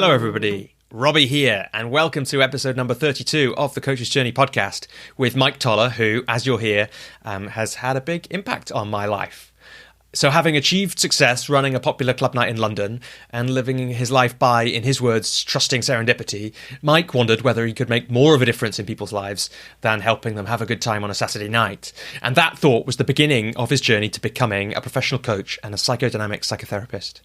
Hello, everybody. Robbie here, and welcome to episode number 32 of the Coach's Journey podcast with Mike Toller, who, as you'll hear, has had a big impact on my life. So having achieved success running a popular club night in London and living his life by, in his words, trusting serendipity, Mike wondered whether he could make more of a difference in people's lives than helping them have a good time on a Saturday night. And that thought was the beginning of his journey to becoming a professional coach and a psychodynamic psychotherapist.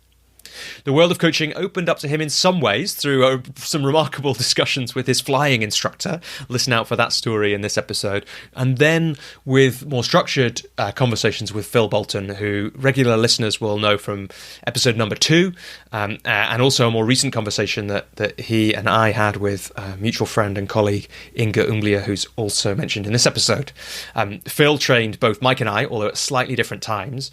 The world of coaching opened up to him in some ways through some remarkable discussions with his flying instructor. Listen out for that story in this episode. And then with more structured conversations with Phil Bolton, who regular listeners will know from episode number 2, and also a more recent conversation that he and I had with a mutual friend and colleague, Inga Umblia, who's also mentioned in this episode. Phil trained both Mike and I, although at slightly different times,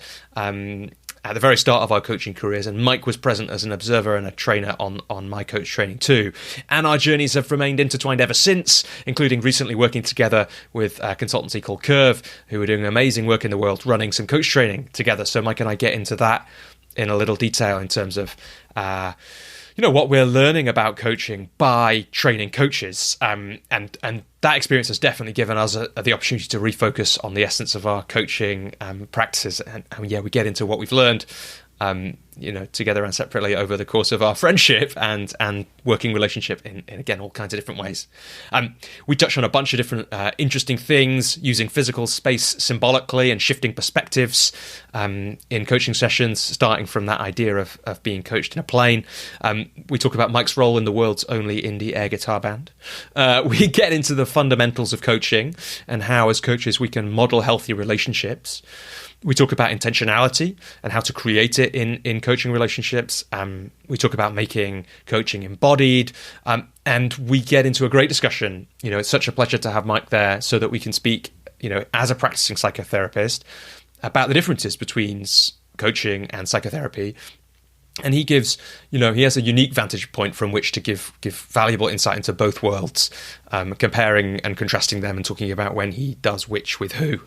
at the very start of our coaching careers, and Mike was present as an observer and a trainer on my coach training too. And our journeys have remained intertwined ever since, including recently working together with a consultancy called Curve, who are doing amazing work in the world running some coach training together. So Mike and I get into that in a little detail in terms of what we're learning about coaching by training coaches, and that experience has definitely given us the opportunity to refocus on the essence of our coaching practices, and we get into what we've learned together and separately over the course of our friendship and working relationship in again, all kinds of different ways. We touched on a bunch of different interesting things, using physical space symbolically and shifting perspectives in coaching sessions, starting from that idea of being coached in a plane. We talk about Mike's role in the world's only indie air guitar band. We get into the fundamentals of coaching and how, as coaches, we can model healthy relationships. We talk about intentionality and how to create it in coaching relationships. We talk about making coaching embodied, and we get into a great discussion. It's such a pleasure to have Mike there so that we can speak, as a practicing psychotherapist, about the differences between coaching and psychotherapy. And he gives, he has a unique vantage point from which to give valuable insight into both worlds, comparing and contrasting them and talking about when he does which with who.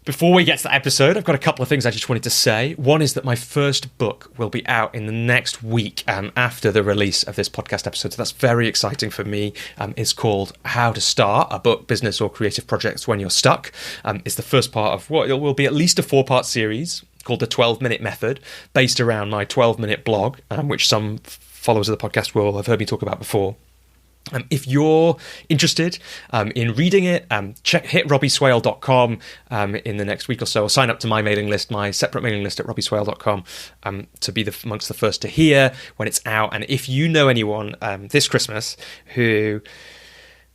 Before we get to the episode, I've got a couple of things I just wanted to say. One is that my first book will be out in the next week after the release of this podcast episode. So that's very exciting for me. It's called How to Start a Book, Business or Creative Projects When You're Stuck. It's the first part of what will be at least a 4-part series called the 12-Minute Method, based around my 12-minute blog, which some followers of the podcast will have heard me talk about before. If you're interested in reading it, hit robbieswale.com in the next week or so, or sign up to my mailing list, my separate mailing list at robbieswale.com, to be amongst the first to hear when it's out. And if you know anyone this Christmas who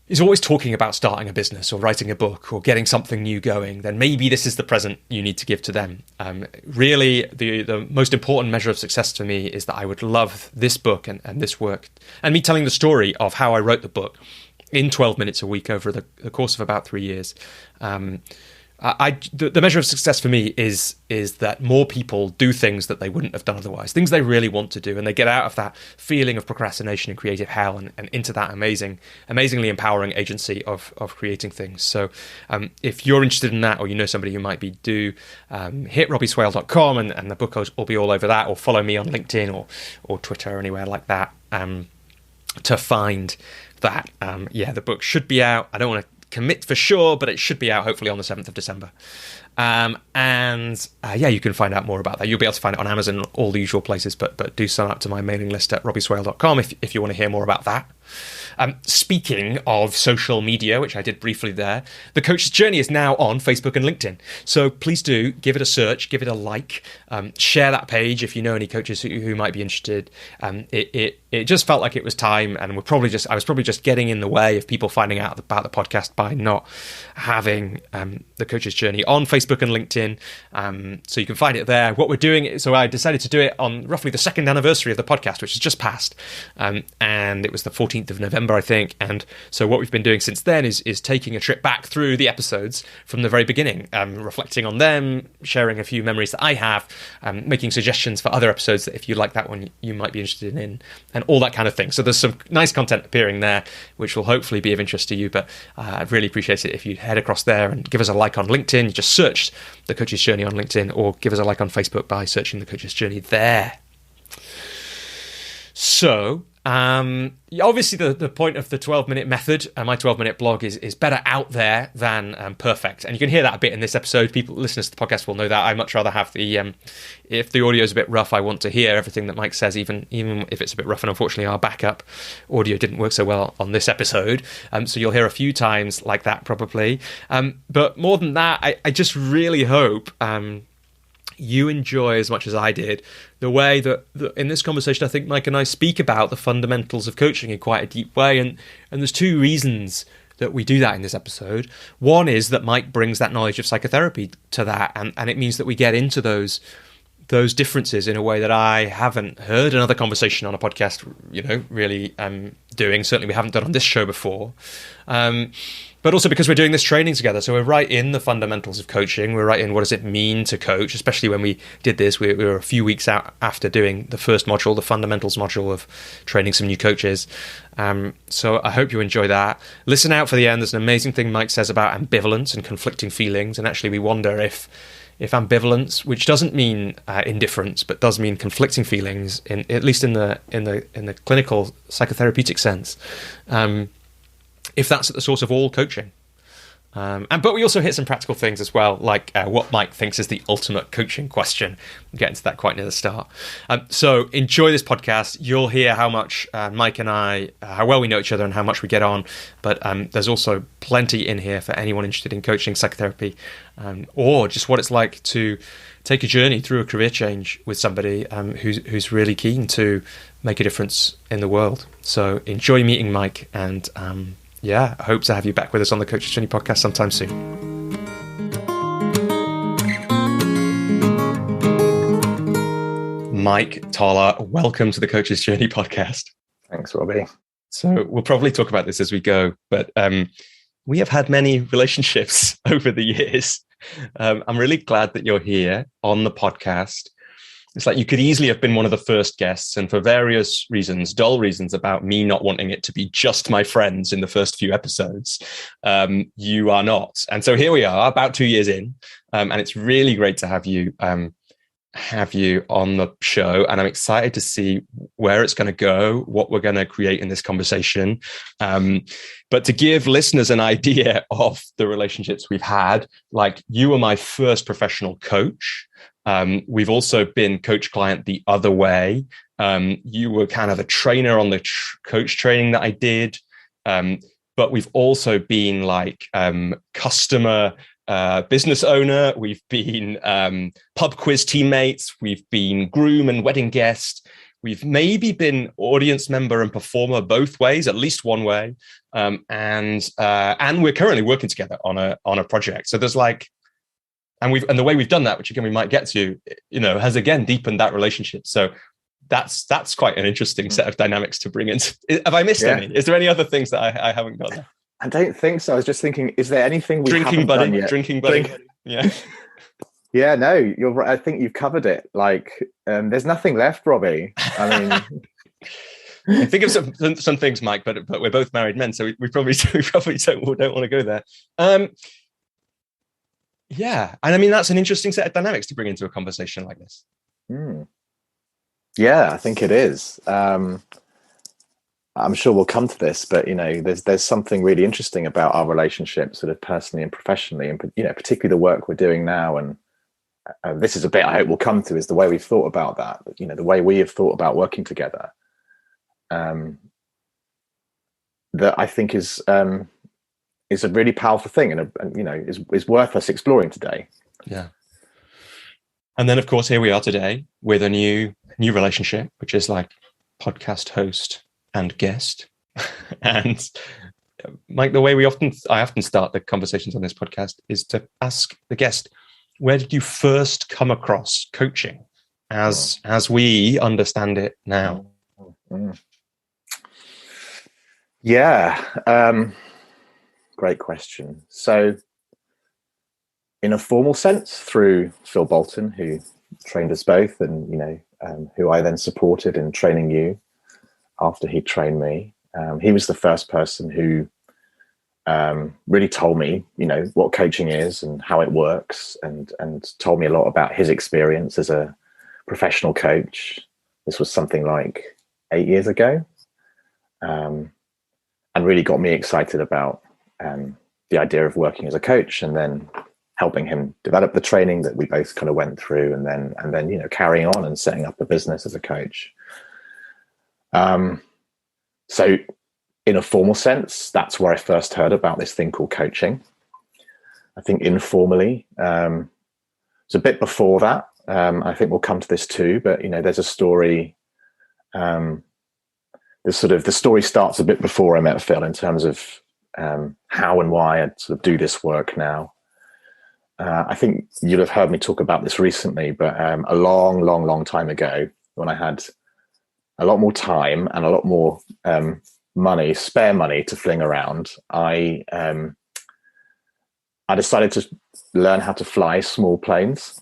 is always talking about starting a business or writing a book or getting something new going, then maybe this is the present you need to give to them. Really, the most important measure of success to me is that I would love this book and this work, and me telling the story of how I wrote the book in 12 minutes a week over the course of about 3 years. The measure of success for me is that more people do things that they wouldn't have done otherwise, things they really want to do, and they get out of that feeling of procrastination and creative hell and into that amazingly empowering agency of creating things. So if you're interested in that, or you know somebody who might be, do hit robbieswale.com and the book will be all over that, or follow me on LinkedIn or Twitter or anywhere like that to find that. The book should be out. I don't want to commit for sure, but it should be out hopefully on the 7th of December. You can find out more about that. You'll be able to find it on Amazon and all the usual places, but do sign up to my mailing list at robbieswale.com if you want to hear more about that. Speaking of social media, which I did briefly there, the Coach's Journey is now on Facebook and LinkedIn. So please do give it a search, give it a like, share that page if you know any coaches who might be interested. It just felt like it was time, and I was probably just getting in the way of people finding out about the podcast by not having the Coach's Journey on Facebook and LinkedIn. So you can find it there. What we're doing, so I decided to do it on roughly the 2nd anniversary of the podcast, which has just passed, and it was the 14th of November, I think. And so what we've been doing since then is taking a trip back through the episodes from the very beginning, reflecting on them, sharing a few memories that I have, making suggestions for other episodes that if you like that one, you might be interested in, and all that kind of thing. So there's some nice content appearing there, which will hopefully be of interest to you. But I'd really appreciate it if you head across there and give us a like on LinkedIn. You just search The Coach's Journey on LinkedIn, or give us a like on Facebook by searching The Coach's Journey there. So, obviously, the point of the 12-minute method and my 12-minute blog is better out there than perfect. And you can hear that a bit in this episode. Listeners to the podcast will know that. I much rather have if the audio is a bit rough, I want to hear everything that Mike says, even if it's a bit rough. And unfortunately, our backup audio didn't work so well on this episode. So you'll hear a few times like that probably. But more than that, I just really hope you enjoy as much as I did the way that in this conversation I think Mike and I speak about the fundamentals of coaching in quite a deep way, and there's two reasons that we do that in this episode. One is that Mike brings that knowledge of psychotherapy to that, and it means that we get into those differences in a way that I haven't heard another conversation on a podcast really doing. Certainly we haven't done on this show before. But also because we're doing this training together. So we're right in the fundamentals of coaching. We're right in what does it mean to coach, especially when we did this. We were a few weeks out after doing the first module, the fundamentals module of training some new coaches. So I hope you enjoy that. Listen out for the end. There's an amazing thing Mike says about ambivalence and conflicting feelings. And actually we wonder if ambivalence, which doesn't mean indifference, but does mean conflicting feelings, at least in the clinical psychotherapeutic sense, if that's at the source of all coaching. But we also hit some practical things as well, like what Mike thinks is the ultimate coaching question. We'll get into that quite near the start. So enjoy this podcast. You'll hear how much Mike and I, how well we know each other and how much we get on. But there's also plenty in here for anyone interested in coaching, psychotherapy, or just what it's like to take a journey through a career change with somebody who's really keen to make a difference in the world. So enjoy meeting Mike, and I hope to have you back with us on the Coach's Journey podcast sometime soon. Mike Toller, welcome to the Coach's Journey podcast. Thanks, Robbie. So we'll probably talk about this as we go, but we have had many relationships over the years. I'm really glad that you're here on the podcast. It's like you could easily have been one of the first guests, and for various reasons, dull reasons about me not wanting it to be just my friends in the first few episodes, you are not. And so here we are, about 2 years in, and it's really great to have you on the show. And I'm excited to see where it's going to go, what we're going to create in this conversation. But to give listeners an idea of the relationships we've had, like you were my first professional coach. We've also been coach client the other way. You were kind of a trainer on the coach training that I did. But we've also been like customer business owner. We've been pub quiz teammates. We've been groom and wedding guest. We've maybe been audience member and performer both ways, at least one way. And we're currently working together on a project. So there's like, and the way we've done that, which again we might get to, has again deepened that relationship. So that's quite an interesting set of dynamics to bring in. Have I missed any? Is there any other things that I haven't got there? I don't think so. I was just thinking, is there anything we haven't done yet? Drinking buddy. Yeah. Yeah, no, you're right. I think you've covered it. Like, there's nothing left, Robbie. I mean, I think of some things, Mike, but we're both married men, so we probably don't want to go there. Yeah, and I mean that's an interesting set of dynamics to bring into a conversation like this. Yeah, I think it is. I'm sure we'll come to this, but there's something really interesting about our relationship, sort of personally and professionally, and particularly the work we're doing now. And this is a bit I hope we'll come to, is the way we've thought about that. The way we have thought about working together. That I think is a really powerful thing, and is worth us exploring today. Yeah. And then of course here we are today with a new relationship, which is like podcast host and guest. And Mike, the way I often start the conversations on this podcast is to ask the guest, where did you first come across coaching as we understand it now? Yeah. Great question. So in a formal sense, through Phil Bolton, who trained us both, and who I then supported in training you after he trained me. He was the first person who really told me, what coaching is and how it works, and told me a lot about his experience as a professional coach. This was something like 8 years ago, and really got me excited about the idea of working as a coach, and then helping him develop the training that we both kind of went through, and then carrying on and setting up a business as a coach. So in a formal sense, that's where I first heard about this thing called coaching. I think informally, it's a bit before that. I think we'll come to this too, but there's a story. The story starts a bit before I met Phil in terms of how and why I sort of do this work now. I think you'll have heard me talk about this recently, but a long time ago, when I had a lot more time and a lot more spare money to fling around, I decided to learn how to fly small planes.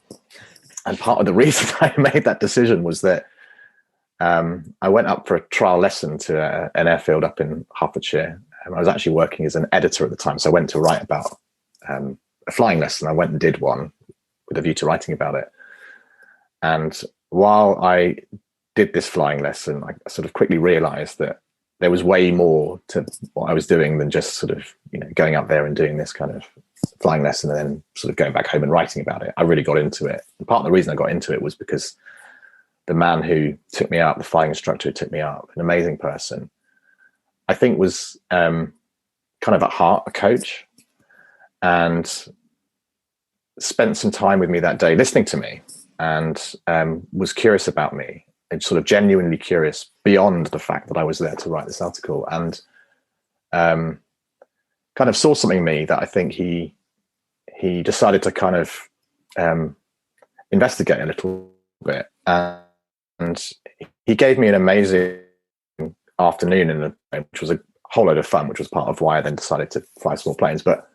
And part of the reason I made that decision was that I went up for a trial lesson to an airfield up in Hertfordshire. I was actually working as an editor at the time, so I went to write about a flying lesson. I went and did one with a view to writing about it. And while I did this flying lesson, I sort of quickly realized that there was way more to what I was doing than just sort of, going up there and doing this kind of flying lesson and then sort of going back home and writing about it. I really got into it. And part of the reason I got into it was because the man who took me up, the flying instructor who took me up, an amazing person, I think was kind of at heart a coach, and spent some time with me that day listening to me, and was curious about me, and sort of genuinely curious beyond the fact that I was there to write this article, and kind of saw something in me that I think he decided to kind of investigate a little bit. And he gave me an amazing afternoon, which was a whole load of fun, which was part of why I then decided to fly small planes. But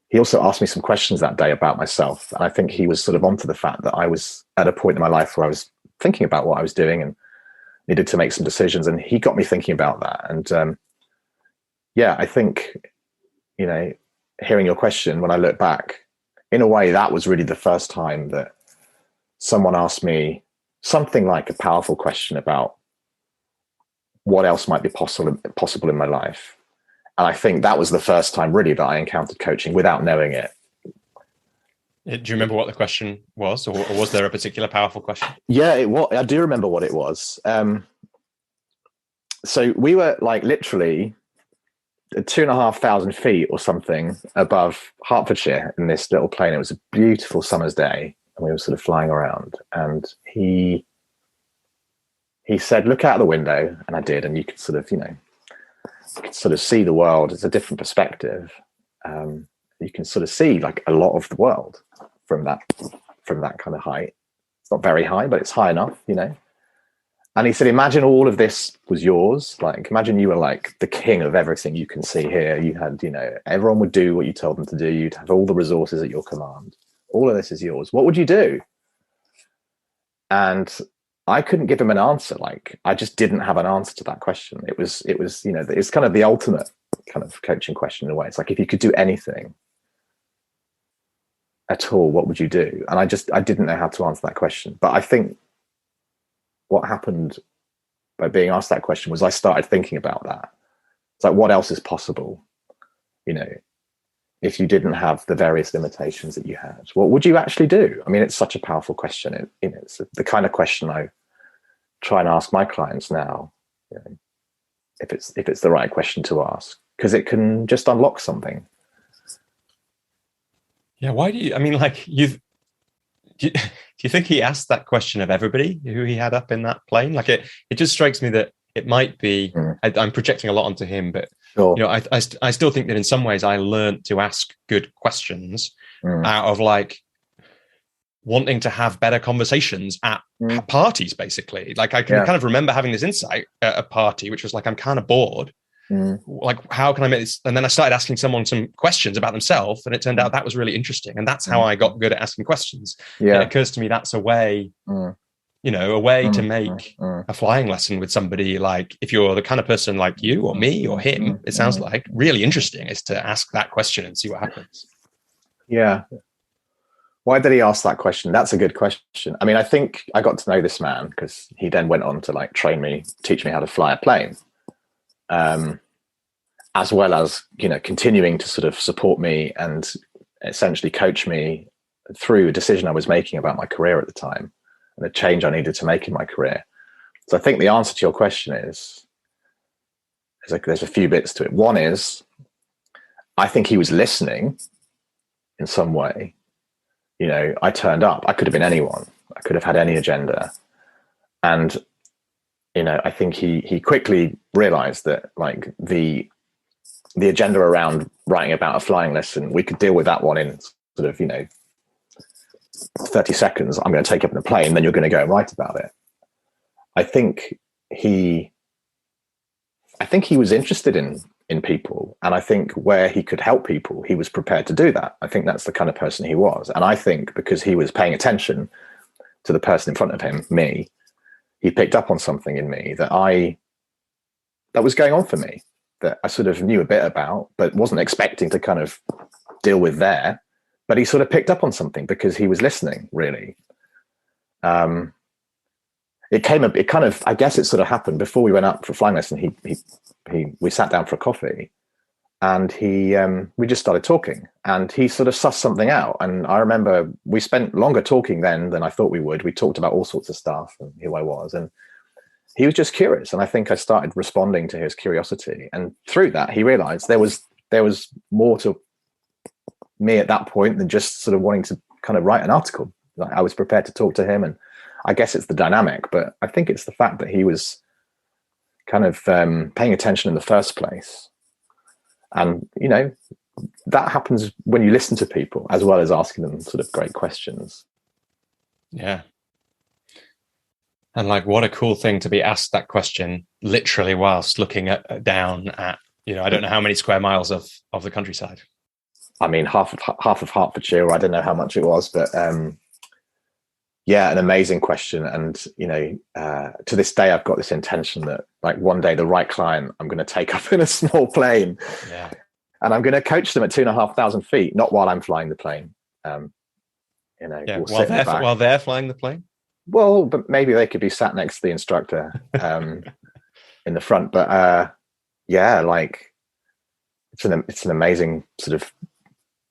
he also asked me some questions that day about myself. And I think he was sort of onto the fact that I was at a point in my life where I was thinking about what I was doing and needed to make some decisions. And he got me thinking about that. And I think, hearing your question, when I look back, in a way, that was really the first time that someone asked me something like a powerful question about what else might be possible in my life. And I think that was the first time really that I encountered coaching without knowing it. Do you remember what the question was, or was there a particular powerful question? Yeah, I do remember what it was. So we were like literally 2,500 feet or something above Hertfordshire in this little plane. It was a beautiful summer's day, and we were sort of flying around. And he said, "Look out the window," and I did. And you could sort of, you could sort of see the world. It's a different perspective. You can sort of see like a lot of the world from that kind of height. It's not very high, but it's high enough, And he said, imagine all of this was yours. Like, imagine you were like the king of everything you can see here. You had, everyone would do what you told them to do. You'd have all the resources at your command. All of this is yours. What would you do? And I couldn't give him an answer. Like, I just didn't have an answer to that question. It was, it's kind of the ultimate kind of coaching question in a way. It's like, if you could do anything at all, what would you do? And I didn't know how to answer that question. But I think what happened by being asked that question was I started thinking about that. It's like, what else is possible? If you didn't have the various limitations that you had, what would you actually do? I mean, it's such a powerful question. It's the kind of question I try and ask my clients now, if it's the right question to ask, because it can just unlock something. Yeah. Why do you, I mean, like do you think he asked that question of everybody who he had up in that plane? Like it just strikes me that it might be, I'm projecting a lot onto him, but sure. I still think that in some ways I learned to ask good questions out of like wanting to have better conversations at parties, basically. Like I can kind of remember having this insight at a party, which was like, I'm kind of bored. Like, how can I make this? And then I started asking someone some questions about themselves, and it turned out that was really interesting. And that's how I got good at asking questions. Yeah. It occurs to me that's a way, a way to make a flying lesson with somebody. Like, if you're the kind of person like you or me or him, it sounds like really interesting is to ask that question and see what happens. Yeah. Why did he ask that question? That's a good question. I mean, I think I got to know this man because he then went on to like train me, teach me how to fly a plane, as well as, you know, continuing to sort of support me and essentially coach me through a decision I was making about my career at the time and the change I needed to make in my career. So I think the answer to your question is, there's a few bits to it. One is, I think he was listening in some way. You know, I turned up. I could have been anyone. I could have had any agenda. And, you know, I think he quickly realized that like the agenda around writing about a flying lesson, we could deal with that one in sort of, you know, 30 seconds. I'm going to take up in a plane, then you're going to go and write about it. I think he was interested in people, and I think where he could help people, he was prepared to do that. I think that's the kind of person he was. And I think because he was paying attention to the person in front of him, me, he picked up on something in me that was going on for me, that I sort of knew a bit about, but wasn't expecting to kind of deal with there. But he sort of picked up on something because he was listening, really. I guess it sort of happened before we went out for a flying lesson. We sat down for a coffee, and we just started talking, and he sort of sussed something out. And I remember we spent longer talking then than I thought we would. We talked about all sorts of stuff and who I was, and he was just curious. And I think I started responding to his curiosity, and through that, he realized there was more to me at that point than just sort of wanting to kind of write an article. Like, I was prepared to talk to him, and I guess it's the dynamic, but I think it's the fact that he was kind of paying attention in the first place. And, you know, that happens when you listen to people as well as asking them sort of great questions. Yeah. And like, what a cool thing to be asked that question literally whilst looking down at, you know, I don't know how many square miles of the countryside. I mean, half of Hertfordshire, or I don't know how much it was, but yeah, an amazing question. And, you know, to this day, I've got this intention that like one day the right client, I'm going to take up in a small plane, and I'm going to coach them at 2,500 feet, not while I'm flying the plane. You know, yeah, while they're flying the plane. Well, but maybe they could be sat next to the instructor in the front. But yeah, like it's an amazing sort of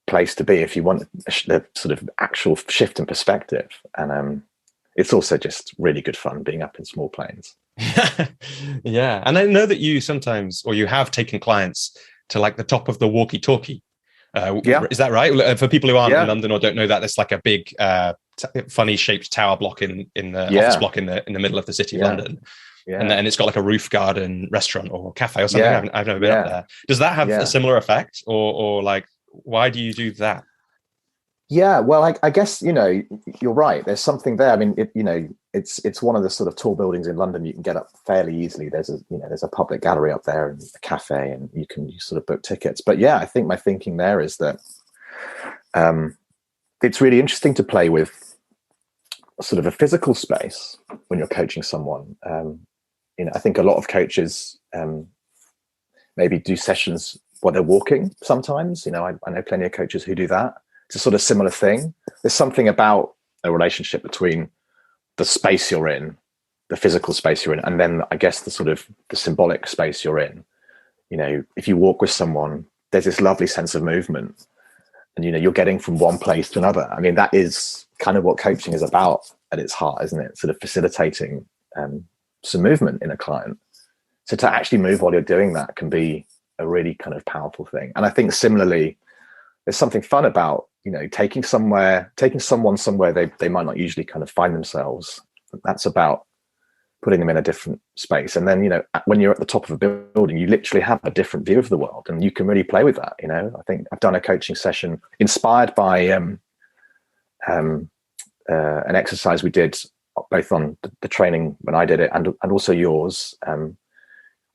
place to be if you want the sort of actual shift in perspective. And it's also just really good fun being up in small planes. Yeah. And I know that you sometimes, or you have taken clients to like the top of the walkie-talkie. Is that right? For people who aren't in London or don't know that, there's like a big funny shaped tower block in the office block in the middle of the city of London. Yeah. And it's got like a roof garden restaurant or cafe or something. I've never been up there. Does that have a similar effect, or like, why do you do that? Yeah, well, I guess, you know, you're right. There's something there. I mean, it's one of the sort of tall buildings in London you can get up fairly easily. There's a public gallery up there and a cafe, and you sort of book tickets. But yeah, I think my thinking there is that it's really interesting to play with sort of a physical space when you're coaching someone. You know, I think a lot of coaches maybe do sessions while they're walking sometimes. You know, I know plenty of coaches who do that. It's a sort of similar thing. There's something about a relationship between the space you're in, the physical space you're in, and then I guess the sort of the symbolic space you're in. You know, if you walk with someone, there's this lovely sense of movement, and, you know, you're getting from one place to another. I mean, that is kind of what coaching is about at its heart, isn't it? Sort of facilitating some movement in a client. So to actually move while you're doing that can be a really kind of powerful thing. And I think similarly, there's something fun about, you know, taking someone somewhere they might not usually kind of find themselves. That's about putting them in a different space. And then, you know, when you're at the top of a building, you literally have a different view of the world, and you can really play with that. You know, I think I've done a coaching session inspired by an exercise we did both on the training when I did it and also yours,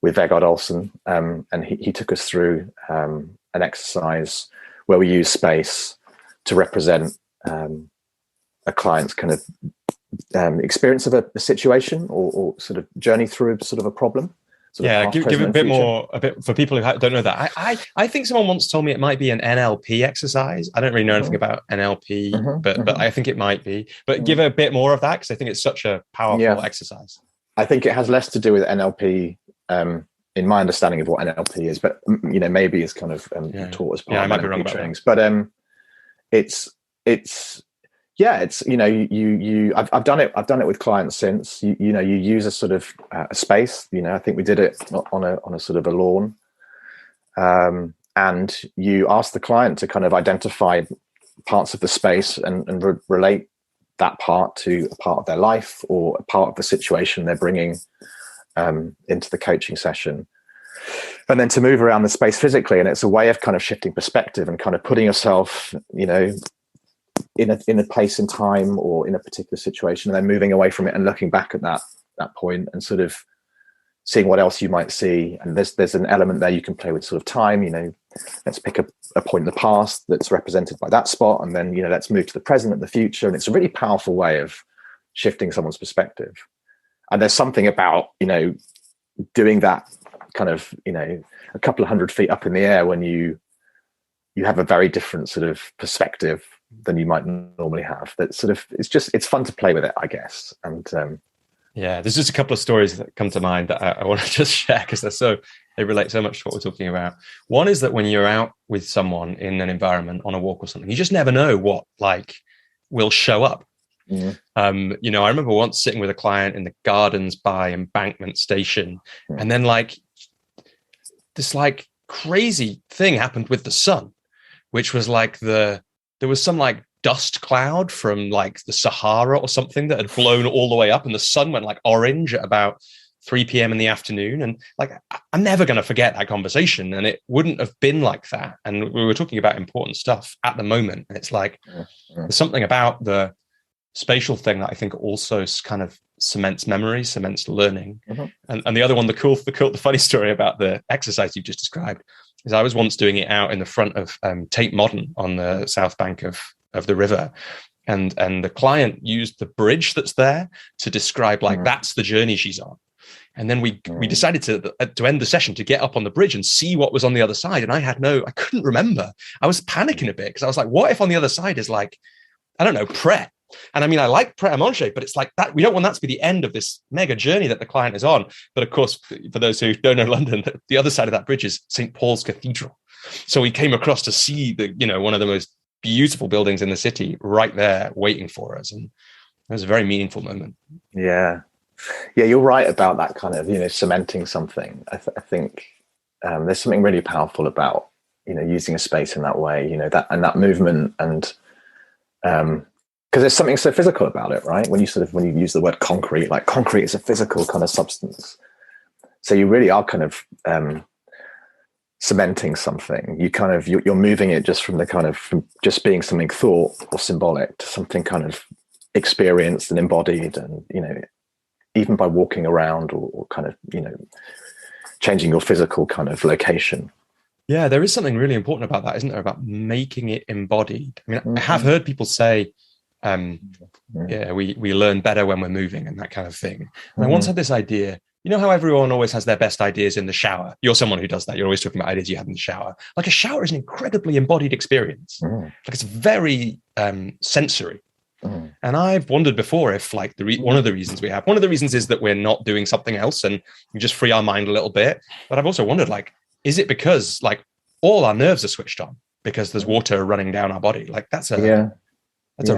with Vegard Olsen, and he took us through an exercise where we use space to represent a client's kind of experience of a situation or sort of journey through sort of a problem. sort of half give present a and bit future. more, a bit for people who don't know that. I think someone once told me it might be an NLP exercise. I don't really know anything about NLP, but I think it might be. But give a bit more of that, because I think it's such a powerful exercise. I think it has less to do with NLP, in my understanding of what NLP is, but maybe it's kind of taught as part of NLP trainings. But I've done it with clients since. You use a sort of a space. I think we did it on a sort of a lawn, and you ask the client to kind of identify parts of the space and relate that part to a part of their life or a part of the situation they're bringing into the coaching session, and then to move around the space physically. And it's a way of kind of shifting perspective and kind of putting yourself, in a place in time or in a particular situation, and then moving away from it and looking back at that point and sort of seeing what else you might see. And there's an element there you can play with sort of time. Let's pick a point in the past that's represented by that spot, and then let's move to the present and the future. And it's a really powerful way of shifting someone's perspective. And there's something about doing that kind of a couple of 100 feet up in the air when you have a very different sort of perspective than you might normally have. That sort of, it's fun to play with it, I guess. And there's just a couple of stories that come to mind that I want to just share, because they relate so much to what we're talking about. One is that when you're out with someone in an environment on a walk or something, you just never know what will show up. I remember once sitting with a client in the gardens by Embankment Station, and then this crazy thing happened with the sun, which was there was some dust cloud from the Sahara or something that had blown all the way up, and the sun went orange at about 3 p.m. in the afternoon. And I'm never going to forget that conversation, and it wouldn't have been like that. And we were talking about important stuff at the moment. And it's there's something about the spatial thing that I think also kind of cements memory, cements learning. And the other one, the funny story about the exercise you just described, is I was once doing it out in the front of Tate Modern on the south bank of the river. And the client used the bridge that's there to describe that's the journey she's on. And then we decided to end the session to get up on the bridge and see what was on the other side. And I couldn't remember. I was panicking a bit, because I was like, what if on the other side is I don't know, Pret? And I mean, I like Pret a Manger, but it's that we don't want that to be the end of this mega journey that the client is on. But of course, for those who don't know London, the other side of that bridge is St. Paul's Cathedral. So we came across to see one of the most beautiful buildings in the city right there waiting for us. And it was a very meaningful moment. Yeah, you're right about that kind of, cementing something. I think there's something really powerful about, using a space in that way, that movement, and because there's something so physical about it, right? When you use the word concrete, concrete is a physical kind of substance. So you really are kind of cementing something. You're moving it just from just being something thought or symbolic to something kind of experienced and embodied, and even by walking around or kind of changing your physical kind of location. Yeah, there is something really important about that, isn't there? About making it embodied. I mean, I have heard people say, we learn better when we're moving and that kind of thing. And I once had this idea, how everyone always has their best ideas in the shower. You're someone who does that. You're always talking about ideas you had in the shower. A shower is an incredibly embodied experience. It's very sensory. And I've wondered before if one of the reasons is that we're not doing something else and we just free our mind a little bit. But I've also wondered, is it because all our nerves are switched on because there's water running down our body? That's a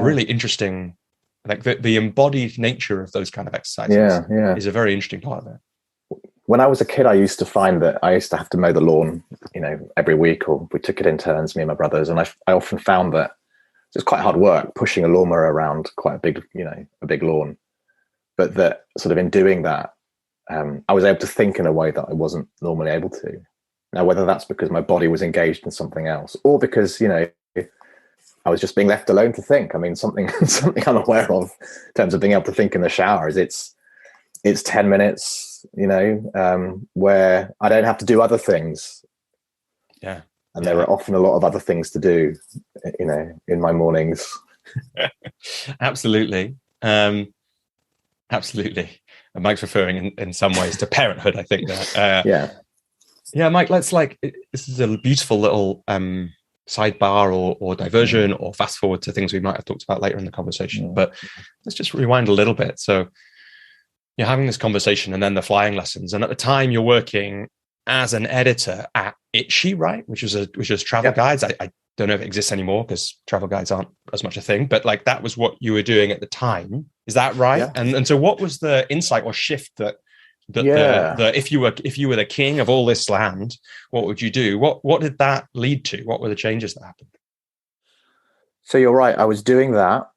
really interesting, the embodied nature of those kind of exercises is a very interesting part of it. When I was a kid, I used to find that I used to have to mow the lawn, every week, or we took it in turns, me and my brothers. And I often found that it's quite hard work pushing a lawnmower around quite a big lawn. But that sort of in doing that, I was able to think in a way that I wasn't normally able to. Now, whether that's because my body was engaged in something else or because, I was just being left alone to think. I mean, something I'm aware of in terms of being able to think in the shower is it's 10 minutes, where I don't have to do other things. Yeah. And there are often a lot of other things to do, in my mornings. Absolutely. Absolutely. And Mike's referring in some ways to parenthood, I think. Yeah, Mike, this is a beautiful little sidebar or diversion or fast forward to things we might have talked about later in the conversation. But let's just rewind a little bit. So you're having this conversation and then the flying lessons. And at the time you're working as an editor at Itchy, right? Which was travel guides. I don't know if it exists anymore because travel guides aren't as much a thing, but like that was what you were doing at the time. Is that right? Yeah. And so what was the insight or shift that the if you were the king of all this land, what would you do? What did that lead to? What were the changes that happened? So you're right. I was doing that.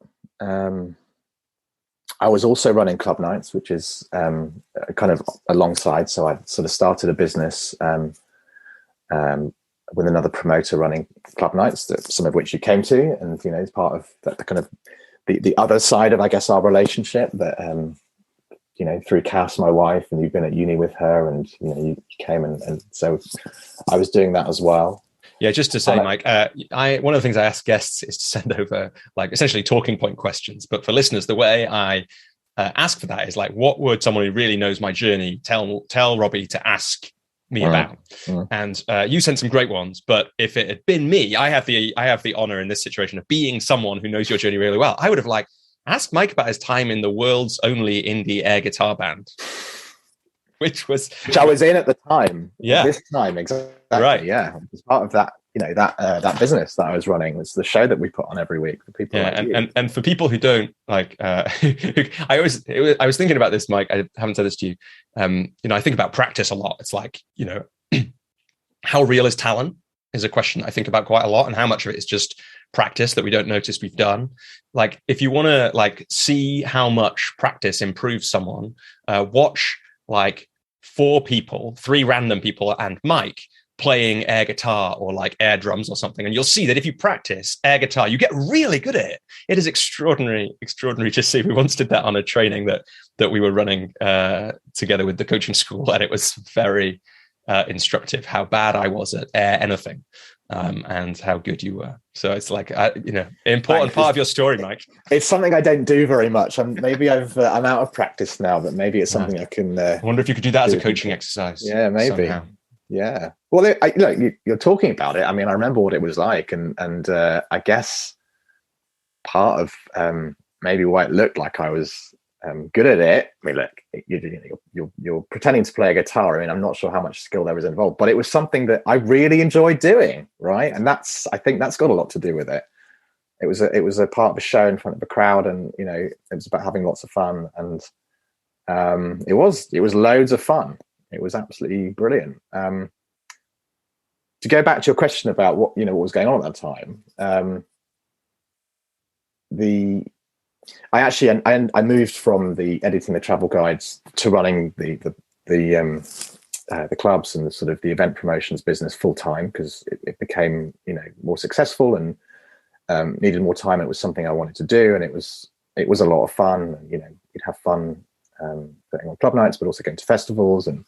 I was also running club nights, which is kind of alongside. So I sort of started a business with another promoter running club nights, some of which you came to, and it's part of the kind of the other side of, I guess, our relationship. That through Cass, my wife, and you've been at uni with her, and you came, and so I was doing that as well. Yeah, just to say, Mike, one of the things I ask guests is to send over like essentially talking point questions. But for listeners, the way I ask for that is like, what would someone who really knows my journey tell Robbie to ask me about? And you sent some great ones, but if it had been me, I have the honor in this situation of being someone who knows your journey really well. I would have asked Mike about his time in the world's only indie air guitar band. Which I was in at the time. Yeah. This time, exactly. Right. Yeah. It was part of that, that business that I was running. It's the show that we put on every week for people like you. And for people who don't I was thinking about this, Mike. I haven't said this to you. I think about practice a lot. It's like, how real is talent is a question I think about quite a lot, and how much of it is just practice that we don't notice we've done. Like, if you want to see how much practice improves someone, watch three random people and Mike playing air guitar or air drums or something, and you'll see that if you practice air guitar, you get really good at it. It is extraordinary to see. We once did that on a training that we were running together with the coaching school, and it was very instructive how bad I was at air anything, and how good you were. So it's important part of your story, Mike. It's something I don't do very much. I'm out of practice now, but maybe it's something I can. I wonder if you could do that as a coaching exercise. Yeah, maybe. Somehow. Yeah. Well, you're talking about it. I mean, I remember what it was like, and I guess part of maybe why it looked like I was good at it. I mean, look, you're pretending to play a guitar. I mean, I'm not sure how much skill there was involved, but it was something that I really enjoyed doing, right? And I think that's got a lot to do with it. It was a part of a show in front of a crowd, and it was about having lots of fun, and it was loads of fun. It was absolutely brilliant. To go back to your question about what was going on at that time, I moved from the editing the travel guides to running the clubs and the sort of the event promotions business full time, because it became more successful and needed more time. It was something I wanted to do, and it was a lot of fun. You'd have fun putting on club nights, but also going to festivals and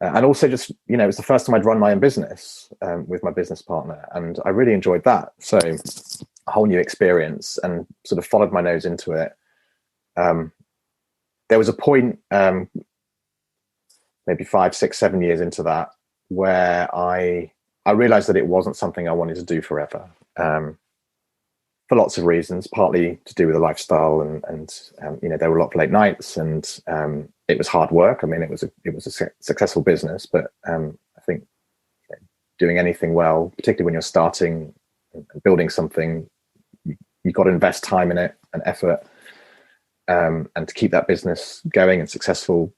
also just it was the first time I'd run my own business with my business partner, and I really enjoyed that. So a whole new experience, and sort of followed my nose into it. There was a point maybe 5, 6, 7 years into that where I realized that it wasn't something I wanted to do forever, for lots of reasons, partly to do with the lifestyle, and there were a lot of late nights, and it was hard work. I mean, it was a successful business, but I think doing anything well, particularly when you're starting and building something, you've got to invest time in it and effort, and to keep that business going and successful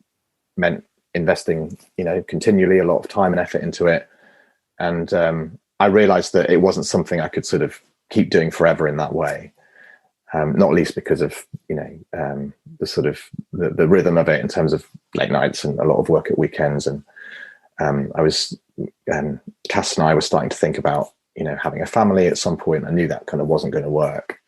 meant investing continually a lot of time and effort into it. And I realized that it wasn't something I could sort of keep doing forever in that way, not least because of the sort of the rhythm of it in terms of late nights and a lot of work at weekends. And Cass and I were starting to think about having a family at some point. I knew that kind of wasn't going to work,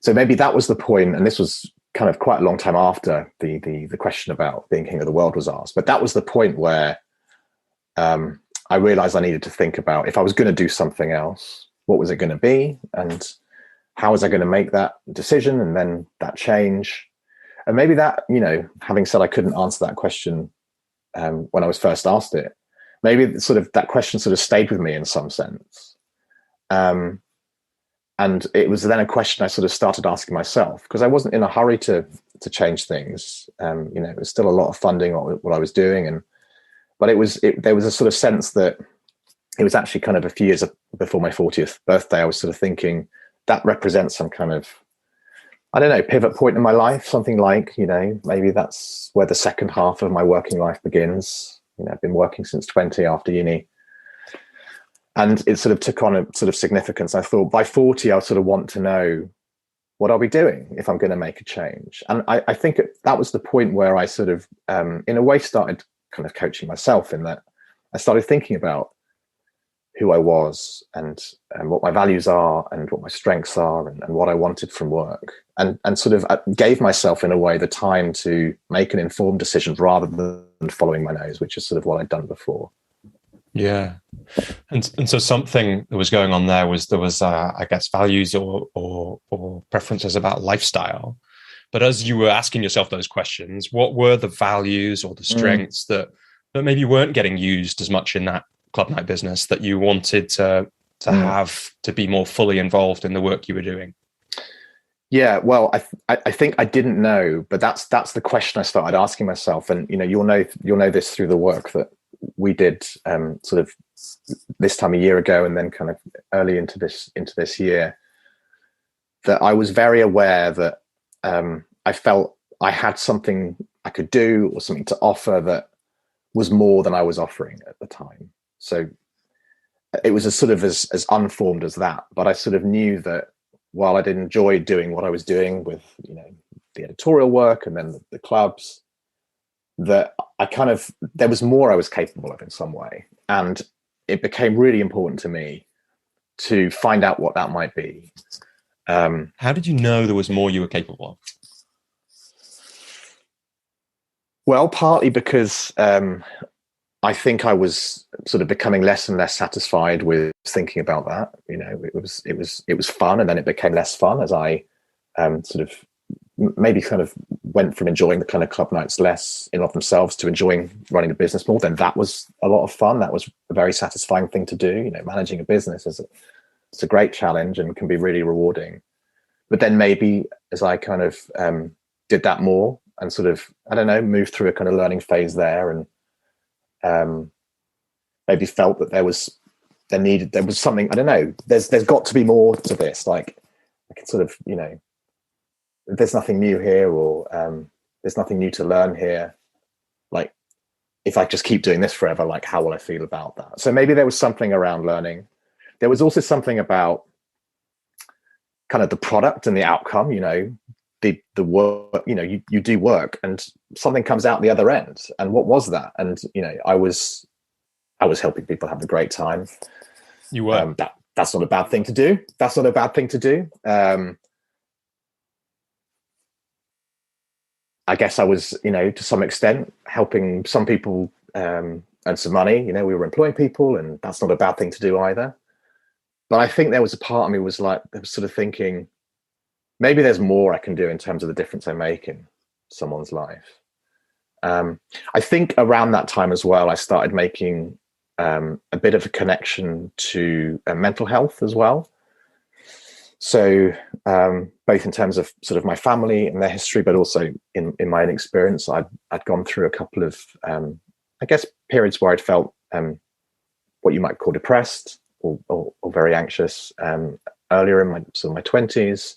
so maybe that was the point. And this was kind of quite a long time after the question about being king of the world was asked, but that was the point where I realized I needed to think about, if I was going to do something else, what was it going to be, and how was I going to make that decision and then that change? And maybe that, having said I couldn't answer that question when I was first asked it, maybe sort of that question sort of stayed with me in some sense. And it was then a question I sort of started asking myself, because I wasn't in a hurry to change things. It was still a lot of funding what I was doing, but there was a sort of sense that it was actually kind of a few years before my 40th birthday. I was sort of thinking that represents some kind of, I don't know, pivot point in my life, something like, maybe that's where the second half of my working life begins. I've been working since 20 after uni. And it sort of took on a sort of significance. I thought by 40, I sort of want to know what I'll be doing if I'm going to make a change. And I think that was the point where I sort of, in a way, started kind of coaching myself, in that I started thinking about who I was and what my values are and what my strengths are and what I wanted from work. And sort of gave myself, in a way, the time to make an informed decision rather than following my nose, which is sort of what I'd done before. Yeah. And so something that was going on there was I guess, values or preferences about lifestyle. But as you were asking yourself those questions, what were the values or the strengths that maybe weren't getting used as much in that club night business that you wanted to have to be more fully involved in the work you were doing? Yeah, well, I think I didn't know, but that's the question I started asking myself. And you'll know this through the work that we did sort of this time a year ago, and then kind of early into this year, that I was very aware that I felt I had something I could do or something to offer that was more than I was offering at the time. So it was as unformed as that, but I sort of knew that while I did enjoy doing what I was doing with the editorial work and then the clubs, that there was more I was capable of in some way. And it became really important to me to find out what that might be. How did you know there was more you were capable of? Well, partly because I think I was sort of becoming less and less satisfied with thinking about that. It was fun, and then it became less fun as I sort of maybe kind of went from enjoying the kind of club nights less in of themselves to enjoying running a business more. Then that was a lot of fun. That was a very satisfying thing to do. Managing a business it's a great challenge and can be really rewarding. But then maybe as I kind of did that more and sort of, I don't know, moved through a kind of learning phase there, and maybe felt that there was something, I don't know, there's got to be more to this. Like I could sort of, there's nothing new here, or there's nothing new to learn here. Like, if I just keep doing this forever, like, how will I feel about that? So maybe there was something around learning. There was also something about kind of the product and the outcome, the work, you do work and something comes out the other end. And what was that? And, I was helping people have a great time. You were. That's not a bad thing to do. That's not a bad thing to do. I guess I was, to some extent, helping some people earn some money. We were employing people, and that's not a bad thing to do either. But I think there was a part of me was sort of thinking, maybe there's more I can do in terms of the difference I make in someone's life. I think around that time as well, I started making a bit of a connection to mental health as well. So both in terms of sort of my family and their history, but also in my own experience, I'd gone through a couple of, I guess, periods where I'd felt what you might call depressed or very anxious earlier in my 20s.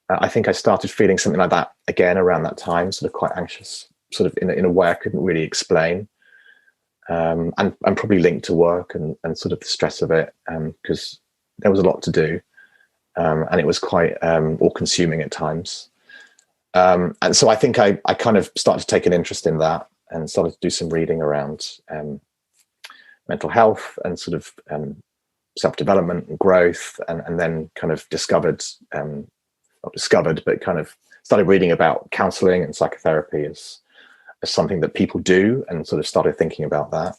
I think I started feeling something like that again around that time, sort of quite anxious, sort of in a way I couldn't really explain. And probably linked to work and sort of the stress of it, because there was a lot to do. And it was quite all-consuming at times. And so I think I kind of started to take an interest in that and started to do some reading around mental health and sort of self-development and growth, and then kind of but kind of started reading about counseling and psychotherapy as something that people do, and sort of started thinking about that.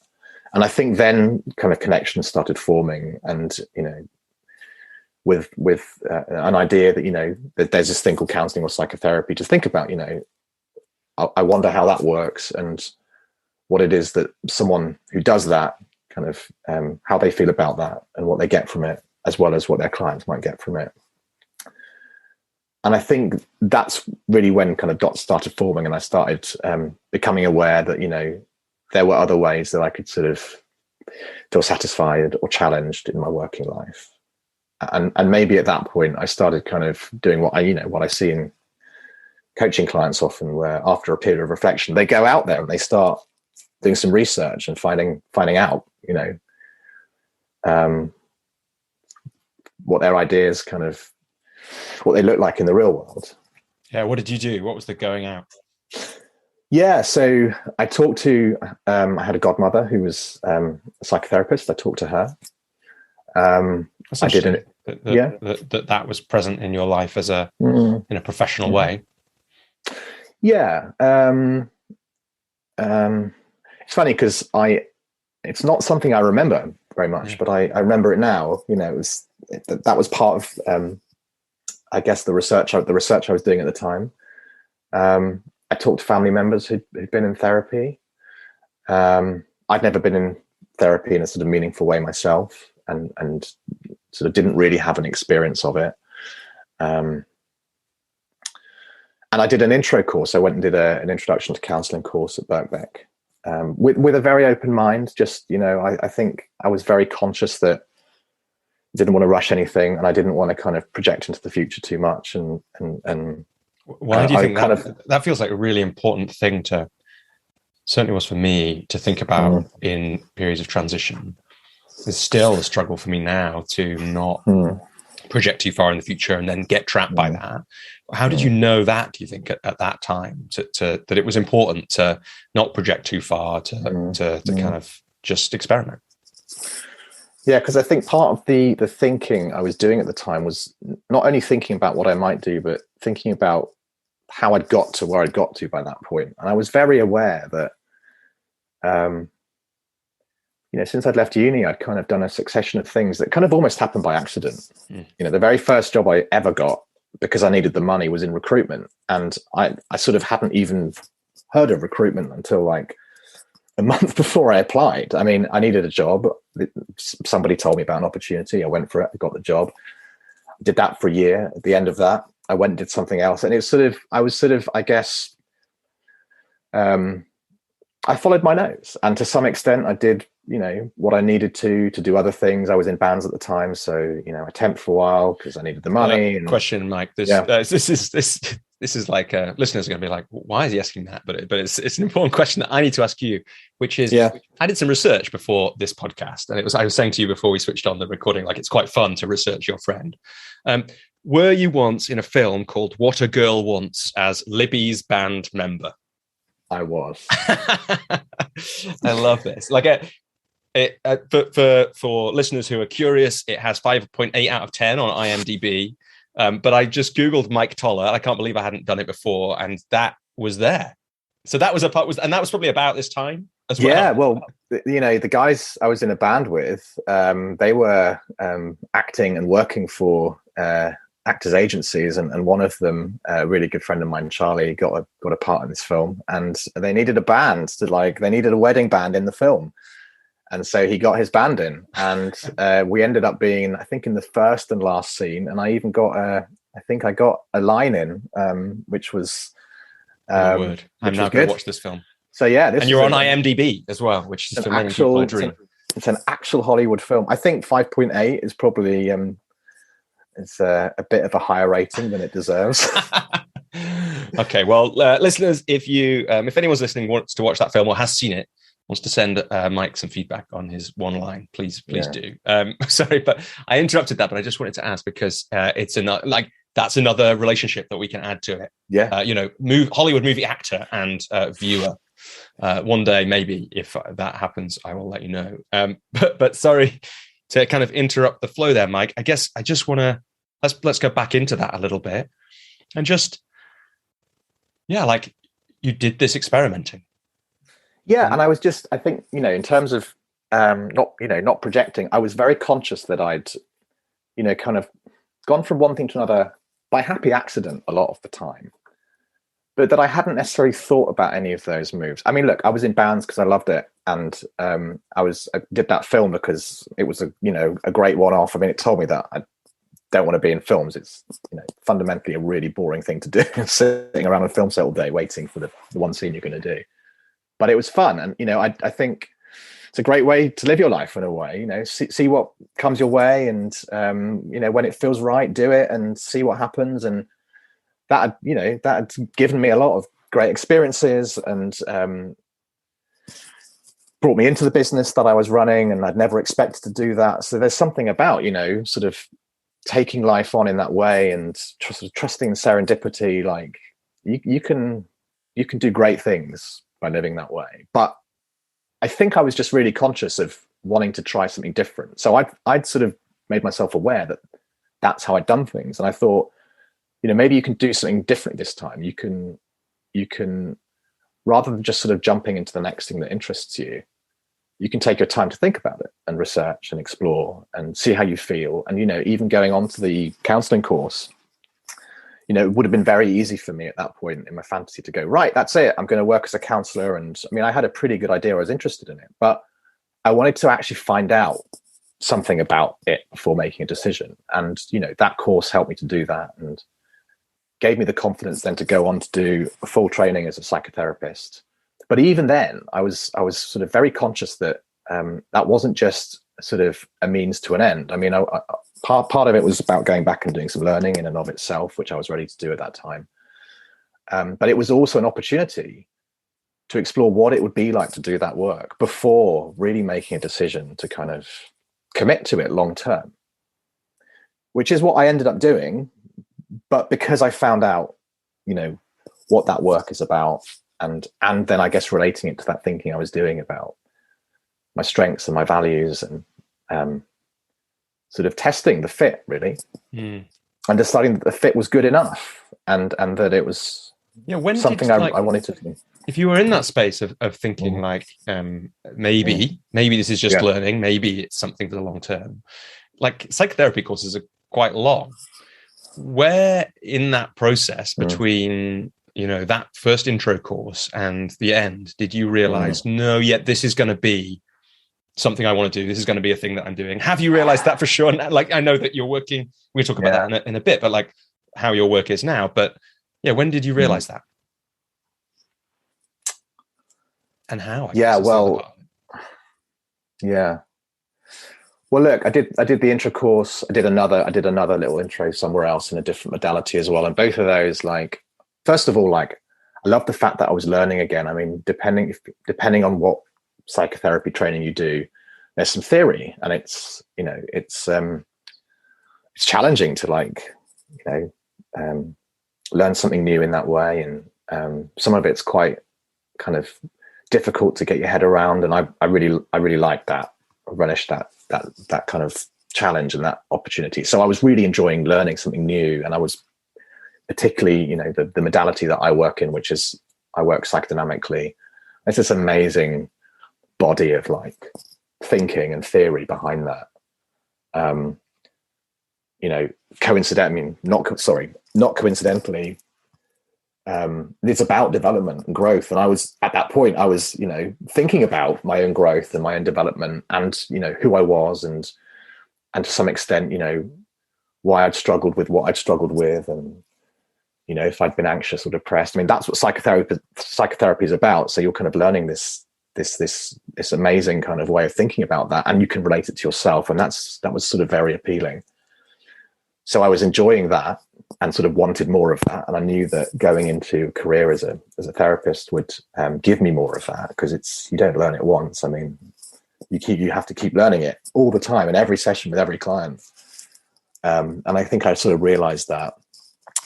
And I think then kind of connections started forming, and, with an idea that, that there's this thing called counseling or psychotherapy to think about, I wonder how that works and what it is that someone who does that kind of how they feel about that and what they get from it, as well as what their clients might get from it. And I think that's really when kind of dots started forming, and I started becoming aware that, you know, there were other ways that I could sort of feel satisfied or challenged in my working life. And maybe at that point I started kind of doing what I see in coaching clients often, where after a period of reflection, they go out there and they start doing some research and finding out, you know, what their ideas kind of, what they look like in the real world. Yeah. What did you do? What was the going out? Yeah. So I talked to, I had a godmother who was a psychotherapist. I talked to her. I did that was present in your life as in a professional way. Yeah. It's funny because it's not something I remember very much, but I remember it now. You know, that was part of, I guess, the research I was doing at the time. I talked to family members who'd been in therapy. I'd never been in therapy in a sort of meaningful way myself, and sort of didn't really have an experience of it. And I did an intro course. I went and did an introduction to counselling course at Birkbeck, with a very open mind. Just, you know, I think I was very conscious that I didn't want to rush anything, and I didn't want to kind of project into the future too much. And why do you think that feels like a really important thing to, certainly was for me, to think about in periods of transition? It's still a struggle for me now to not project too far in the future and then get trapped by that. How did you know that, do you think, at that time, to that it was important to not project too far, to kind of just experiment? Yeah, because I think part of the thinking I was doing at the time was not only thinking about what I might do, but thinking about how I'd got to where I'd got to by that point. And I was very aware that, you know, since I'd left uni, I'd kind of done a succession of things that kind of almost happened by accident. You know, the very first job I ever got, because I needed the money, was in recruitment. And I sort of hadn't even heard of recruitment until like a month before I applied. I mean, I needed a job. Somebody told me about an opportunity. I went for it. I got the job. Did that for a year. At the end of that, I went and did something else. And it's I guess, I followed my nose. And to some extent, I did, you know, what I needed to do other things. I was in bands at the time. So, you know, I temped for a while because I needed the money. Question, Mike, this is like, listeners are going to be like, why is he asking that? But it's an important question that I need to ask you, which is, I did some research before this podcast, and I was saying to you before we switched on the recording, like, it's quite fun to research your friend. Were you once in a film called What a Girl Wants as Libby's band member? I was. I love this. Like, for listeners who are curious, it has 5.8 out of 10 on IMDb. But I just Googled Mike Toller. I can't believe I hadn't done it before, and that was there. So that was and that was probably about this time as well. Yeah, well, you know, the guys I was in a band with, they were acting and working for actors agencies, and one of them, a really good friend of mine, Charlie, got a part in this film, and they needed a band they needed a wedding band in the film. And so he got his band in, and we ended up being, I think, in the first and last scene. And I even got I got a line in, which was, I'm now going to watch this film. So yeah, and you're on IMDb as well, which is for many people a dream. It's an actual Hollywood film. I think 5.8 is probably it's a bit of a higher rating than it deserves. Okay, well, listeners, if anyone's listening wants to watch that film or has seen it, wants to send Mike some feedback on his one line, please do. Sorry, but I interrupted that, but I just wanted to ask because it's that's another relationship that we can add to it. Yeah, you know, Hollywood movie actor and viewer. One day, maybe, if that happens, I will let you know. But sorry to kind of interrupt the flow there, Mike. I guess I just want to let's go back into that a little bit and just like, you did this experimenting. Yeah, and I think, you know, in terms of not projecting, I was very conscious that I'd, you know, kind of gone from one thing to another by happy accident a lot of the time. but that I hadn't necessarily thought about any of those moves. I mean, look, I was in bands because I loved it, and I did that film because it was a great one-off. I mean, it told me that I don't want to be in films. It's fundamentally a really boring thing to do, sitting around a film set all day waiting for the one scene you're going to do. But it was fun, and I think it's a great way to live your life in a way. See what comes your way, and when it feels right, do it and see what happens. And that had given me a lot of great experiences, and brought me into the business that I was running, and I'd never expected to do that. So there's something about sort of taking life on in that way, and sort of trusting serendipity. Like you can do great things by living that way. But I think I was just really conscious of wanting to try something different. So I'd sort of made myself aware that that's how I'd done things, and I thought, maybe you can do something different this time. You can, rather than just sort of jumping into the next thing that interests you, you can take your time to think about it and research and explore and see how you feel. And, even going on to the counseling course, it would have been very easy for me at that point in my fantasy to go, right, that's it. I'm going to work as a counselor. And I mean, I had a pretty good idea. I was interested in it, but I wanted to actually find out something about it before making a decision. And, that course helped me to do that, and gave me the confidence then to go on to do a full training as a psychotherapist. But even then, I was sort of very conscious that that wasn't just sort of a means to an end. I mean, part of it was about going back and doing some learning in and of itself, which I was ready to do at that time. But it was also an opportunity to explore what it would be like to do that work before really making a decision to kind of commit to it long term, which is what I ended up doing. But because I found out, what that work is about, and then I guess relating it to that thinking I was doing about my strengths and my values, and sort of testing the fit, really, and deciding that the fit was good enough, and that it was something I wanted to do. If you were in that space of thinking maybe this is just learning, maybe it's something for the long term, like psychotherapy courses are quite long. Where in that process between that first intro course and the end did you realize this is going to be something I want to do, this is going to be a thing that I'm doing? Have you realized that for sure? Like, I know that you're working, we'll talk about that in a bit, but like how your work is now. But when did you realize that, and how? Well, look, I did the intro course. I did another little intro somewhere else in a different modality as well. And both of those, like, first of all, like, I love the fact that I was learning again. I mean, depending on what psychotherapy training you do, there's some theory, and it's challenging to learn something new in that way. And some of it's quite kind of difficult to get your head around. And I really like that. I relish that kind of challenge and that opportunity. So I was really enjoying learning something new, and I was particularly, the modality that I work in, which is I work psychodynamically. It's this amazing body of like thinking and theory behind that. Not coincidentally, it's about development and growth. And I was at that point, I was, thinking about my own growth and my own development, and, who I was, and to some extent, why I'd struggled with what I'd struggled with, and, if I'd been anxious or depressed. I mean, that's what psychotherapy is about. So you're kind of learning this amazing kind of way of thinking about that, and you can relate it to yourself. And that was sort of very appealing. So I was enjoying that and sort of wanted more of that. And I knew that going into a career as a therapist would give me more of that, because you don't learn it once. I mean, you have to keep learning it all the time in every session with every client. And I think I sort of realized that.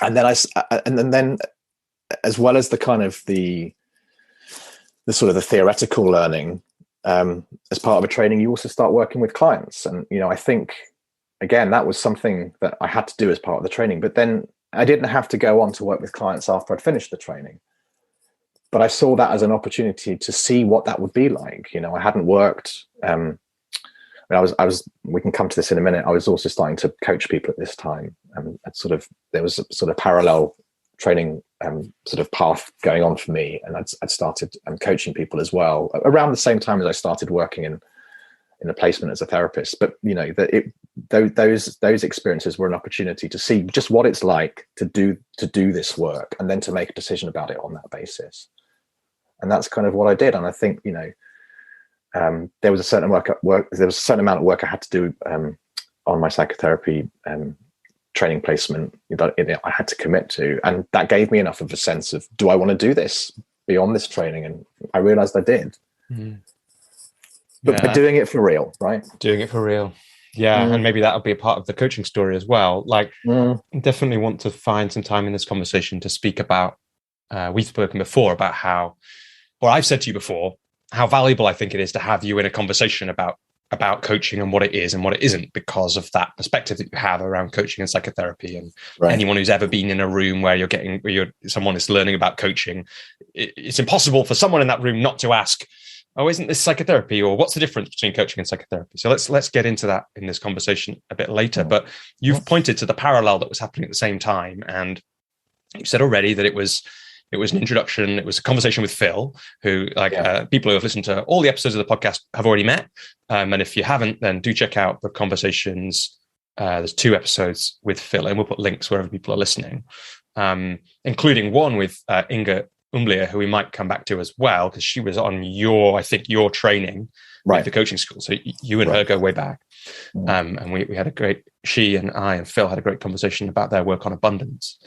And then as well as the kind of the sort of the theoretical learning, as part of a training, you also start working with clients. And, I think, again, that was something that I had to do as part of the training. But then I didn't have to go on to work with clients after I'd finished the training. But I saw that as an opportunity to see what that would be like. I hadn't worked. We can come to this in a minute. I was also starting to coach people at this time. And there was a sort of parallel training sort of path going on for me, and I'd started coaching people as well around the same time as I started working in a placement as a therapist. But those experiences were an opportunity to see just what it's like to do this work, and then to make a decision about it on that basis. And that's kind of what I did. And I think there was a certain amount of work I had to do on my psychotherapy training placement that I had to commit to, and that gave me enough of a sense of, do I want to do this beyond this training? And I realized I did. But doing it for real, right? Doing it for real. Yeah. And maybe that'll be a part of the coaching story as well. Like, definitely want to find some time in this conversation to speak about, we've spoken before about how, or I've said to you before, how valuable I think it is to have you in a conversation about coaching and what it is and what it isn't, because of that perspective that you have around coaching and psychotherapy. And anyone who's ever been in a room where someone is learning about coaching, it's impossible for someone in that room not to ask, oh, isn't this psychotherapy? Or what's the difference between coaching and psychotherapy? So let's get into that in this conversation a bit later. But you've pointed to the parallel that was happening at the same time. And you said already that it was an introduction. It was a conversation with Phil, who people who have listened to all the episodes of the podcast have already met. And if you haven't, then do check out the conversations. There's 2 episodes with Phil, and we'll put links wherever people are listening, including one with Inga Umblier, who we might come back to as well, because she was on your training with the coaching school. So you and her go way back. And we had she and I and Phil had a great conversation about their work on abundance.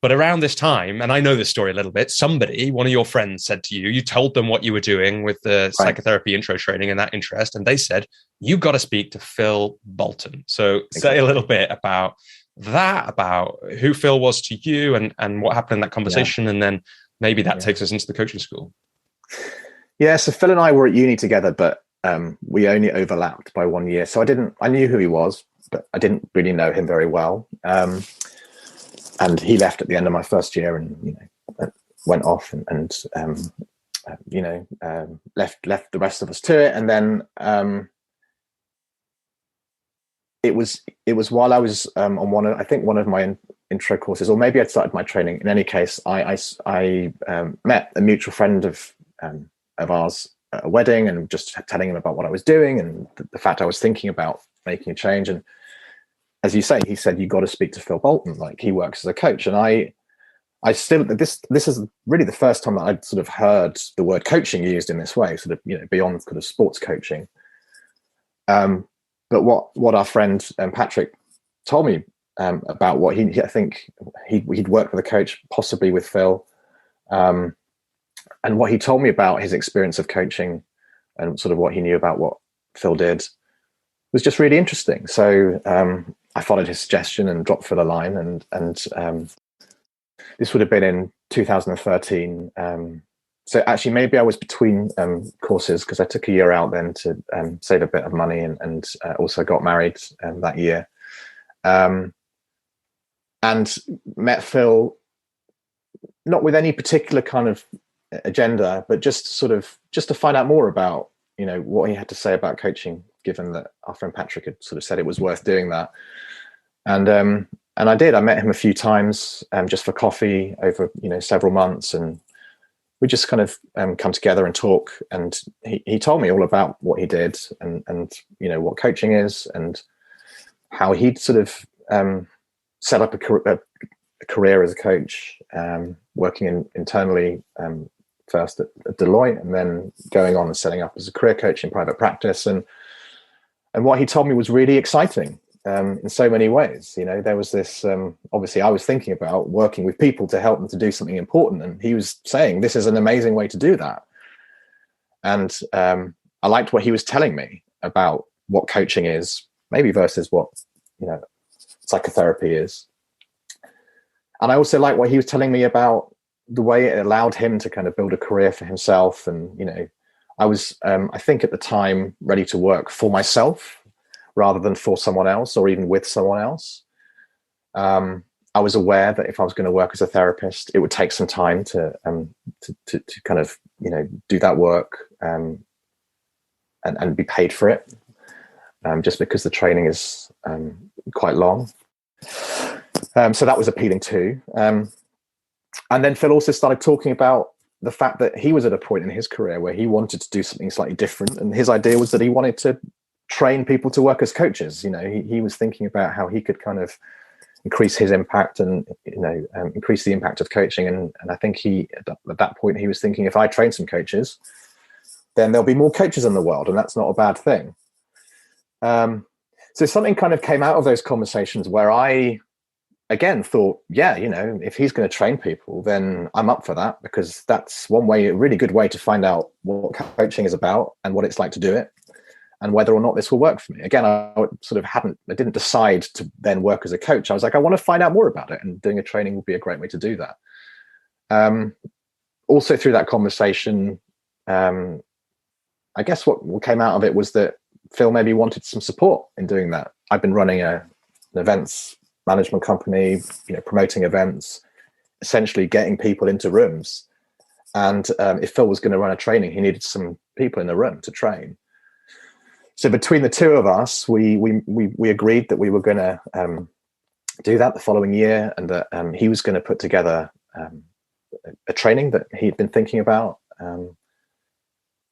But around this time, and I know this story a little bit, one of your friends said to you, you told them what you were doing with the psychotherapy intro training and that interest, and they said, you've got to speak to Phil Bolton. So say a little bit about that, about who Phil was to you and what happened in that conversation. And then maybe that takes us into the coaching school. Yeah. So Phil and I were at uni together, but we only overlapped by 1 year. So I knew who he was, but I didn't really know him very well. And he left at the end of my first year, and went off and left the rest of us to it. And then it was while I was on one of my intro courses, or maybe I'd started my training. In any case, I met a mutual friend of ours at a wedding, and just telling him about what I was doing and the fact I was thinking about making a change. And as you say, he said, you got to speak to Phil Bolton. Like, he works as a coach. And I still, this is really the first time that I'd sort of heard the word coaching used in this way, sort of, beyond kind of sports coaching. But what our friend Patrick told me about what I think he'd worked with a coach, possibly with Phil. And what he told me about his experience of coaching and sort of what he knew about what Phil did was just really interesting. So I followed his suggestion and dropped Phil a line, and this would have been in 2013. So actually, maybe I was between courses, because I took a year out then to save a bit of money, and also got married that year, and met Phil, not with any particular kind of agenda, but just to find out more about what he had to say about coaching, given that our friend Patrick had sort of said it was worth doing that. And I did. I met him a few times just for coffee over several months, and we just kind of come together and talk. And he told me all about what he did, and what coaching is, and how he'd sort of set up a career as a coach, working internally first at Deloitte, and then going on and setting up as a career coach in private practice. And what he told me was really exciting. In so many ways, there was this, obviously I was thinking about working with people to help them to do something important. And he was saying, this is an amazing way to do that. And I liked what he was telling me about what coaching is, maybe versus what, psychotherapy is. And I also liked what he was telling me about the way it allowed him to kind of build a career for himself. And, I was, I think at the time, ready to work for myself, rather than for someone else, or even with someone else. I was aware that if I was going to work as a therapist, it would take some time to kind of do that work and be paid for it, just because the training is quite long. So that was appealing too. And then Phil also started talking about the fact that he was at a point in his career where he wanted to do something slightly different. And his idea was that he wanted to train people to work as coaches. You know, he was thinking about how he could kind of increase his impact and, increase the impact of coaching. And I think at that point, he was thinking, if I train some coaches, then there'll be more coaches in the world. And that's not a bad thing. So something kind of came out of those conversations where I, again, thought, yeah, if he's going to train people, then I'm up for that, because that's one way, a really good way to find out what coaching is about and what it's like to do it, and whether or not this will work for me. Again, I didn't decide to then work as a coach. I was like, I want to find out more about it, and doing a training would be a great way to do that. Also through that conversation, I guess what came out of it was that Phil maybe wanted some support in doing that. I've been running an events management company, promoting events, essentially getting people into rooms. And if Phil was going to run a training, he needed some people in the room to train. So between the two of us, we agreed that we were going to do that the following year, and that he was going to put together a training that he'd been thinking about,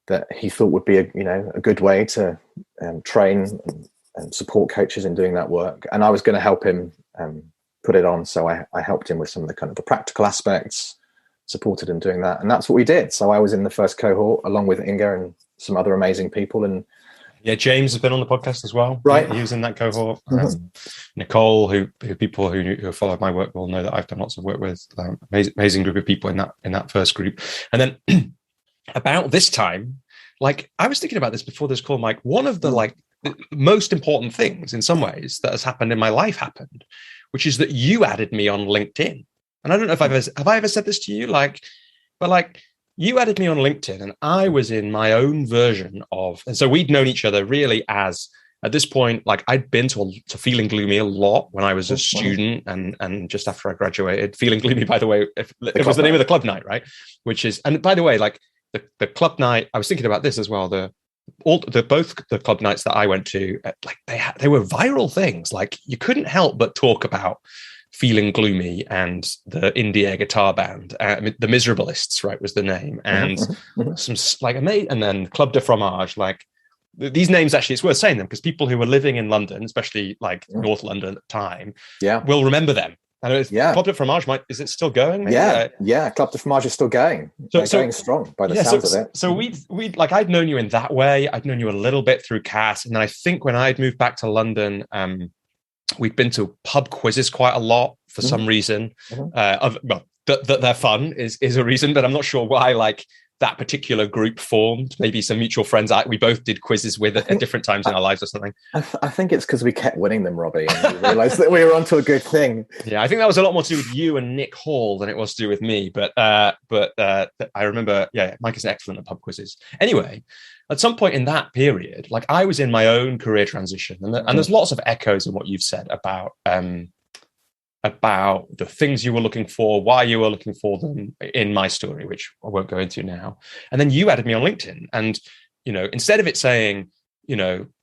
that he thought would be a good way to train and support coaches in doing that work. And I was going to help him put it on. So I helped him with some of the kind of the practical aspects, supported him doing that. And that's what we did. So I was in the first cohort along with Inga and some other amazing people. And yeah, James has been on the podcast as well. Right. He was in that cohort. Nicole, who people who have followed my work will know that I've done lots of work with. Amazing group of people in that first group. And then about this time, like, I was thinking about this before this call, Mike. One of the most important things in some ways that has happened in my life happened, which is that you added me on LinkedIn. And I don't know if have I ever said this to you, but you added me on LinkedIn, and I was in my own version of, and so we'd known each other really as, at this point, like, I'd been to Feeling Gloomy a lot when I was a student and just after I graduated. Feeling Gloomy, by the way, it was the name of the club night, right? Which is, and by the way, like the club night, I was thinking about this as well. Both the club nights that I went to, like they were viral things. Like, you couldn't help but talk about Feeling Gloomy and the Indie guitar band, the Miserableists, right, was the name, and some like amazing, and then Club de Fromage. Like, these names, actually, it's worth saying them because people who were living in London, especially like North London at the time, will remember them. And Club de Fromage is it still going? Maybe? Yeah. Club de Fromage is still going. So going strong by the sounds of it. So we like, I'd known you in that way. I'd known you a little bit through Cass, and then I think when I'd moved back to London, we'd been to pub quizzes quite a lot for some reason. They're fun is a reason, but I'm not sure why. Like, that particular group formed, maybe some mutual friends we both did quizzes with at different times in our lives or something. I think it's because we kept winning them, Robbie, and we realized that we were onto a good thing. Yeah, I think that was a lot more to do with you and Nick Hall than it was to do with me. But I remember, Mike is excellent at pub quizzes. Anyway, at some point in that period, like, I was in my own career transition, and there's lots of echoes in what you've said about the things you were looking for, why you were looking for them in my story, which I won't go into now. And then you added me on LinkedIn, and, instead of it saying,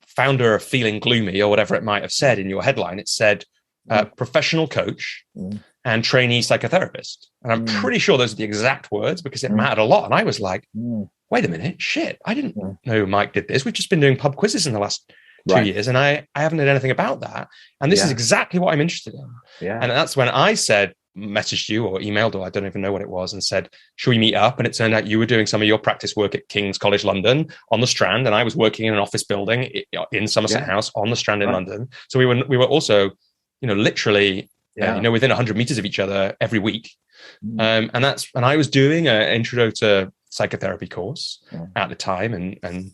founder of Feeling Gloomy or whatever it might have said in your headline, it said professional coach and trainee psychotherapist. And I'm pretty sure those are the exact words, because it mattered a lot. And I was like, wait a minute, shit, I didn't know Mike did this. We've just been doing pub quizzes in the last 2 years, and I haven't done anything about that. And this is exactly what I'm interested in. Yeah. And that's when I messaged you or emailed, or I don't even know what it was, and said, should we meet up? And it turned out you were doing some of your practice work at King's College London on the Strand, and I was working in an office building in Somerset House on the Strand in London. So we were also, literally, within 100 meters of each other every week. And I was doing an intro to psychotherapy course at the time, and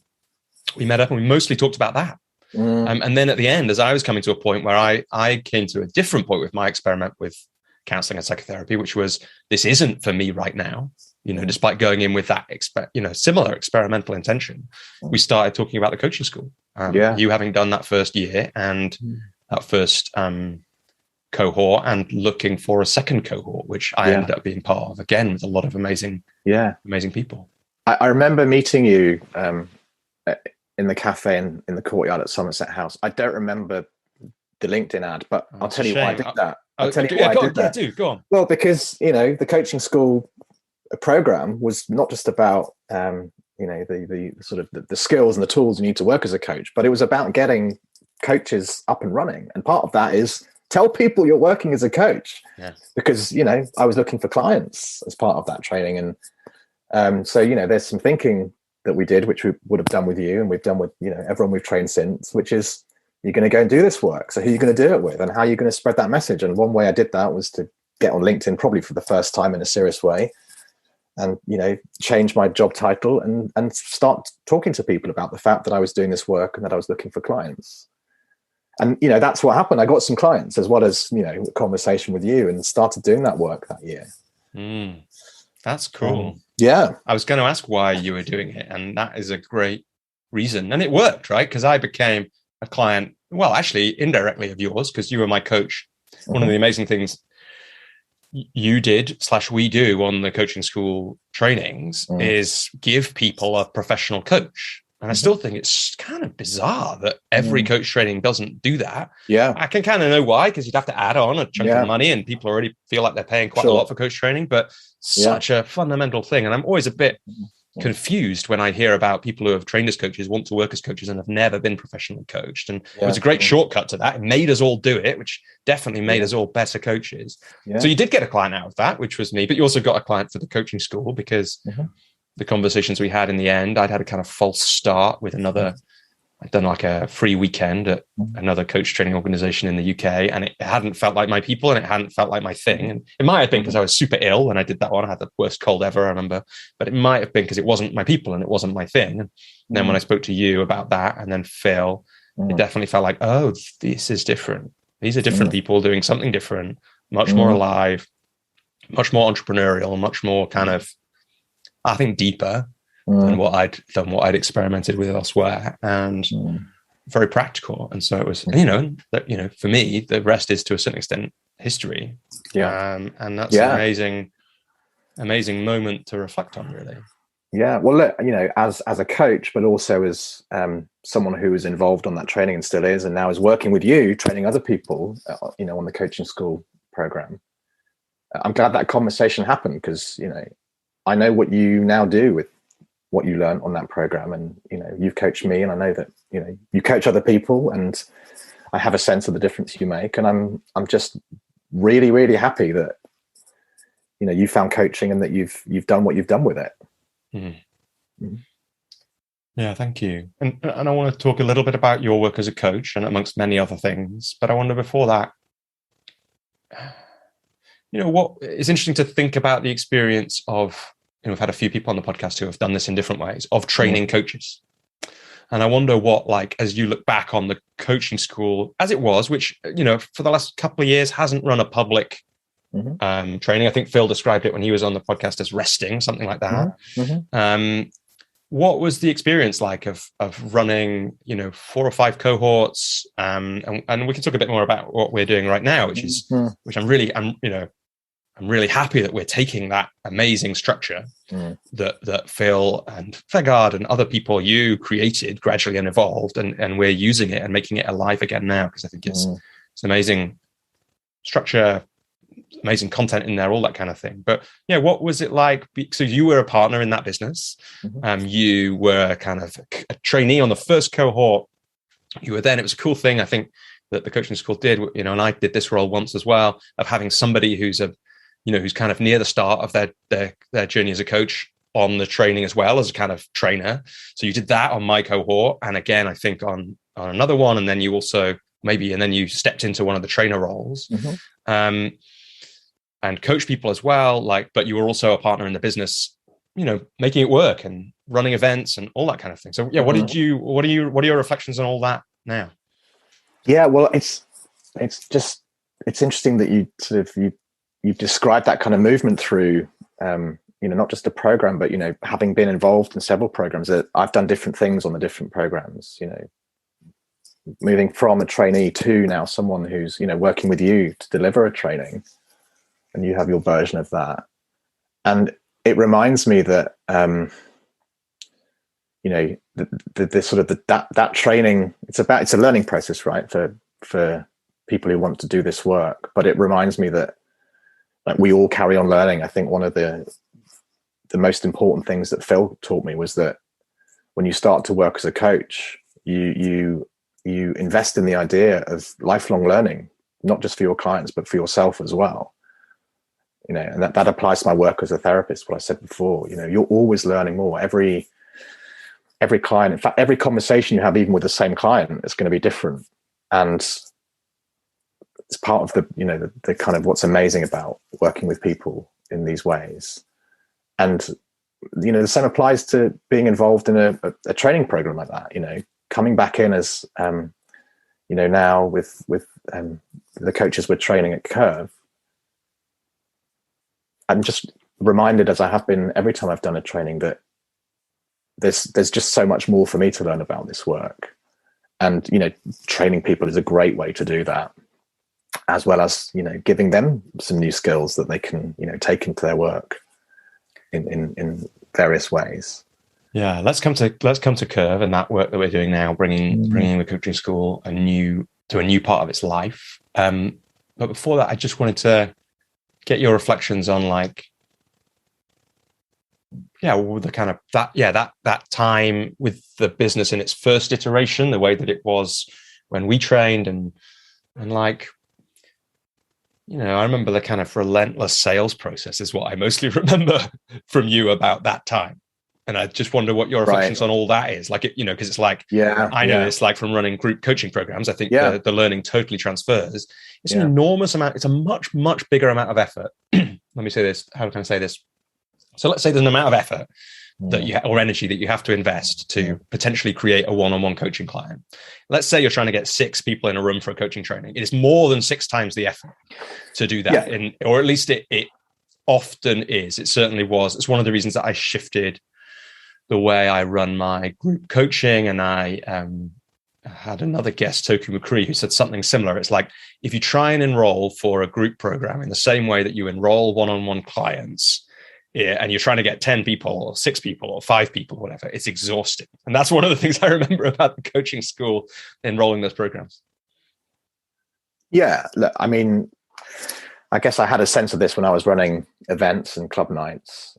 we met up and we mostly talked about that. And then at the end, as I was coming to a point where I came to a different point with my experiment with counseling and psychotherapy, which was, this isn't for me right now, despite going in with that similar experimental intention, we started talking about the coaching school. You having done that first year and that first cohort, and looking for a second cohort, which I ended up being part of, again, with a lot of amazing people. I remember meeting you in the cafe in the courtyard at Somerset House. I don't remember the LinkedIn ad, but I'll tell you why I did that. Do go on. Well, because the coaching school program was not just about the sort of the skills and the tools you need to work as a coach, but it was about getting coaches up and running. And part of that is tell people you're working as a coach, because I was looking for clients as part of that training, and so there's some thinking that we did, which we would have done with you, and we've done with everyone we've trained since, which is you're going to go and do this work. So who are you going to do it with, and how are you going to spread that message? And one way I did that was to get on LinkedIn, probably for the first time in a serious way, and change my job title and start talking to people about the fact that I was doing this work and that I was looking for clients. And that's what happened. I got some clients, as well as a conversation with you, and started doing that work that year. That's cool. Yeah, I was going to ask why you were doing it, and that is a great reason. And it worked, right? Because I became a client, well, actually indirectly of yours, because you were my coach. One of the amazing things you did / we do on the coaching school trainings is give people a professional coach. And I still think it's kind of bizarre that every coach training doesn't do that. Yeah. I can kind of know why, because you'd have to add on a chunk of money, and people already feel like they're paying quite a lot for coach training, but such a fundamental thing. And I'm always a bit confused when I hear about people who have trained as coaches, want to work as coaches, and have never been professionally coached. And it was a great shortcut to that. It made us all do it, which definitely made us all better coaches. So you did get a client out of that, which was me, but you also got a client for the coaching school, because the conversations we had in the end, I'd had a kind of false start with another. I'd done like a free weekend at another coach training organization in the UK, and it hadn't felt like my people, and it hadn't felt like my thing. And it might have been because I was super ill when I did that one. I had the worst cold ever, I remember. But it might have been because it wasn't my people and it wasn't my thing. And then when I spoke to you about that, and then Phil, it definitely felt like, oh, this is different. These are different people doing something different, much more alive, much more entrepreneurial, much more kind of, I think, deeper than what I'd experimented with elsewhere, and very practical. And so it was, for me, the rest is to a certain extent history. And that's an amazing moment to reflect on, really. Yeah. Well, look, as a coach, but also as someone who was involved on that training and still is, and now is working with you, training other people, on the coaching school program. I'm glad that conversation happened, because, I know what you now do with what you learned on that program, and you've coached me, and I know that you coach other people, and I have a sense of the difference you make, and I'm just really, really happy that you found coaching, and that you've done what you've done with it. Yeah, thank you. And I want to talk a little bit about your work as a coach, and amongst many other things, but I wonder before that, what it's interesting to think about the experience of, we've had a few people on the podcast who have done this in different ways, of training coaches. And I wonder what, as you look back on the coaching school as it was, which, for the last couple of years hasn't run a public training. I think Phil described it when he was on the podcast as resting, something like that. What was the experience like of running, 4 or 5 cohorts? And we can talk a bit more about what we're doing right now, which I'm really happy that we're taking that amazing structure that Phil and Fegard and other people you created gradually and evolved, and we're using it and making it alive again now, because I think it's amazing structure, amazing content in there, all that kind of thing. But what was it like? So you were a partner in that business. You were kind of a trainee on the first cohort. You were then, it was a cool thing, I think, that the coaching school did, and I did this role once as well, of having somebody who's who's kind of near the start of their journey as a coach on the training as well as a kind of trainer. So you did that on my cohort, and again, I think on another one, and then you also and then you stepped into one of the trainer roles, and coach people as well. But you were also a partner in the business, making it work and running events and all that kind of thing. So what are your reflections on all that now? Yeah, well, it's interesting that you described that kind of movement through, not just a program, but, having been involved in several programs. That I've done different things on the different programs, moving from a trainee to now someone who's, working with you to deliver a training, and you have your version of that. And it reminds me that, the sort of that training, it's a learning process, right? For people who want to do this work, but it reminds me that like we all carry on learning. I think one of the most important things that Phil taught me was that when you start to work as a coach, you invest in the idea of lifelong learning, not just for your clients, but for yourself as well. You know, and that applies to my work as a therapist, what I said before. You know, you're always learning more. Every client, in fact, every conversation you have, even with the same client, is going to be different. And it's part of the kind of what's amazing about working with people in these ways. And, you know, the same applies to being involved in a training program like that, you know, coming back in as, you know, now with the coaches we're training at Curve. I'm just reminded, as I have been every time I've done a training, that there's just so much more for me to learn about this work. And, you know, training people is a great way to do that, as well as, you know, giving them some new skills that they can, you know, take into their work in various ways. Yeah, let's come to Curve and that work that we're doing now, bringing the coaching school to a new part of its life. But before that, I just wanted to get your reflections on, like, the kind of that time with the business in its first iteration, the way that it was when we trained, and like, you know, I remember the kind of relentless sales process is what I mostly remember from you about that time. And I just wonder what your reflections on all that is. Like, you know, because it's like, I know it's like from running group coaching programs, I think the learning totally transfers. It's an enormous amount. It's a much, much bigger amount of effort. Let me say this. How can I say this? So let's say there's an amount of effort that you or energy that you have to invest to potentially create a one-on-one coaching client. Let's say you're trying to get 6 people in a room for a coaching training. It is more than 6 times the effort to do that. Or at least it often is. It certainly was. It's one of the reasons that I shifted the way I run my group coaching. And I had another guest, Toku McCree, who said something similar. It's like, if you try and enroll for a group program in the same way that you enroll one-on-one clients, and you're trying to get 10 people or 6 people or 5 people, whatever, it's exhausting. And that's one of the things I remember about the coaching school, enrolling those programs. Yeah, look, I mean, I guess I had a sense of this when I was running events and club nights.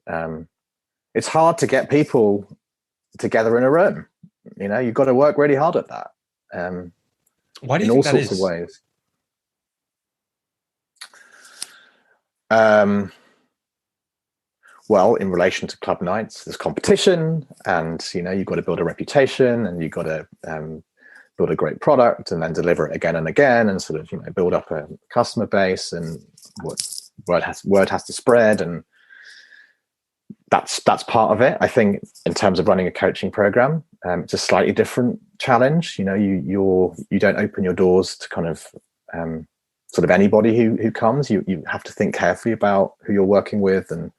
It's hard to get people together in a room. You know, you've got to work really hard at that. Why do you in all think that sorts is? of ways? Well, in relation to club nights, there's competition, and, you know, you've got to build a reputation, and you've got to build a great product, and then deliver it again and again, and sort of, you know, build up a customer base, and word has to spread, and that's part of it. I think in terms of running a coaching program, it's a slightly different challenge. You know, you don't open your doors to kind of sort of anybody who comes. You have to think carefully about who you're working with, and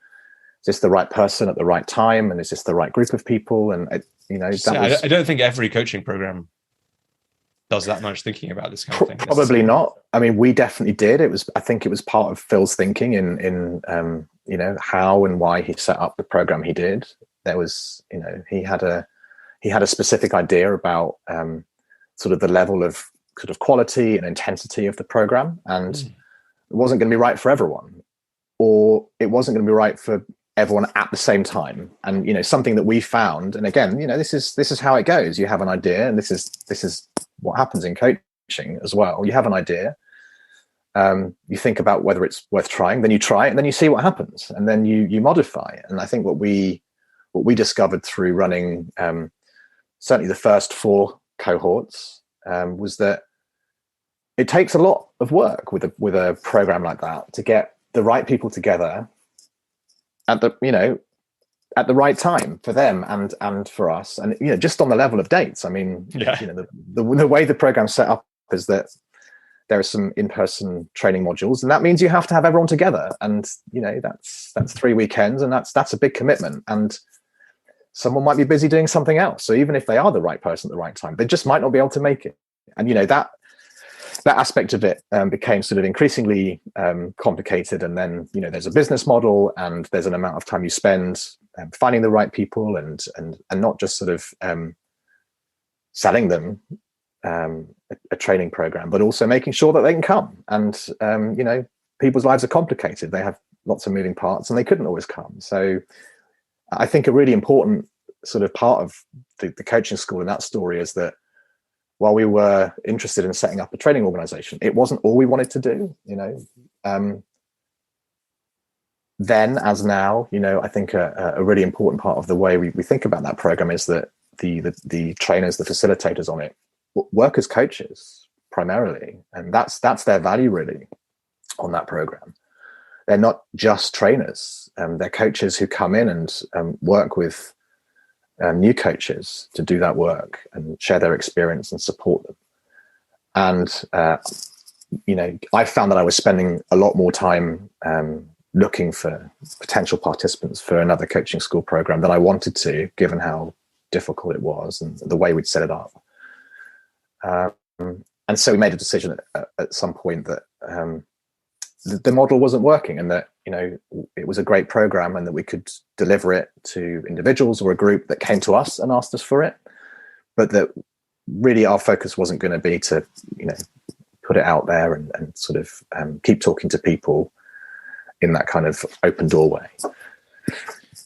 is this the right person at the right time, and is this the right group of people? And you know, I don't think every coaching program does that much thinking about this kind of thing. Probably not. I mean, we definitely did. I think it was part of Phil's thinking in you know, how and why he set up the program he did. There was, you know, he had a specific idea about sort of the level of sort of quality and intensity of the program, and it wasn't going to be right for everyone, or it wasn't going to be right for everyone at the same time. And, you know, something that we found, and again, you know, this is how it goes. You have an idea, and this is what happens in coaching as well. You have an idea, you think about whether it's worth trying, then you try it, and then you see what happens, and then you modify it. And I think what we discovered through running certainly the first 4 cohorts was that it takes a lot of work with a program like that to get the right people together at the right time for them and for us. And, you know, just on the level of dates, I mean, you know, the way the program's set up is that there are some in-person training modules, and that means you have to have everyone together. And, you know, that's 3 weekends, and that's a big commitment. And someone might be busy doing something else. So even if they are the right person at the right time, they just might not be able to make it. And, you know, that aspect of it became sort of increasingly complicated. And then, you know, there's a business model, and there's an amount of time you spend finding the right people and not just sort of selling them a training program, but also making sure that they can come. And people's lives are complicated. They have lots of moving parts, and they couldn't always come. So I think a really important sort of part of the coaching school in that story is that while we were interested in setting up a training organization, it wasn't all we wanted to do. Then as now, I think a really important part of the way we think about that program is that the trainers, the facilitators on it, work as coaches primarily, and that's their value really on that program. They're not just trainers; they're coaches who come in and work with new coaches to do that work and share their experience and support them. And I found that I was spending a lot more time looking for potential participants for another coaching school program than I wanted to, given how difficult it was and the way we'd set it up. And so we made a decision at some point that the model wasn't working, and that it was a great program and that we could deliver it to individuals or a group that came to us and asked us for it, but that really our focus wasn't going to be to put it out there and sort of keep talking to people in that kind of open doorway.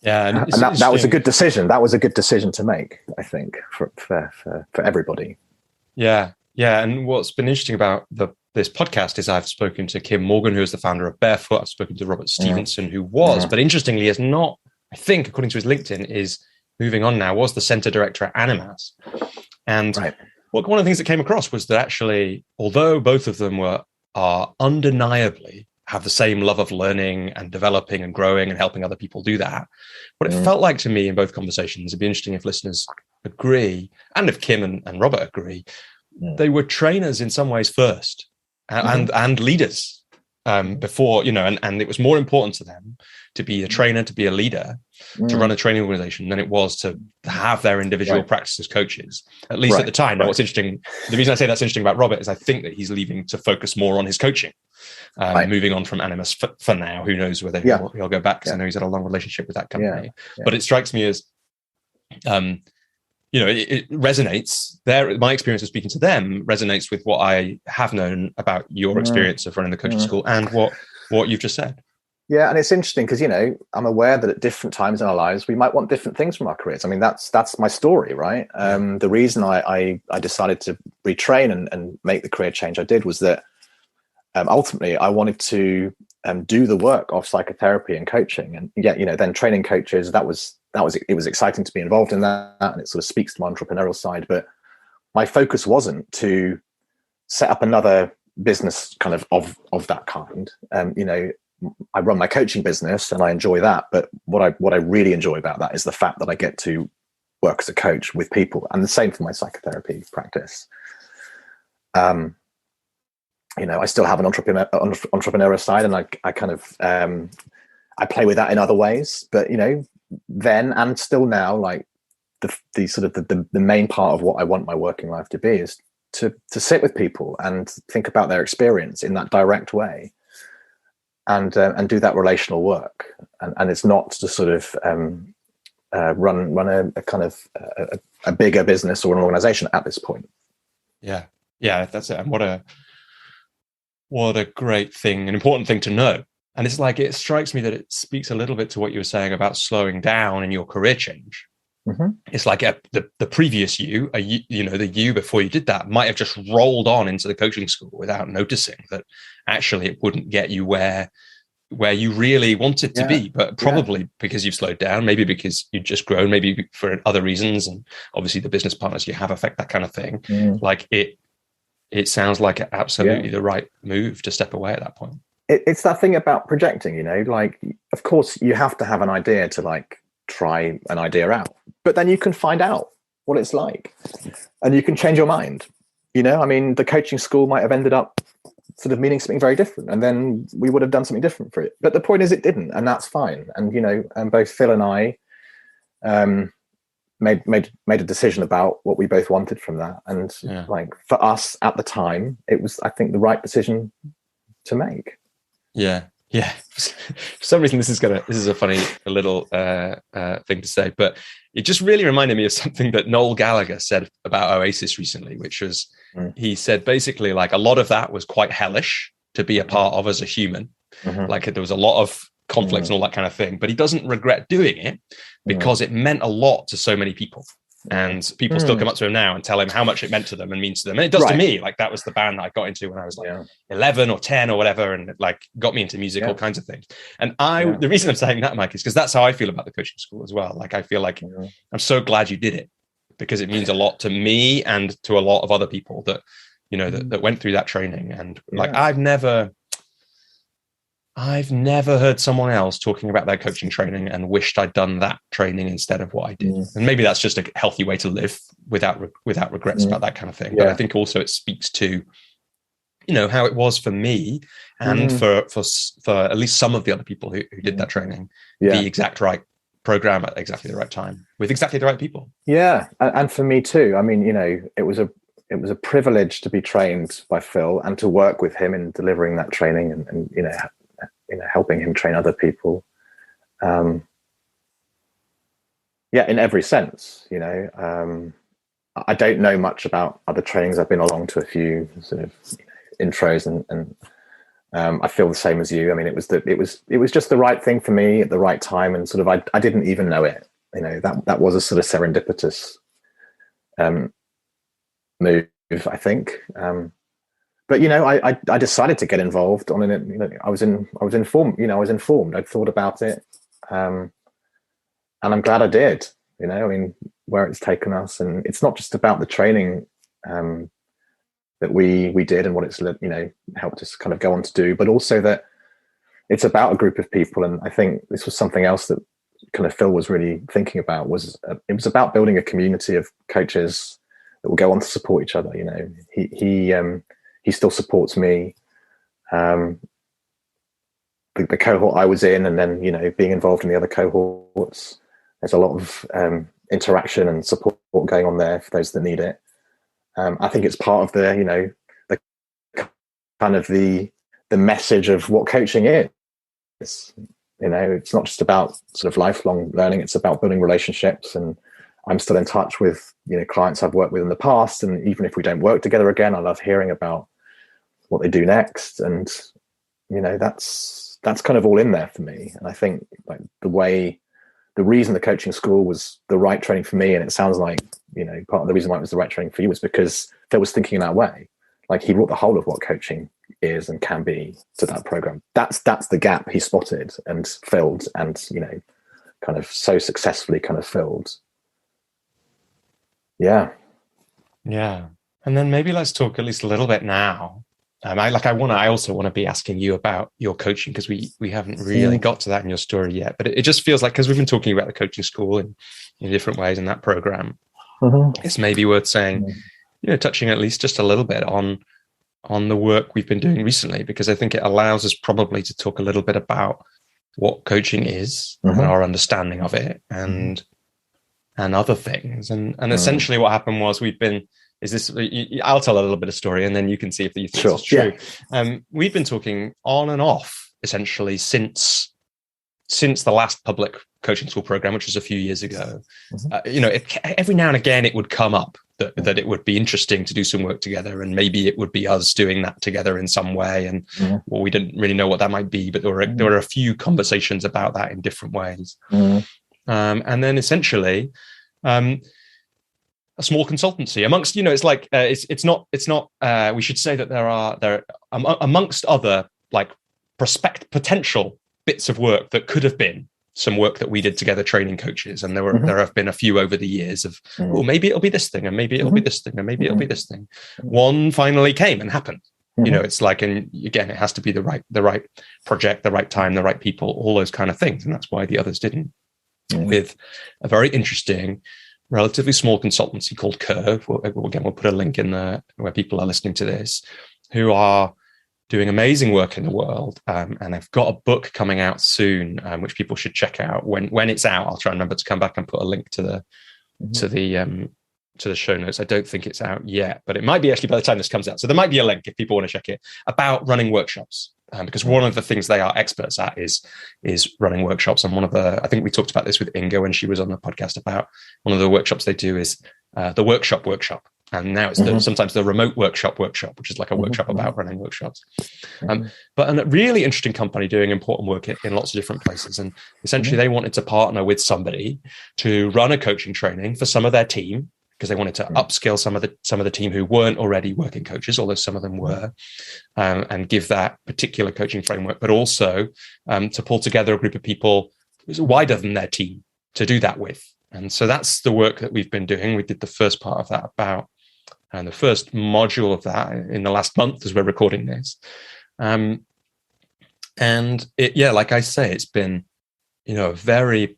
Yeah, and that was a good decision. That was a good decision to make, I think, for everybody. Yeah. And what's been interesting about this podcast is I've spoken to Kim Morgan, who is the founder of Barefoot. I've spoken to Robert Stevenson, who was, but interestingly is not, I think, according to his LinkedIn, is moving on now, was the center director at Animas. And one of the things that came across was that actually, although both of them are undeniably have the same love of learning and developing and growing and helping other people do that, what it felt like to me in both conversations, it'd be interesting if listeners agree, and if Kim and Robert agree, they were trainers in some ways first, and leaders before, and it was more important to them to be a trainer, to be a leader, to run a training organization than it was to have their individual practice as coaches, at least at the time. Now, what's interesting, the reason I say that's interesting about Robert is I think that he's leaving to focus more on his coaching, moving on from Animas for now. Who knows whether he'll go back, because I know he's had a long relationship with that company. But it strikes me as, it resonates there. My experience of speaking to them resonates with what I have known about your experience of running the coaching school and what you've just said. Yeah, and it's interesting because I'm aware that at different times in our lives we might want different things from our careers. I mean, that's my story, right? The reason I decided to retrain and make the career change I did was that ultimately I wanted to do the work of psychotherapy and coaching, and then training coaches. It was exciting to be involved in that, and it sort of speaks to my entrepreneurial side. But my focus wasn't to set up another business kind of that kind. I run my coaching business and I enjoy that, but what I really enjoy about that is the fact that I get to work as a coach with people, and the same for my psychotherapy practice. I still have an entrepreneurial side, and I kind of I play with that in other ways, but then and still now, like the sort of the main part of what I want my working life to be is to sit with people and think about their experience in that direct way, and do that relational work, and it's not to sort of run a kind of a bigger business or an organization at this point. Yeah, that's it. And what a great thing, an important thing to know. And it's like, it strikes me that it speaks a little bit to what you were saying about slowing down in your career change. It's like the previous you, the you before you did that, might have just rolled on into the coaching school without noticing that actually it wouldn't get you where you really wanted to be, but probably because you've slowed down, maybe because you've just grown, maybe for other reasons, and obviously the business partners you have affect that kind of thing. Like it sounds like absolutely the right move to step away at that point. It's that thing about projecting, like, of course you have to have an idea to like try an idea out, but then you can find out what it's like and you can change your mind. I mean, the coaching school might have ended up sort of meaning something very different, and then we would have done something different for it. But the point is it didn't, and that's fine. And, and both Phil and I made a decision about what we both wanted from that. And like for us at the time, it was, I think, the right decision to make. Yeah. Yeah. For some reason, this is a funny little thing to say, but it just really reminded me of something that Noel Gallagher said about Oasis recently, which was, he said basically like a lot of that was quite hellish to be a part of as a human. Like there was a lot of conflict and all that kind of thing, but he doesn't regret doing it because it meant a lot to so many people. And people still come up to him now and tell him how much it meant to them and means to them. And it does to me. Like that was the band that I got into when I was like 11 or 10 or whatever. And it like got me into music, all kinds of things. And the reason I'm saying that, Mike, is because that's how I feel about the coaching school as well. Like, I feel like I'm so glad you did it because it means a lot to me and to a lot of other people that, you know, that went through that training. And like, I've never heard someone else talking about their coaching training and wished I'd done that training instead of what I did. And maybe that's just a healthy way to live without regrets about that kind of thing. But I think also it speaks to, you know, how it was for me and for at least some of the other people who did that training, the exact right program at exactly the right time with exactly the right people. Yeah. And for me too. I mean, you know, it was a privilege to be trained by Phil and to work with him in delivering that training and you know, helping him train other people. In every sense, you know, I don't know much about other trainings. I've been along to a few sort of intros and I feel the same as you. I mean, it was just the right thing for me at the right time. And sort of, I didn't even know it, you know, that was a sort of serendipitous move, I think. But you know, I decided to get involved on it. You know, I was informed. You know, I was informed. I'd thought about it, and I'm glad I did. You know, I mean, where it's taken us, and it's not just about the training that we did and what it's, you know, helped us kind of go on to do, but also that it's about a group of people. And I think this was something else that kind of Phil was really thinking about. It was about building a community of coaches that will go on to support each other. You know, he still supports me. The cohort I was in, and then, you know, being involved in the other cohorts, there's a lot of interaction and support going on there for those that need it. I think it's part of the, you know, the kind of the message of what coaching is. You know, it's not just about sort of lifelong learning. It's about building relationships. And I'm still in touch with, you know, clients I've worked with in the past. And even if we don't work together again, I love hearing about what they do next. And, you know, that's kind of all in there for me. And I think like the reason the coaching school was the right training for me, and it sounds like, you know, part of the reason why it was the right training for you was because Phil was thinking in that way. Like he brought the whole of what coaching is and can be to that program. That's the gap he spotted and filled, and, you know, kind of so successfully kind of filled. Yeah. And then maybe let's talk at least a little bit now. I also want to be asking you about your coaching, because we haven't really got to that in your story yet. But it just feels like, because we've been talking about the coaching school in different ways in that program, it's maybe worth saying, you know, touching at least just a little bit on the work we've been doing recently, because I think it allows us probably to talk a little bit about what coaching is and our understanding of it and other things. And essentially what happened was I'll tell a little bit of story and then you can see if you think it's true. We've been talking on and off essentially since the last public coaching school program, which was a few years ago. You know, every now and again it would come up that it would be interesting to do some work together, and maybe it would be us doing that together in some way. And well, we didn't really know what that might be, but there were a few conversations about that in different ways. And then essentially, a small consultancy amongst, you know, it's like it's not we should say that there are amongst other like potential bits of work that could have been some work that we did together training coaches, and there have been a few over the years of maybe it'll be this thing, and maybe it'll be this thing, and maybe it'll be this thing. One finally came and happened. You know, it's like, and again, it has to be the right project, the right time, the right people, all those kind of things, and that's why the others didn't. With a very interesting, relatively small consultancy called Curve. We'll put a link in there where people are listening to this, who are doing amazing work in the world. And I've got a book coming out soon, which people should check out. When it's out, I'll try and remember to come back and put a link to the show notes. I don't think it's out yet, but it might be actually by the time this comes out. So there might be a link if people want to check it, about running workshops. because one of the things they are experts at is running workshops. And I think we talked about this with Inga when she was on the podcast, about one of the workshops they do is the workshop. And now it's sometimes the remote workshop, which is like a workshop about running workshops. But a really interesting company doing important work in lots of different places. And essentially they wanted to partner with somebody to run a coaching training for some of their team, because they wanted to upskill some of the team who weren't already working coaches, although some of them were, and give that particular coaching framework, but also to pull together a group of people wider than their team to do that with. And so that's the work that we've been doing. We did the first part of that and the first module of that in the last month as we're recording this. And like I say, it's been, a very,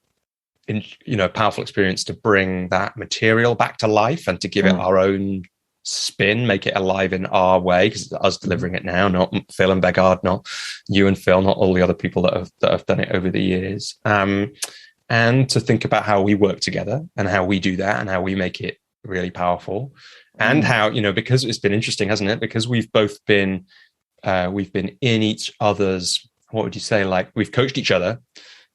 powerful experience to bring that material back to life and to give it our own spin, make it alive in our way, because it's us delivering it now, not Phil and Begard, not you and Phil, not all the other people that have done it over the years. And to think about how we work together and how we do that and how we make it really powerful. And how, because it's been interesting, hasn't it? Because we've both been, in each other's, what would you say? Like, we've coached each other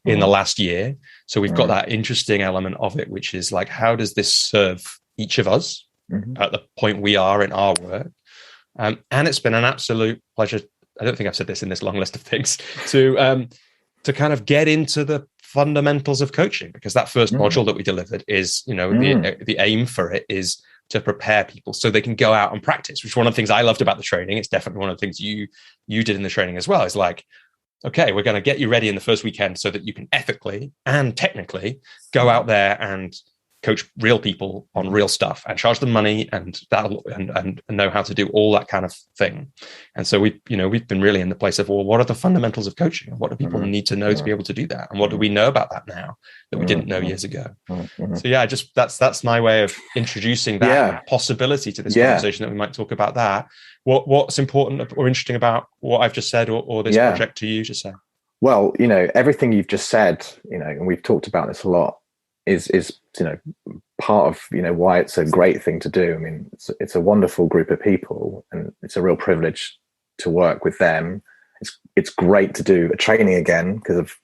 in the last year. So we've got that interesting element of it, which is like, how does this serve each of us at the point we are in our work? And it's been an absolute pleasure. I don't think I've said this in this long list of things, to kind of get into the fundamentals of coaching, because that first module that we delivered is, the aim for it is to prepare people so they can go out and practice, which is one of the things I loved about the training. It's definitely one of the things you did in the training as well. It's like, okay, we're going to get you ready in the first weekend so that you can ethically and technically go out there and coach real people on real stuff and charge them money and know how to do all that kind of thing. And so we've been really in the place of, well, what are the fundamentals of coaching? And what do people need to know to be able to do that? And what do we know about that now that we didn't know years ago? So that's my way of introducing that possibility to this conversation, that we might talk about that. What's important or interesting about what I've just said or this project to you to say? Well, everything you've just said, and we've talked about this a lot, is part of why it's a great thing to do. I mean, it's a wonderful group of people, and it's a real privilege to work with them. It's great to do a training again because of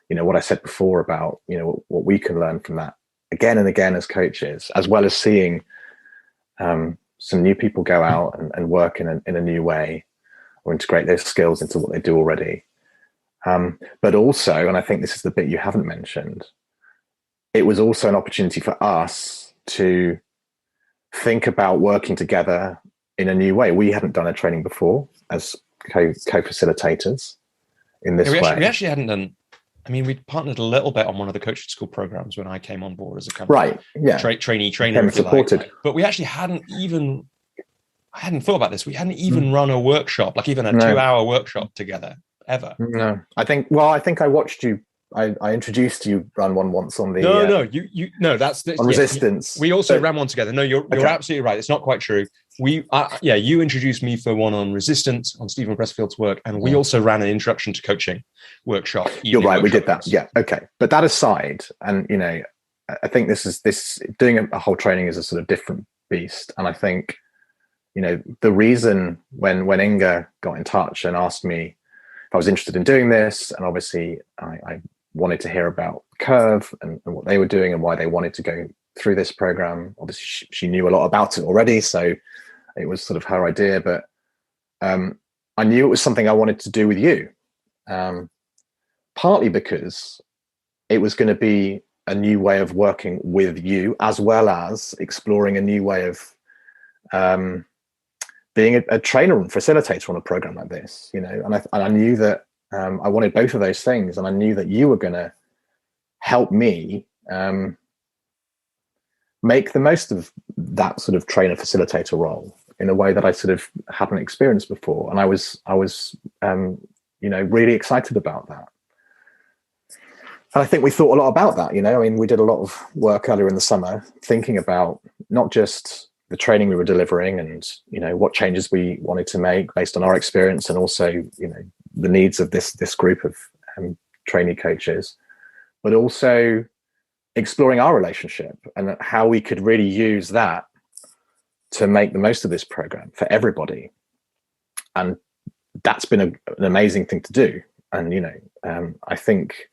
what I said before about what we can learn from that again and again as coaches, as well as seeing some new people go out and work in a new way, or integrate those skills into what they do already. But also, and I think this is the bit you haven't mentioned, it was also an opportunity for us to think about working together in a new way. We hadn't done a training before as co-facilitators in this way. We actually hadn't done. I mean, we partnered a little bit on one of the coaching school programs when I came on board as a kind of trainer, if you like. But we actually hadn't even. I hadn't thought about this. We hadn't even run a workshop, like even a 2-hour workshop together ever. No, I think I watched you. I introduced you run one once on the that's on resistance. We also ran one together. No, you're absolutely right. It's not quite true. You introduced me for one on resistance on Stephen Pressfield's work, and we also ran an introduction to coaching workshop. You're right, we did that. Yeah, okay. But that aside, and I think this doing a whole training is a sort of different beast. And I think the reason when Inga got in touch and asked me if I was interested in doing this, and obviously I wanted to hear about Curve and what they were doing and why they wanted to go through this program. Obviously, she knew a lot about it already, so it was sort of her idea. But I knew it was something I wanted to do with you, partly because it was going to be a new way of working with you, as well as exploring a new way of being a trainer and facilitator on a program like this. And I knew that I wanted both of those things, and I knew that you were going to help me make the most of that sort of trainer facilitator role in a way that I sort of hadn't experienced before. And I was really excited about that. And I think we thought a lot about that. I mean, we did a lot of work earlier in the summer thinking about not just the training we were delivering and what changes we wanted to make based on our experience, and also the needs of this group of trainee coaches, but also exploring our relationship and how we could really use that to make the most of this program for everybody. And that's been an amazing thing to do. And, I think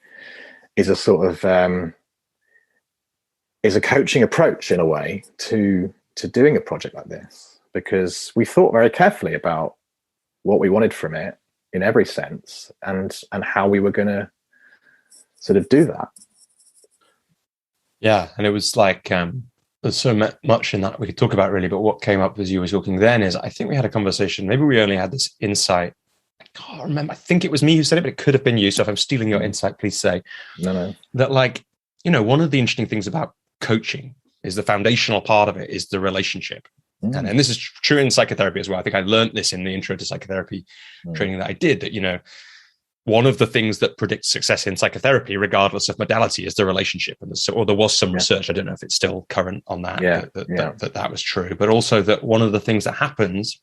is a sort of, is a coaching approach in a way to doing a project like this, because we thought very carefully about what we wanted from it in every sense, and how we were going to sort of do that. Yeah, and it was like there's so much in that we could talk about really, but what came up as you were talking then is I think we had a conversation, maybe we only had this insight, I can't remember, I think it was me who said it, but it could have been you, so if I'm stealing your insight, please say. No. That, like, one of the interesting things about coaching is the foundational part of it is the relationship. And this is true in psychotherapy as well. I think I learned this in the intro to psychotherapy training that I did, that, one of the things that predicts success in psychotherapy, regardless of modality, is the relationship. And there was some research, I don't know if it's still current on that, that was true. But also that one of the things that happens,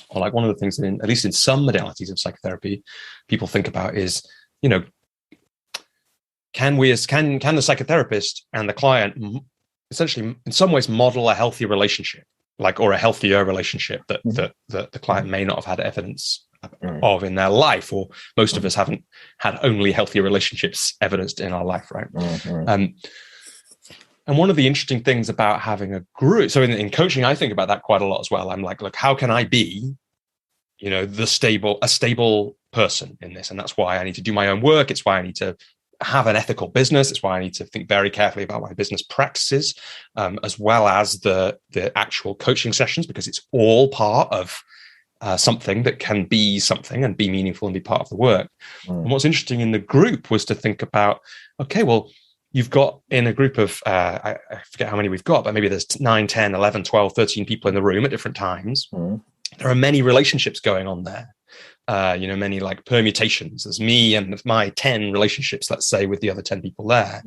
or like one of the things that at least in some modalities of psychotherapy, people think about is, can the psychotherapist and the client essentially in some ways model a healthy relationship, or a healthier relationship that the client may not have had evidence of in their life, or most of us haven't had only healthy relationships evidenced in our life, right? And one of the interesting things about having a group, so in coaching, I think about that quite a lot as well. I'm like, look, how can I be, a stable person in this? And that's why I need to do my own work. It's why I need to have an ethical business. It's why I need to think very carefully about my business practices, as well as the actual coaching sessions, because it's all part of something that can be something and be meaningful and be part of the work. And what's interesting in the group was to think about, okay, well, you've got in a group of, I forget how many we've got, but maybe there's 9, 10, 11, 12, 13 people in the room at different times. There are many relationships going on there. Many like permutations. There's me and my 10 relationships, let's say, with the other 10 people there.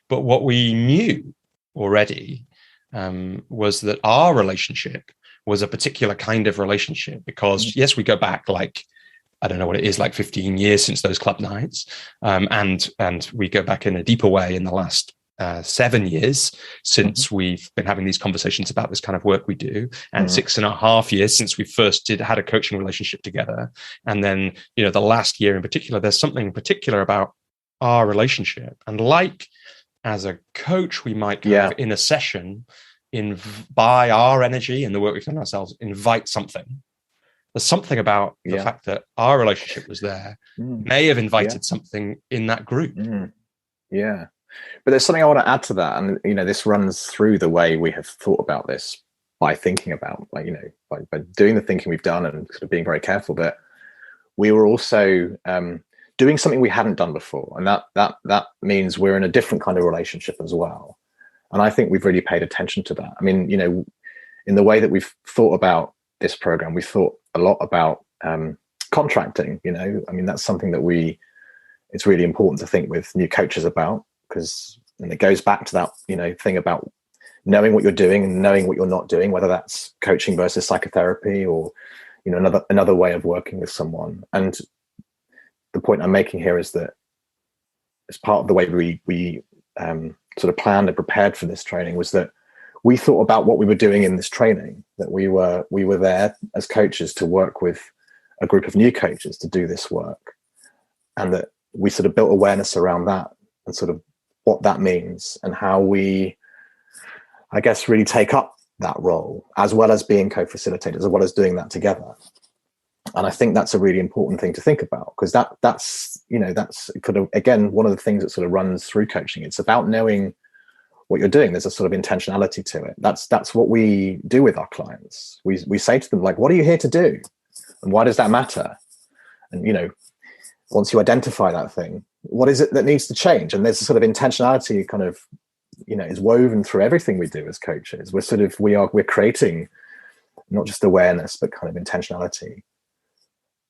But what we knew already was that our relationship was a particular kind of relationship, because yes, we go back I don't know what it is, 15 years since those club nights. And we go back in a deeper way in the last 7 years since we've been having these conversations about this kind of work we do, and 6.5 years since we first had a coaching relationship together. And then, the last year in particular, there's something particular about our relationship. And as a coach, we might kind of in a session, by our energy and the work we've done ourselves, invite something. There's something about the fact that our relationship was there, may have invited something in that group. Yeah. But there's something I want to add to that. And, this runs through the way we have thought about this by thinking about, by doing the thinking we've done and sort of being very careful. But we were also doing something we hadn't done before. And that means we're in a different kind of relationship as well. And I think we've really paid attention to that. I mean, in the way that we've thought about this program, we thought a lot about contracting. I mean, that's something that it's really important to think with new coaches about, and it goes back to that, thing about knowing what you're doing and knowing what you're not doing, whether that's coaching versus psychotherapy or, another way of working with someone. And the point I'm making here is that as part of the way we sort of planned and prepared for this training was that we thought about what we were doing in this training, that we were there as coaches to work with a group of new coaches to do this work, and that we sort of built awareness around that and sort of what that means and how we, I guess, really take up that role, as well as being co-facilitators, as well as doing that together. And I think that's a really important thing to think about, because that's kind of, again, one of the things that sort of runs through coaching. It's about knowing what you're doing. There's a sort of intentionality to it. That's what we do with our clients. We say to them, what are you here to do? And why does that matter? And, once you identify that thing, what is it that needs to change? And there's a sort of intentionality kind of, is woven through everything we do as coaches. We're creating not just awareness, but kind of intentionality.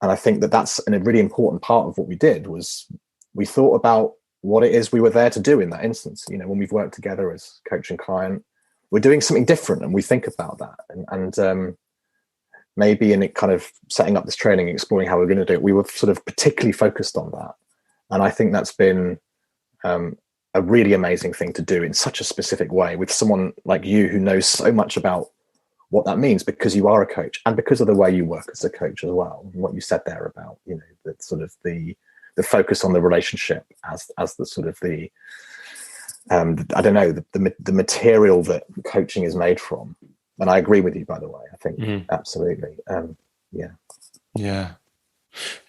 And I think that's a really important part of what we did was we thought about what it is we were there to do in that instance. When we've worked together as coach and client, we're doing something different, and we think about that. And maybe in it kind of setting up this training, exploring how we're going to do it, we were sort of particularly focused on that. And I think that's been a really amazing thing to do in such a specific way with someone like you who knows so much about what that means, because you are a coach and because of the way you work as a coach as well. And what you said there about, the sort of the focus on the relationship as the sort of the I don't know, the material that coaching is made from. And I agree with you, by the way. I think absolutely. Yeah.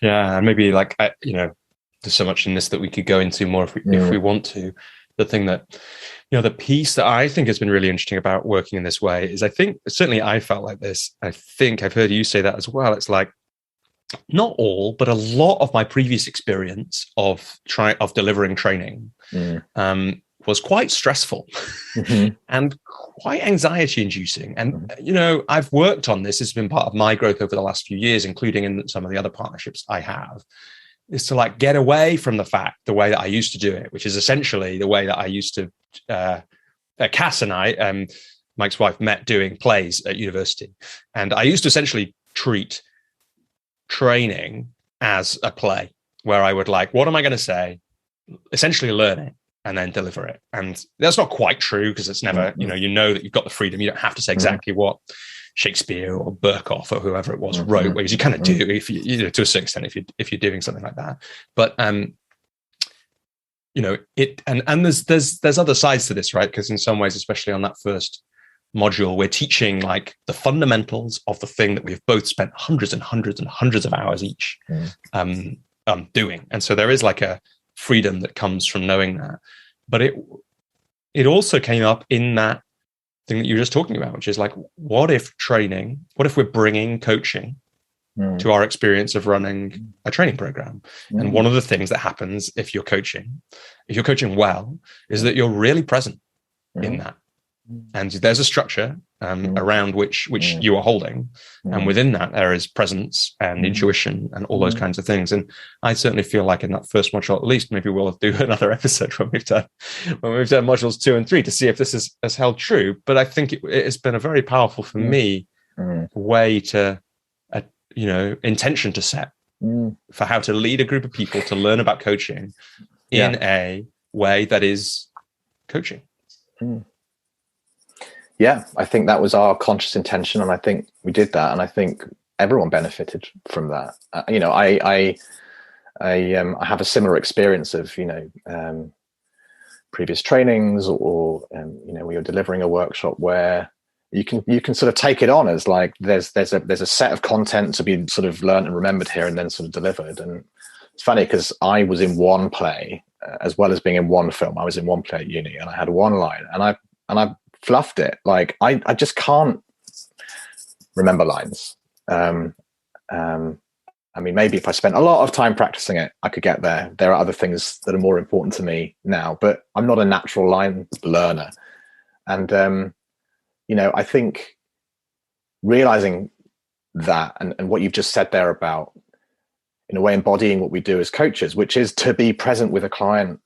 And maybe there's so much in this that we could go into more if we want to. The thing that, the piece that I think has been really interesting about working in this way is, I think certainly I felt like this. I think I've heard you say that as well. It's like, not all, but a lot of my previous experience of delivering training was quite stressful and quite anxiety inducing. And, I've worked on this. It's been part of my growth over the last few years, including in some of the other partnerships I have, is to get away from the way that I used to do it, which is essentially the way that I used to, Cass and I, Mike's wife, met doing plays at university. And I used to essentially treat training as a play where I would what am I going to say? Essentially learn it and then deliver it. And that's not quite true, because it's never, that you've got the freedom. You don't have to say exactly what Shakespeare or Berkoff or whoever it was wrote, whereas you kind of do if you to a certain extent if you're doing something like that. But there's other sides to this, right? Because in some ways, especially on that first module, we're teaching the fundamentals of the thing that we've both spent hundreds and hundreds and hundreds of hours each doing. And so there is a freedom that comes from knowing that. But it also came up in that thing that you were just talking about, which is what if we're bringing coaching to our experience of running a training program? And one of the things that happens if you're coaching well, is that you're really present in that. And there's a structure around which you are holding. And within that, there is presence and intuition and all those kinds of things. And I certainly feel like in that first module, at least, maybe we'll do another episode when we've done modules 2 and 3 to see if this has held true. But I think it has been a very powerful, for me, way to, intention to set for how to lead a group of people to learn about coaching in a way that is coaching. Yeah, I think that was our conscious intention, and I think we did that, and I think everyone benefited from that. I have a similar experience of previous trainings, or we were delivering a workshop where you can sort of take it on as there's a set of content to be sort of learned and remembered here, and then sort of delivered. And it's funny because I was in one play as well as being in one film. I was in one play at uni, and I had one line, and I fluffed it. I just can't remember lines. Maybe if I spent a lot of time practicing it, I could get there. There are other things that are more important to me now, but I'm not a natural line learner. And, I think realizing that and what you've just said there about, in a way, embodying what we do as coaches, which is to be present with a client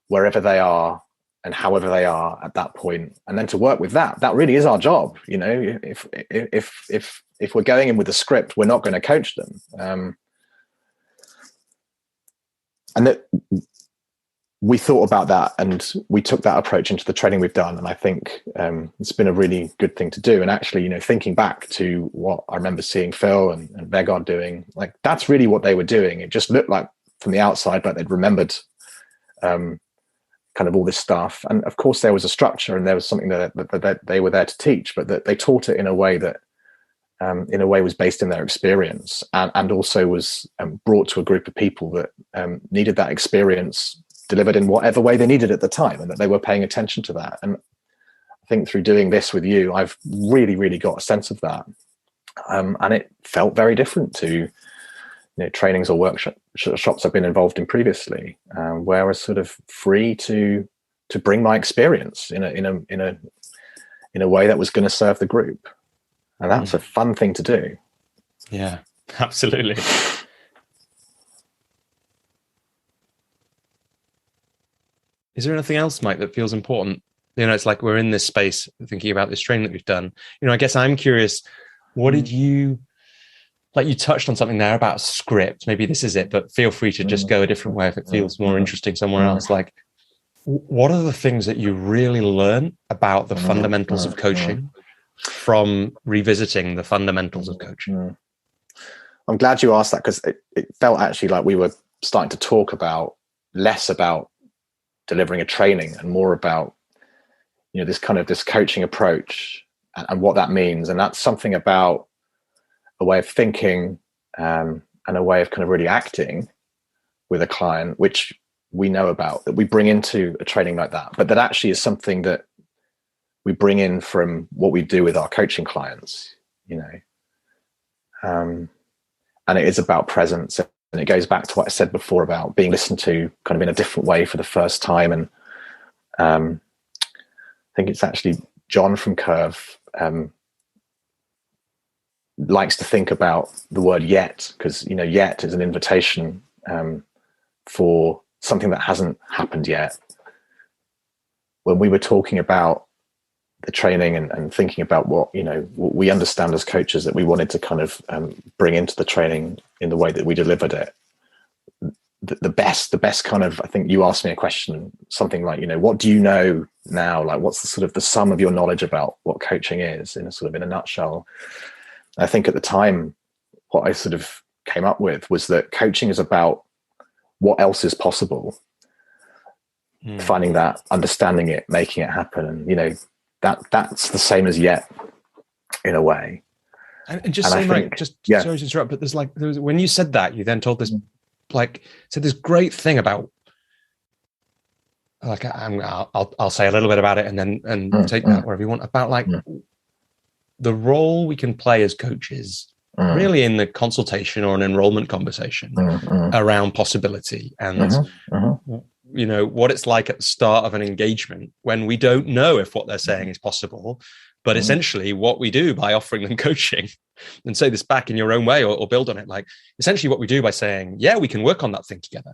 wherever they are and however they are at that point, and then to work with that really is our job. If we're going in with a script, we're not going to coach them. And that we thought about that, and we took that approach into the training we've done. And I think it's been a really good thing to do. And actually, thinking back to what I remember seeing Phil and Vegard doing, that's really what they were doing. It just looked like from the outside, like they'd remembered kind of all this stuff. And of course there was a structure, and there was something that they were there to teach, but that they taught it in a way that was based in their experience, and also was brought to a group of people that needed that experience delivered in whatever way they needed at the time, and that they were paying attention to that. And I think through doing this with you, I've really, really got a sense of that. And it felt very different to trainings or workshops I've been involved in previously, where I was sort of free to bring my experience in a way that was going to serve the group, and that's a fun thing to do. Yeah, absolutely. Is there anything else, Mike, that feels important? It's like we're in this space thinking about this training that we've done. I guess I'm curious, what did you... you touched on something there about a script. Maybe this is it, but feel free to just go a different way if it feels more interesting somewhere else. What are the things that you really learn about the fundamentals of coaching from revisiting the fundamentals of coaching? Mm. I'm glad you asked that, because it felt actually like we were starting to talk about less about delivering a training and more about, this kind of this coaching approach and what that means. And that's something about a way of thinking, and a way of kind of really acting with a client, which we know about, that we bring into a training like that, but that actually is something that we bring in from what we do with our coaching clients, and it is about presence. And it goes back to what I said before about being listened to kind of in a different way for the first time. And I think it's actually John from Curve likes to think about the word yet, because, yet is an invitation for something that hasn't happened yet. When we were talking about the training and thinking about what we understand as coaches that we wanted to kind of bring into the training in the way that we delivered it, the best kind of, I think you asked me a question, something like, what do you know now? Like, what's the sort of the sum of your knowledge about what coaching is in a nutshell? I think at the time, what I sort of came up with was that coaching is about what else is possible, finding that, understanding it, making it happen. And, that's the same as yet, in a way. And just saying, sorry to interrupt, but there was when you said that, you then told this, said this great thing about, I'll say a little bit about it and then take that wherever you want, about the role we can play as coaches, really in the consultation or an enrollment conversation around possibility and what it's like at the start of an engagement when we don't know if what they're saying is possible, but essentially what we do by offering them coaching, and say this back in your own way or build on it, essentially what we do by saying, yeah, we can work on that thing together,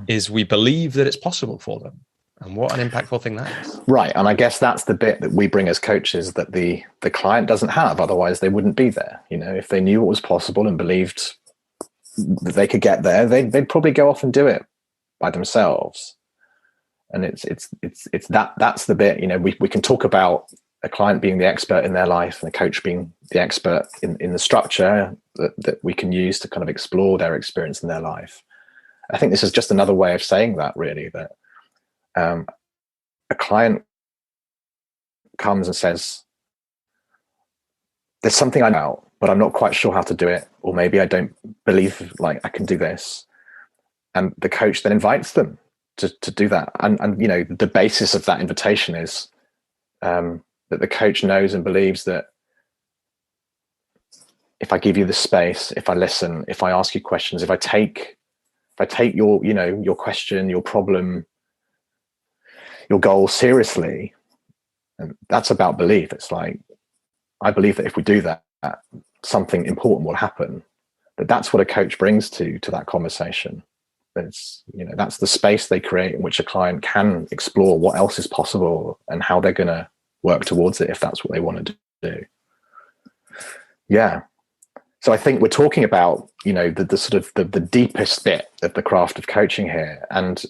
is we believe that it's possible for them. And what an impactful thing that is. Right. And I guess that's the bit that we bring as coaches that the client doesn't have. Otherwise they wouldn't be there. If they knew what was possible and believed that they could get there, they'd probably go off and do it by themselves. And it's that's the bit, we can talk about a client being the expert in their life and a coach being the expert in the structure that we can use to kind of explore their experience in their life. I think this is just another way of saying that, really, that a client comes and says, there's something I know, but I'm not quite sure how to do it, or maybe I don't believe I can do this. And the coach then invites them to do that. And the basis of that invitation is that the coach knows and believes that if I give you the space, if I listen, if I ask you questions, if I take your, your question, your problem, your goal seriously, and that's about belief. It's I believe that if we do that, something important will happen. That's what a coach brings to that conversation. It's, that's the space they create in which a client can explore what else is possible and how they're going to work towards it if that's what they want to do. Yeah. So I think we're talking about, the sort of the deepest bit of the craft of coaching here. And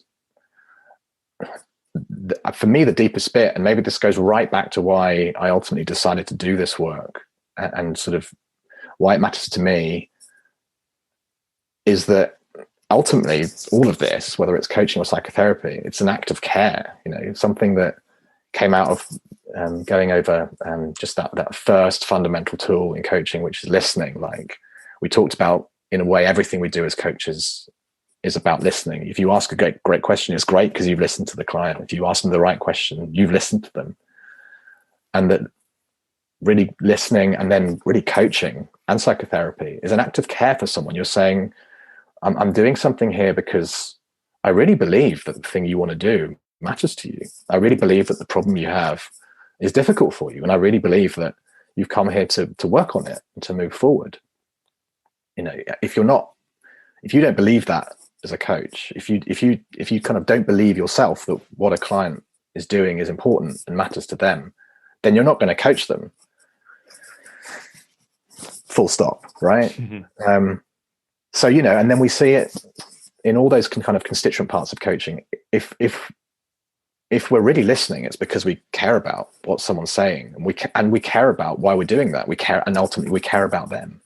for me, the deepest bit, and maybe this goes right back to why I ultimately decided to do this work and sort of why it matters to me, is that ultimately all of this, whether it's coaching or psychotherapy, it's an act of care, something that came out of going over just that first fundamental tool in coaching, which is listening. We talked about, in a way, everything we do as coaches is about listening. If you ask a great question, it's great because you've listened to the client. If you ask them the right question, you've listened to them. And that really listening and then really coaching and psychotherapy is an act of care for someone. You're saying, I'm doing something here because I really believe that the thing you want to do matters to you. I really believe that the problem you have is difficult for you. And I really believe that you've come here to work on it and to move forward. If you don't believe that as a coach, if you kind of don't believe yourself that what a client is doing is important and matters to them, then you're not going to coach them. Full stop. Right. Mm-hmm. So, and then we see it in all those kind of constituent parts of coaching. If if we're really listening, it's because we care about what someone's saying, and we care about why we're doing that. We care, and ultimately we care about them.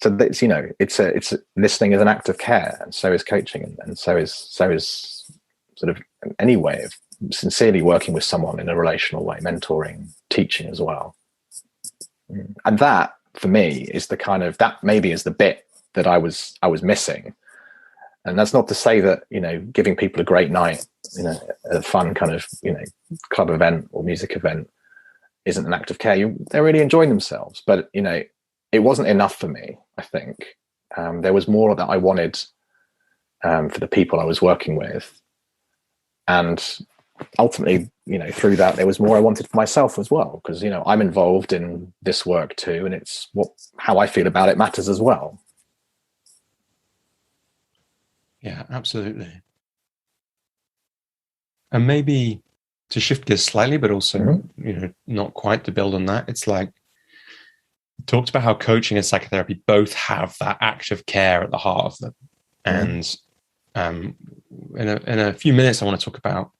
So that's, it's listening is an act of care, and so is coaching, and so is sort of any way of sincerely working with someone in a relational way, mentoring, teaching as well. And that, for me, is the kind of, that maybe is the bit that I was missing. And that's not to say that, giving people a great night, a fun kind of, club event or music event isn't an act of care. They're really enjoying themselves. But, it wasn't enough for me, I think. There was more that I wanted for the people I was working with. And ultimately, through that, there was more I wanted for myself as well. Because, I'm involved in this work too. And it's how I feel about it matters as well. Yeah, absolutely. And maybe to shift gears slightly, but also, not quite to build on that. It's like, talked about how coaching and psychotherapy both have that act of care at the heart of them. And in a few minutes, I want to talk about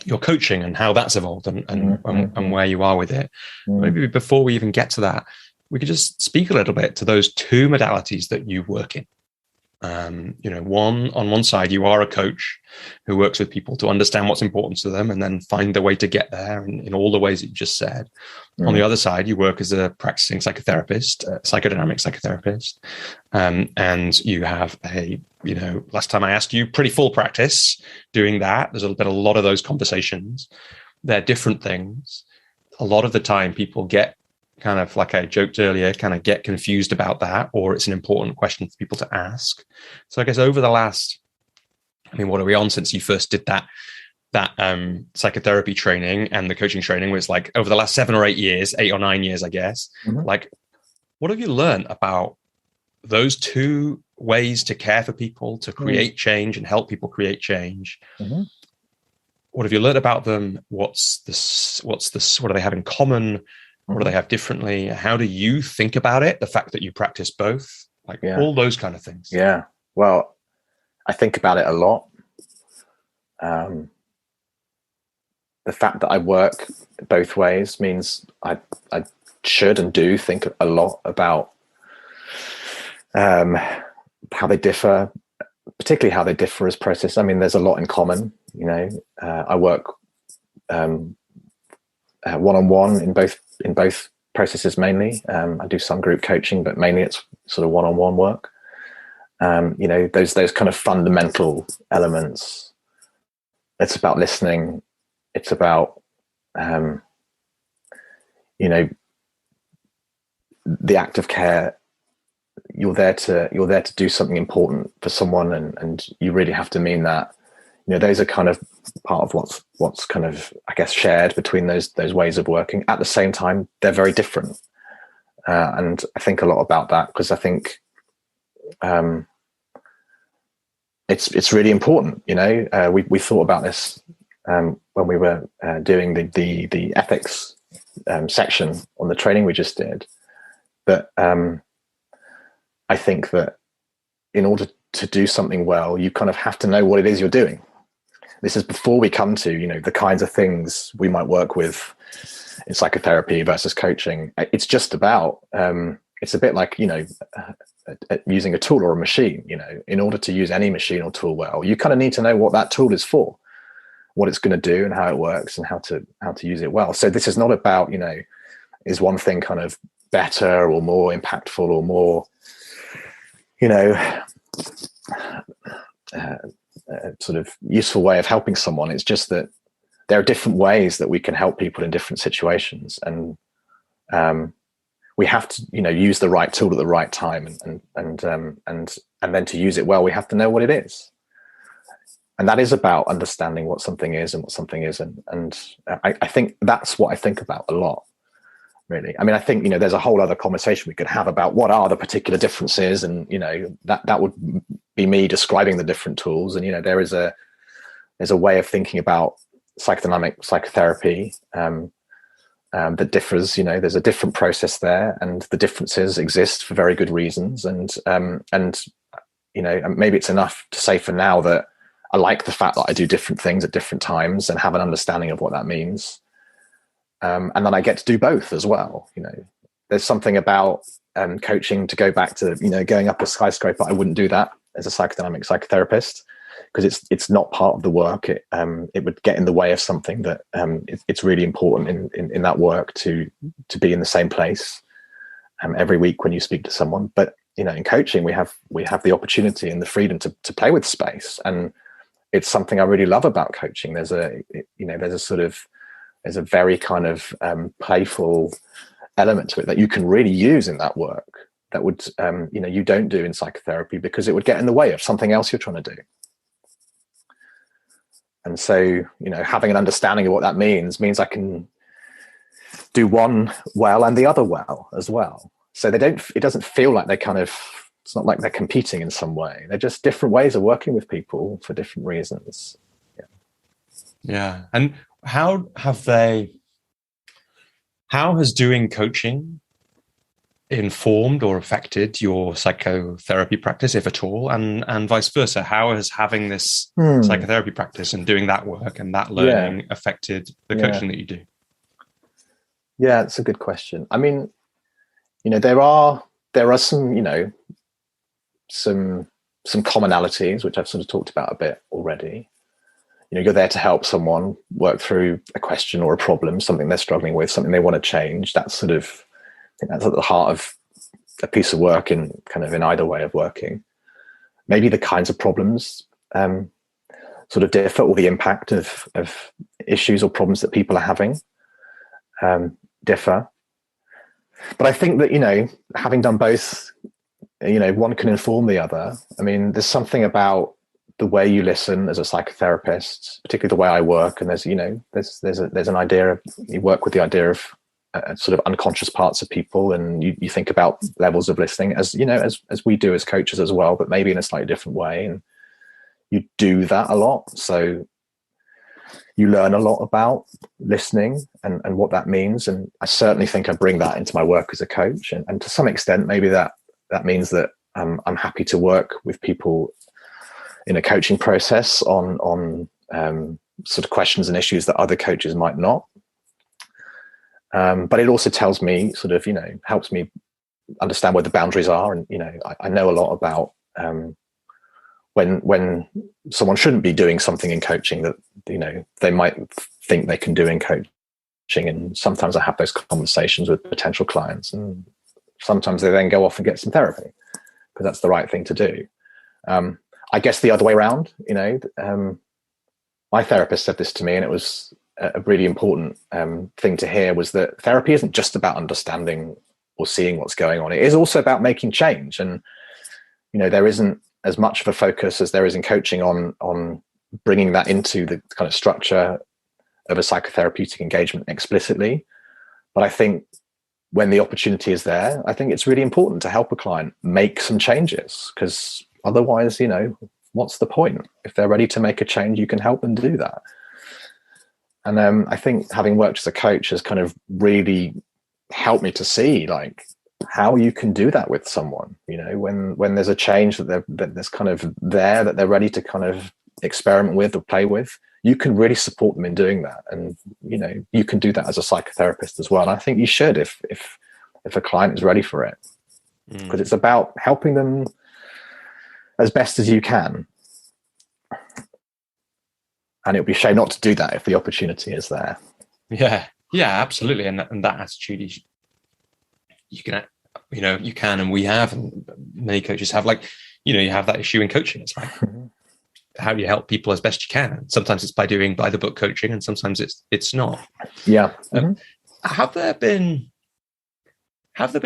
your coaching and how that's evolved and where you are with it. Maybe before we even get to that, we could just speak a little bit to those two modalities that you work in. On one side, you are a coach who works with people to understand what's important to them and then find the way to get there in all the ways that you just said. On the other side, you work as a practicing psychotherapist, psychodynamic psychotherapist, and you have last time I asked you, pretty full practice doing that. There's been a lot of those conversations. They're different things. A lot of the time, people get kind of, like I joked earlier, kind of get confused about that, or it's an important question for people to ask. So I guess over the last, what are we on since you first did that psychotherapy training and the coaching training, was like over the last 7 or 8 years, 8 or 9 years, I guess. Like, what have you learned about those two ways to care for people, to create change and help people create change? What have you learned about them? What do they have in common? What do they have differently? How do you think about it? The fact that you practice both, all those kind of things. Yeah. Well, I think about it a lot. The fact that I work both ways means I should and do think a lot about how they differ, particularly how they differ as process. There's a lot in common. I work one-on-one in both processes mainly. I do some group coaching, but mainly it's sort of one-on-one work. Those kind of fundamental elements. It's about listening. It's about the act of care. You're there to do something important for someone, and you really have to mean that. Those are kind of part of what's kind of, I guess, shared between those ways of working. At the same time, they're very different, and I think a lot about that because I think it's really important. We thought about this when we were doing the ethics section on the training we just did. But I think that in order to do something well, you kind of have to know what it is you're doing. This is before we come to, the kinds of things we might work with in psychotherapy versus coaching. It's just about, it's a bit like, using a tool or a machine. In order to use any machine or tool well, you kind of need to know what that tool is for, what it's going to do and how it works and how to use it well. So this is not about, is one thing kind of better or more impactful or more, sort of useful way of helping someone. It's just that there are different ways that we can help people in different situations, and we have to use the right tool at the right time, and then to use it well, we have to know what it is, and that is about understanding what something is and what something isn't. And I think that's what I think about a lot, really. I think there's a whole other conversation we could have about what are the particular differences, and that would be me describing the different tools. And there's a way of thinking about psychodynamic psychotherapy that differs. There's a different process there, and the differences exist for very good reasons. And maybe it's enough to say for now that I like the fact that I do different things at different times and have an understanding of what that means. And then I get to do both as well. There's something about coaching, to go back to, going up a skyscraper. I wouldn't do that as a psychodynamic psychotherapist, because it's not part of the work. It would get in the way of something that it's really important in that work to be in the same place every week when you speak to someone. But in coaching, we have the opportunity and the freedom to play with space, and it's something I really love about coaching. There's a very kind of playful element to it that you can really use in that work that would you don't do in psychotherapy, because it would get in the way of something else you're trying to do. And so, having an understanding of what that means I can do one well and the other well as well. So it doesn't feel like it's not like they're competing in some way. They're just different ways of working with people for different reasons. Yeah. And how has doing coaching informed or affected your psychotherapy practice, if at all, and vice versa? How has having this psychotherapy practice and doing that work and that learning affected the coaching that you do? Yeah, it's a good question. I mean, there are some some commonalities, which I've sort of talked about a bit already. You're there to help someone work through a question or a problem, something they're struggling with, something they want to change. That's I think that's at the heart of a piece of work in either way of working. Maybe the kinds of problems sort of differ, or the impact of issues or problems that people are having differ. But I think that, having done both, one can inform the other. I mean, there's something about the way you listen as a psychotherapist, particularly the way I work. And there's an idea of, you work with the idea of sort of unconscious parts of people, and you think about levels of listening as we do as coaches as well, but maybe in a slightly different way. And you do that a lot. So you learn a lot about listening and what that means. And I certainly think I bring that into my work as a coach. And to some extent, maybe that means that I'm happy to work with people in a coaching process on sort of questions and issues that other coaches might not. But it also tells me helps me understand where the boundaries are. And, I know a lot about when someone shouldn't be doing something in coaching that, they might think they can do in coaching. And sometimes I have those conversations with potential clients, and sometimes they then go off and get some therapy because that's the right thing to do. I guess the other way around, my therapist said this to me, and it was a really important thing to hear, was that therapy isn't just about understanding or seeing what's going on. It is also about making change. And, there isn't as much of a focus as there is in coaching on bringing that into the kind of structure of a psychotherapeutic engagement explicitly. But I think when the opportunity is there, I think it's really important to help a client make some changes, because otherwise, what's the point? If they're ready to make a change, you can help them do that. And I think having worked as a coach has kind of really helped me to see how you can do that with someone. When there's a change that's kind of there, that they're ready to kind of experiment with or play with, you can really support them in doing that. And you can do that as a psychotherapist as well. And I think you should, if a client is ready for it, because it's about helping them as best as you can. And it would be a shame not to do that if the opportunity is there. Yeah, absolutely. And that attitude is, you can, and we have, and many coaches have, you have that issue in coaching. It's like, how do you help people as best you can? Sometimes it's by doing by the book coaching, and sometimes it's not. Yeah. Have there been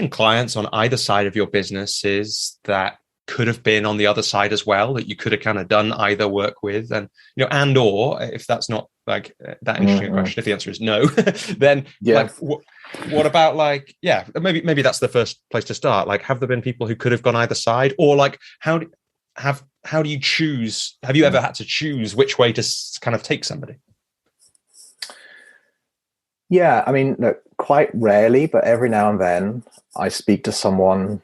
clients on either side of your businesses that could have been on the other side as well, that you could have kind of done either work with, and and or if that's not that interesting a question, if the answer is no, then what about maybe that's the first place to start. Have there been people who could have gone either side, or how do you choose? Have you ever had to choose which way to kind of take somebody? Yeah, I mean, look, quite rarely, but every now and then I speak to someone,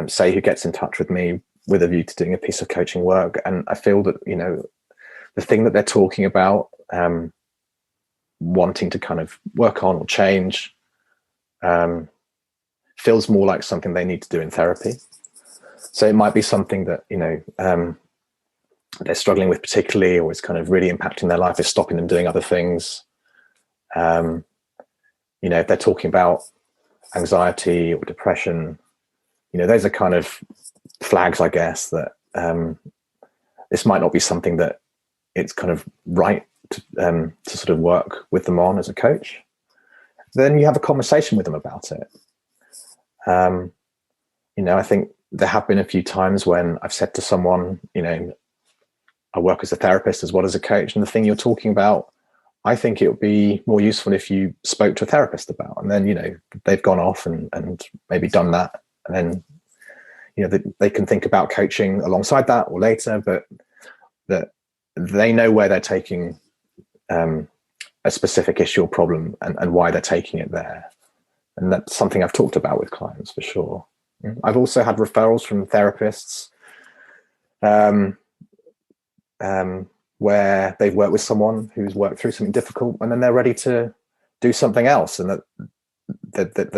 say, who gets in touch with me with a view to doing a piece of coaching work, and I feel that the thing that they're talking about, wanting to kind of work on or change, feels more like something they need to do in therapy. So it might be something that, they're struggling with particularly, or is kind of really impacting their life, is stopping them doing other things. If they're talking about anxiety or depression, those are kind of flags, I guess, that this might not be something that it's kind of right to sort of work with them on as a coach. Then you have a conversation with them about it. I think there have been a few times when I've said to someone, I work as a therapist as well as a coach, and the thing you're talking about, I think it would be more useful if you spoke to a therapist about. And then, they've gone off and maybe done that. And then, they can think about coaching alongside that or later, but that they know where they're taking a specific issue or problem and why they're taking it there. And that's something I've talked about with clients for sure. I've also had referrals from therapists where they've worked with someone who's worked through something difficult, and then they're ready to do something else, and that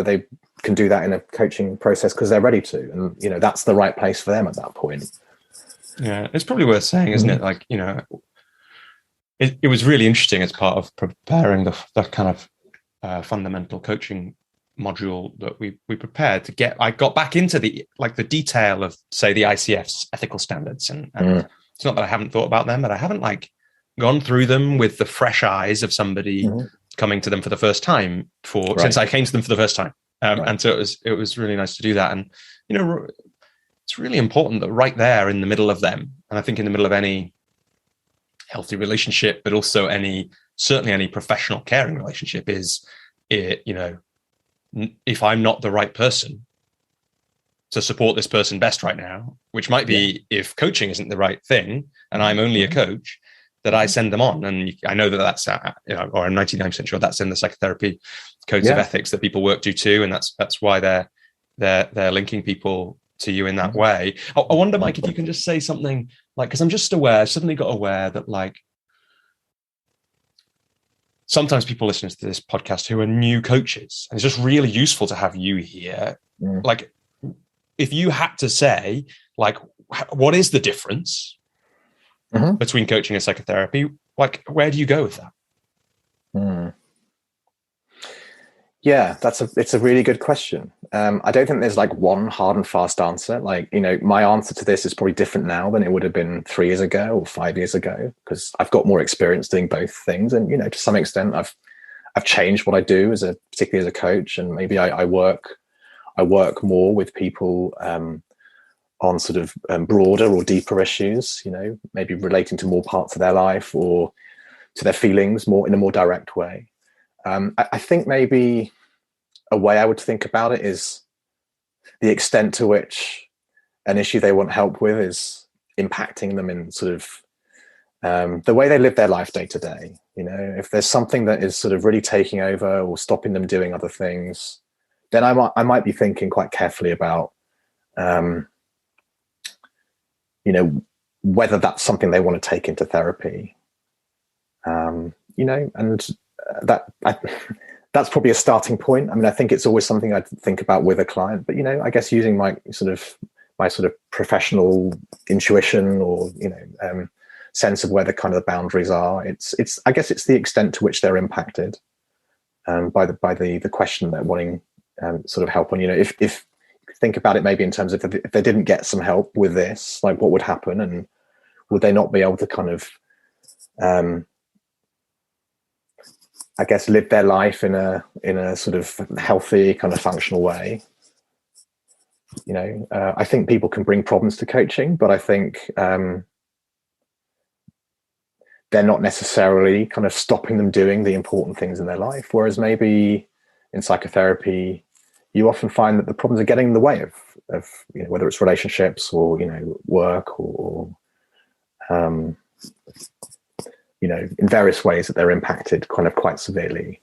they can do that in a coaching process because they're ready to, and that's the right place for them at that point. Yeah, it's probably worth saying, isn't it? Like, it was really interesting as part of preparing the kind of fundamental coaching module that we prepared to get. I got back into the detail of, say, the ICF's ethical standards, and it's not that I haven't thought about them, but I haven't gone through them with the fresh eyes of somebody coming to them for the first time since I came to them for the first time. And so it was really nice to do that. And, it's really important that right there in the middle of them, and I think in the middle of any healthy relationship, but also certainly any professional caring relationship, is, if I'm not the right person to support this person best right now, which might be if coaching isn't the right thing and I'm only a coach, that I send them on. And I know that that's, or I'm 99% sure that's in the psychotherapy codes of ethics that people work to too. And that's why they're linking people to you in that way. I wonder, Mike, if you can just say something because I'm just suddenly got aware that sometimes people listen to this podcast who are new coaches, and it's just really useful to have you here. If you had to say, what is the difference between coaching and psychotherapy? Where do you go with that? Yeah, it's a really good question. I don't think there's one hard and fast answer. My answer to this is probably different now than it would have been 3 years ago or 5 years ago, because I've got more experience doing both things. And, to some extent, I've changed what I do particularly as a coach. And maybe I work more with people on sort of broader or deeper issues, maybe relating to more parts of their life or to their feelings in a more direct way. I think maybe a way I would think about it is the extent to which an issue they want help with is impacting them in sort of the way they live their life day to day. If there's something that is sort of really taking over or stopping them doing other things, then I might be thinking quite carefully about, whether that's something they want to take into therapy. And that's probably a starting point. I mean, I think it's always something I'd think about with a client, but I guess using my sort of professional intuition or sense of where the kind of the boundaries are. I guess it's the extent to which they're impacted by the question they're wanting sort of help on. If you think about it, maybe in terms of if they didn't get some help with this, what would happen, and would they not be able to kind of I guess live their life in a sort of healthy kind of functional way. I think people can bring problems to coaching, but I think they're not necessarily kind of stopping them doing the important things in their life. Whereas maybe in psychotherapy, you often find that the problems are getting in the way of whether it's relationships or work or in various ways that they're impacted kind of quite severely.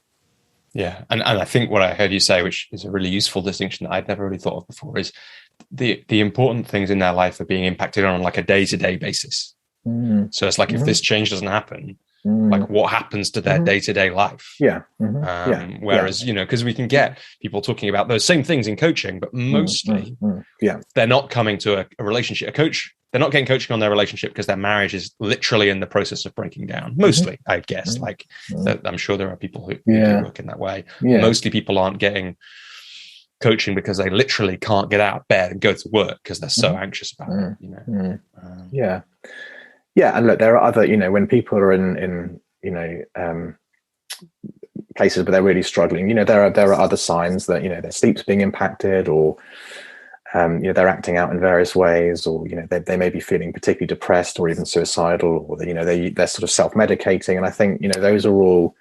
Yeah. And I think what I heard you say, which is a really useful distinction that I'd never really thought of before, is the important things in their life are being impacted on a day-to-day basis. So it's like, if this change doesn't happen, Mm. like what happens to their day-to-day life? Yeah. Whereas, because we can get people talking about those same things in coaching, but mostly they're not coming to a relationship. They're not getting coaching on their relationship because their marriage is literally in the process of breaking down. Mostly, I guess. I'm sure there are people who do work in that way. Mostly people aren't getting coaching because they literally can't get out of bed and go to work because they're so anxious about it. And look, there are other, when people are in places where they're really struggling, there are other signs that their sleep's being impacted, or they're acting out in various ways, or they may be feeling particularly depressed or even suicidal, or they're sort of self-medicating. And I think those are all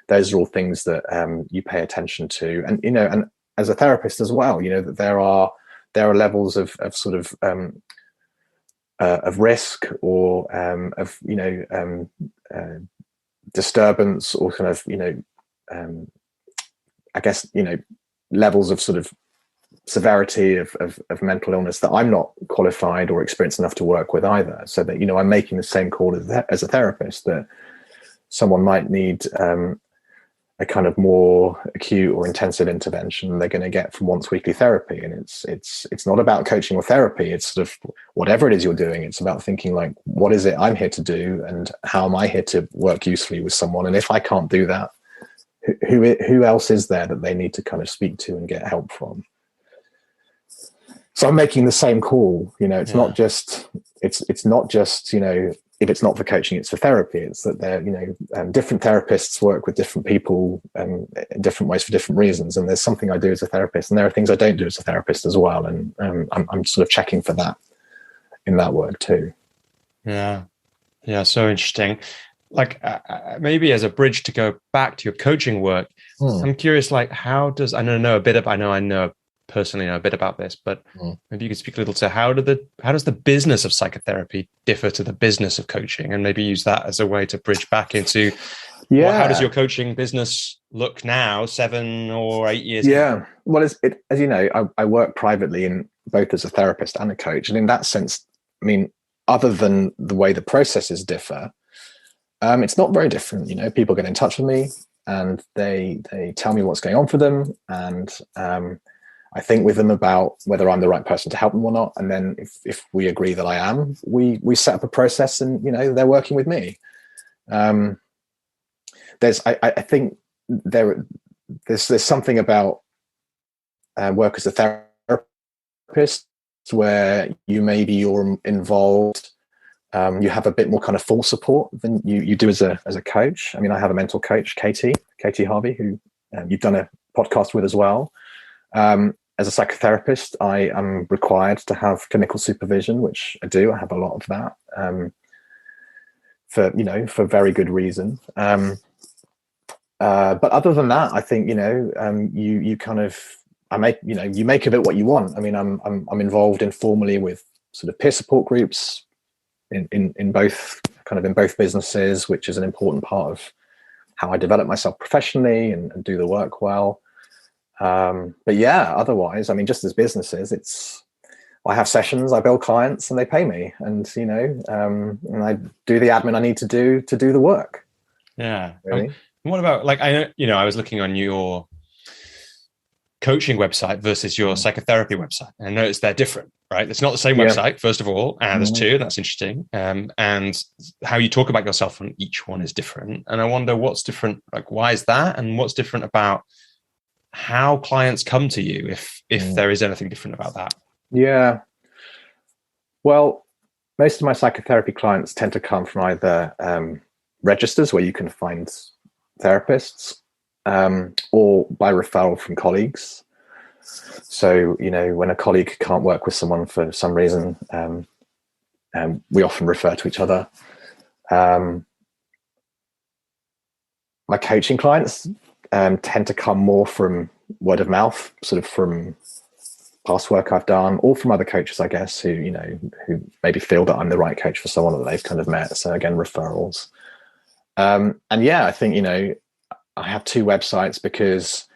things that you pay attention to, and as a therapist as well, that there are levels of sort of risk, or of disturbance, or kind of I guess levels of sort of severity of mental illness that I'm not qualified or experienced enough to work with either. So that I'm making the same call as a therapist, that someone might need a kind of more acute or intensive intervention they're going to get from once weekly therapy. And it's not about coaching or therapy. It's sort of whatever it is you're doing. It's about thinking like, what is it I'm here to do, and how am I here to work usefully with someone? And if I can't do that, who else is there that they need to kind of speak to and get help from? So I'm making the same call. It's not just if it's not for coaching, it's for therapy. It's that they're, different therapists work with different people in different ways for different reasons. And there's something I do as a therapist, and there are things I don't do as a therapist as well. And I'm sort of checking for that in that work too. Yeah. So interesting. Like maybe as a bridge to go back to your coaching work, I'm curious, like, how does, I personally know a bit about this, but maybe you could speak a little to how does the business of psychotherapy differ to the business of coaching, and maybe use that as a way to bridge back into how does your coaching business look now, 7 or 8 years ago? Well, as you know, I work privately in both as a therapist and a coach, and in that sense, I mean, other than the way the processes differ, it's not very different. People get in touch with me and they tell me what's going on for them, and I think with them about whether I'm the right person to help them or not. And then if we agree that I am, we set up a process, and they're working with me. I think there's something about work as a therapist where you're involved. You have a bit more kind of full support than you do as a coach. I mean, I have a mental coach, Katie Harvey, who you've done a podcast with as well. As a psychotherapist, I am required to have clinical supervision, which I do. I have a lot of that for very good reason. But other than that, I think you kind of you make of it what you want. I mean, I'm involved informally with sort of peer support groups in both businesses, which is an important part of how I develop myself professionally and do the work well. But otherwise, I mean, just as businesses, I have sessions, I bill clients, and they pay me, and and I do the admin I need to do the work. Yeah. Really? What about, like, I know, I was looking on your coaching website versus your psychotherapy website, and I noticed they're different, right? It's not the same website, first of all, and there's two. That's interesting. And how you talk about yourself on each one is different. And I wonder what's different, like, why is that, and what's different about how clients come to you, if there is anything different about that? Yeah. Well, most of my psychotherapy clients tend to come from either registers where you can find therapists, or by referral from colleagues. So, when a colleague can't work with someone for some reason, we often refer to each other. My coaching clients tend to come more from word of mouth, sort of from past work I've done, or from other coaches, I guess, who maybe feel that I'm the right coach for someone that they've kind of met. So again, referrals. I think, I have two websites because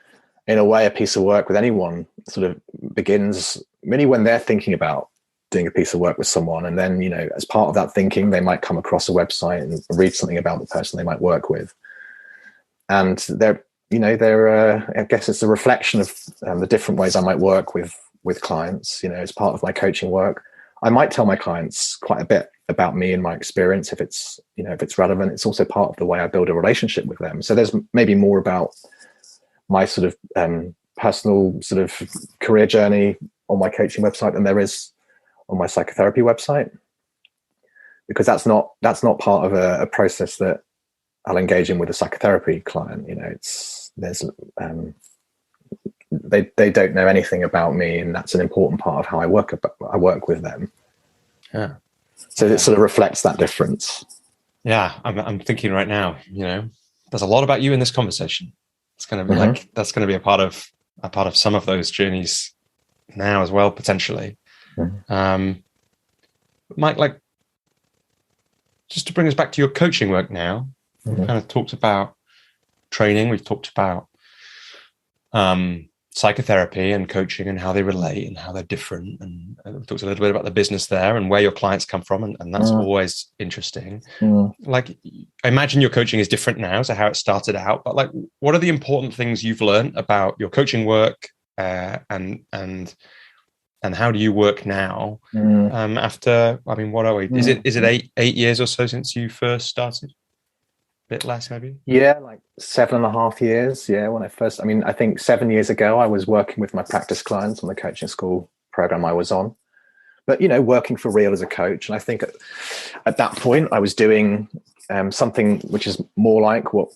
in a way, a piece of work with anyone sort of begins really when they're thinking about doing a piece of work with someone, and then, as part of that thinking, they might come across a website and read something about the person they might work with. And I guess it's a reflection of the different ways I might work with clients. As part of my coaching work, I might tell my clients quite a bit about me and my experience if it's relevant. It's also part of the way I build a relationship with them. So there's maybe more about my sort of personal sort of career journey on my coaching website than there is on my psychotherapy website, because that's not part of a process that I'll engage in with a psychotherapy client. They don't know anything about me, and that's an important part of how I work with them. Yeah. So it sort of reflects that difference. Yeah, I'm thinking right now, there's a lot about you in this conversation. It's going to be that's going to be a part of some of those journeys now as well, potentially. Mike, just to bring us back to your coaching work now, we've kind of talked about training, we've talked about psychotherapy and coaching and how they relate and how they're different, and we've talked a little bit about the business there and where your clients come from, and that's always interesting. Like, I imagine your coaching is different now to how it started out, but like, what are the important things you've learned about your coaching work, and how do you work now? After, what are we? Is it 8 years or so since you first started? A bit less, maybe? Yeah, like 7.5 years. Yeah, when I first, I think 7 years ago, I was working with my practice clients on the coaching school program I was on. But, working for real as a coach. And I think at that point, I was doing something which is more like what,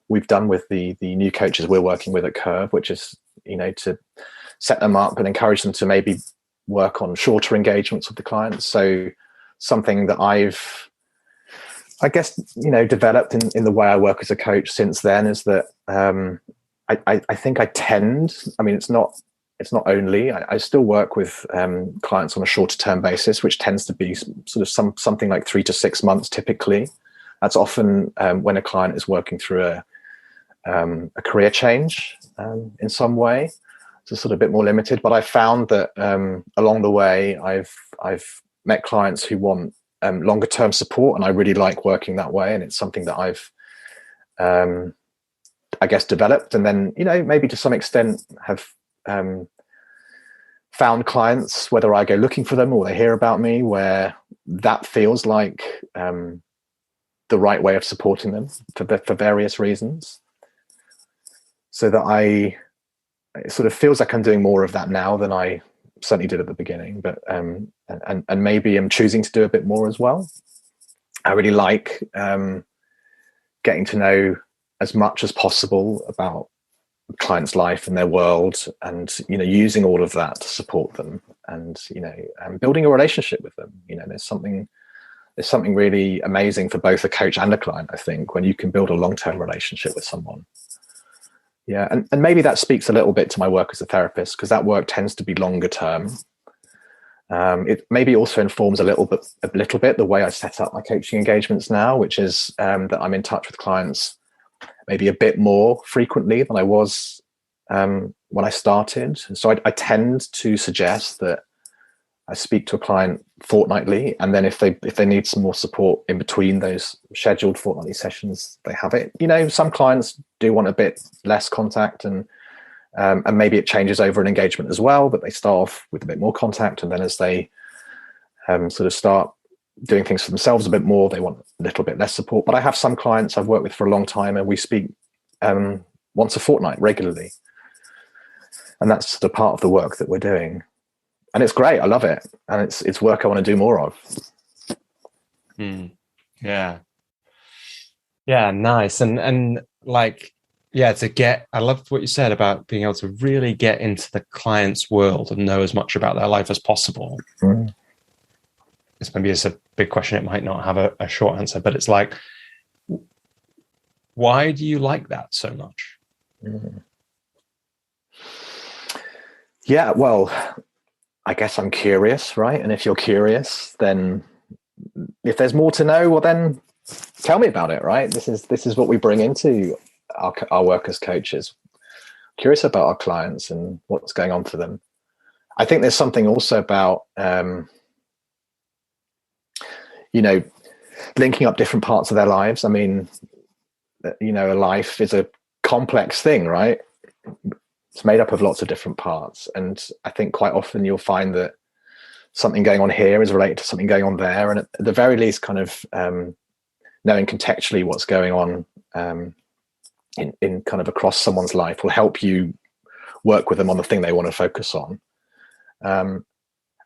we've done with the new coaches we're working with at Curve, which is, to set them up and encourage them to maybe work on shorter engagements with the clients. So something that I've, I guess, developed in the way I work as a coach since then is that I think I tend, it's not only, I still work with clients on a shorter term basis, which tends to be sort of something like 3 to 6 months typically. That's often when a client is working through a career change in some way. It's sort of a bit more limited, but I found that along the way, I've met clients who want longer term support, and I really like working that way. And it's something that I've, I guess, developed, and then maybe to some extent have found clients, whether I go looking for them or they hear about me, where that feels like the right way of supporting them for various reasons. So that it sort of feels like I'm doing more of that now than I certainly did at the beginning, but and maybe I'm choosing to do a bit more as well. I really like getting to know as much as possible about clients' life and their world, and using all of that to support them, and building a relationship with them. There's something really amazing for both a coach and a client, I think, when you can build a long-term relationship with someone. Yeah, and maybe that speaks a little bit to my work as a therapist, because that work tends to be longer term. It maybe also informs a little bit the way I set up my coaching engagements now, which is that I'm in touch with clients maybe a bit more frequently than I was when I started. So I tend to suggest that I speak to a client fortnightly, and then if they need some more support in between those scheduled fortnightly sessions, they have it. Some clients do want a bit less contact, and maybe it changes over an engagement as well, but they start off with a bit more contact, and then as they sort of start doing things for themselves a bit more, they want a little bit less support. But I have some clients I've worked with for a long time, and we speak once a fortnight regularly, and that's the part of the work that we're doing. And it's great. I love it. And it's work I want to do more of. Yeah. Yeah. Nice. And like, yeah, I loved what you said about being able to really get into the client's world and know as much about their life as possible. It's maybe it's a big question. It might not have a short answer, but it's like, why do you like that so much? Yeah, well, I guess I'm curious, right? And if you're curious, then if there's more to know, well, then tell me about it, right? This is what we bring into our work as coaches. Curious about our clients and what's going on for them. I think there's something also about, linking up different parts of their lives. I mean, a life is a complex thing, right? It's made up of lots of different parts. And I think quite often you'll find that something going on here is related to something going on there. And at the very least, kind of knowing contextually what's going on in kind of across someone's life will help you work with them on the thing they want to focus on. And